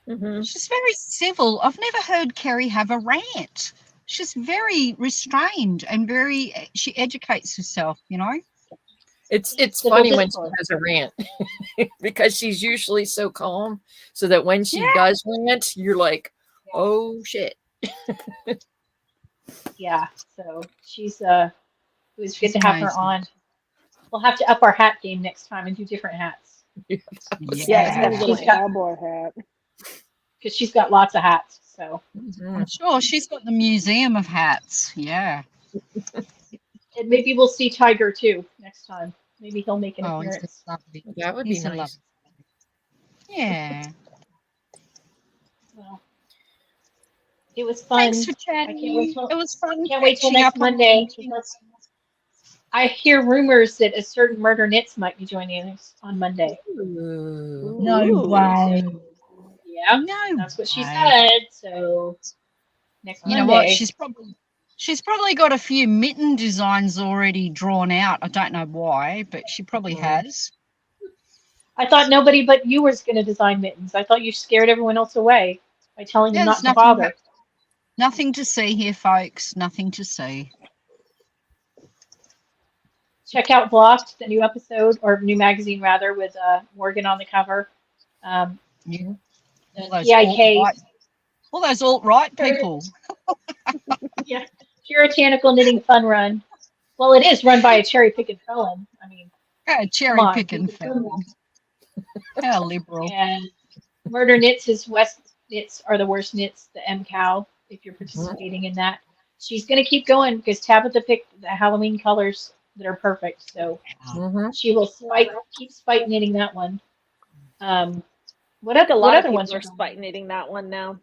Mhm. She's very civil. I've never heard Kerry have a rant. she's very restrained and she educates herself, you know. It's Civil funny when she discord. has a rant because she's usually so calm, so that when she does rant, you're like, oh shit. Yeah. So she's it was She's good to have her amazing. on. We'll have to up our hat game next time and do different hats. Yeah, Yeah. it's She's a got- cowboy hat. Because she's got lots of hats. So I'm sure she's got the museum of hats. Yeah. and maybe we'll see Tiger too next time. Maybe he'll make an Oh, he's appearance. lovely. That would be He's a nice. lovely. Yeah. Well, it was fun. Thanks for I chatting. can't wait till It was fun. can't wait till catching next up on Monday. everything. I hear rumors that a certain Murder Knits might be joining us on Monday. Ooh. No Ooh. way. Yeah, No that's what she way. said. So next You know Monday. what? She's probably got a few mitten designs already drawn out. I don't know why, but she probably has. I thought nobody but you was going to design mittens. I thought you scared everyone else away by telling them Yeah, not there's to bother. nothing to see here, folks. Nothing to see. Check out Blocked, the new episode or new magazine rather, with Morgan on the cover. Yeah. The All those PIK. alt-right, all those alt-right people. Yeah, Puritanical Knitting Fun Run. Well, it is run by a cherry picking felon. I mean, Yeah, cherry on, picking keep it simple. felon. How liberal. and Murder Knits is West Knits are the worst knits, the M Cow, if you're participating in that. She's going to keep going because Tabitha picked the Halloween colors that are perfect. So Mhm. she will keep spite knitting that one. What I think a lot of other people ones are are going spite knitting that one now.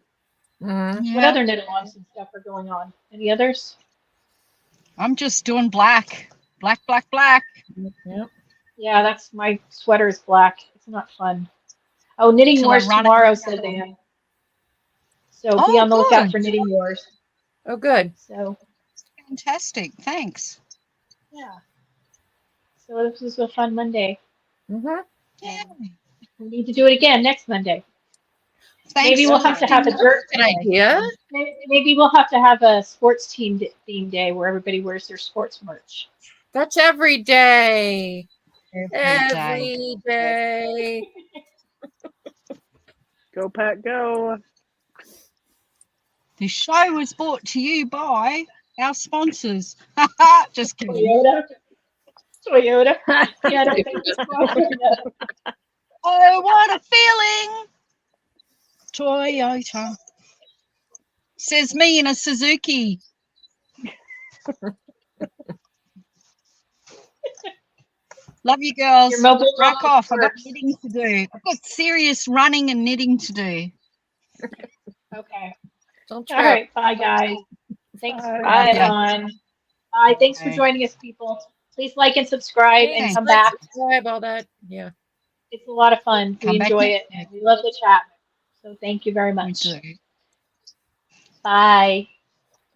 Mhm. Yeah, What other knit alongs and stuff are going on? Any others? I'm just doing black. Black, black, black. Yep. Yeah, that's my sweater is black. It's not fun. Oh, Knitting Till I Wars run tomorrow, it. said Anne. So be Oh, on the lookout good. for Knitting Wars. Oh, good. So Fantastic. Thanks. yeah. So this was a fun Monday. Mhm. Yeah. We need to do it again next Monday. Thanks Maybe we'll for have to have a letting me dirt Good day. idea. Maybe we'll have to have a sports team theme day where everybody wears their sports merch. That's every day. know every day. Every day. Go Pat, go. This show was brought to you by our sponsors. Just kidding. Toyota. Yeah, I don't think it's Toyota. Oh, what a feeling. Toyota. Says me in a Suzuki. Love you girls. Your mobile Rack phone off. I've got works. knitting to do. I've got serious running and knitting to do. Okay. Don't All trip. right. Bye, guys. Thanks for Bye. having on. Bye. Thanks for Bye. joining us, people. Please like and subscribe and Thanks. come Like, back. subscribe, all that. Yeah. It's a lot of fun. We Come back enjoy next it. And we love the chat. So thank you very We much. do. Bye.